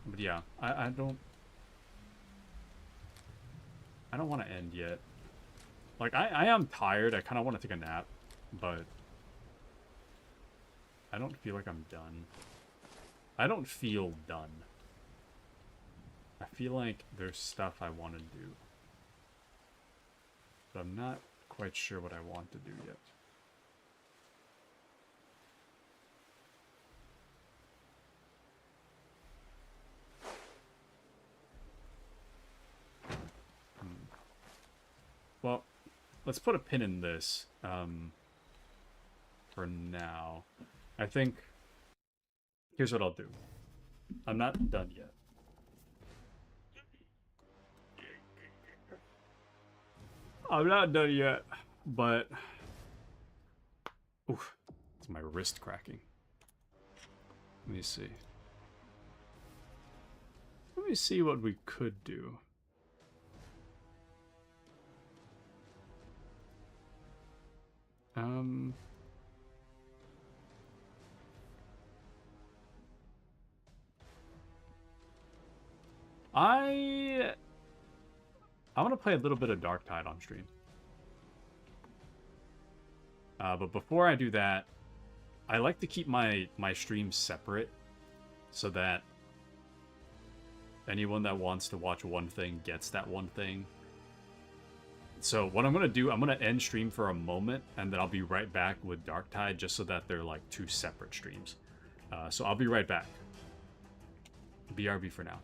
But yeah, I don't want to end yet. Like, I am tired. I kind of want to take a nap, but I don't feel like I'm done. I don't feel done. I feel like there's stuff I want to do, but I'm not quite sure what I want to do yet. Well, let's put a pin in this for now. I think here's what I'll do. I'm not done yet. I'm not done yet, but oof, it's my wrist cracking. Let me see. Let me see what we could do. I want to play a little bit of Dark Tide on stream. But before I do that, I like to keep my streams separate so that anyone that wants to watch one thing gets that one thing. So what I'm going to do, I'm going to end stream for a moment, and then I'll be right back with Dark Tide, just so that they're like two separate streams. So I'll be right back. BRB for now.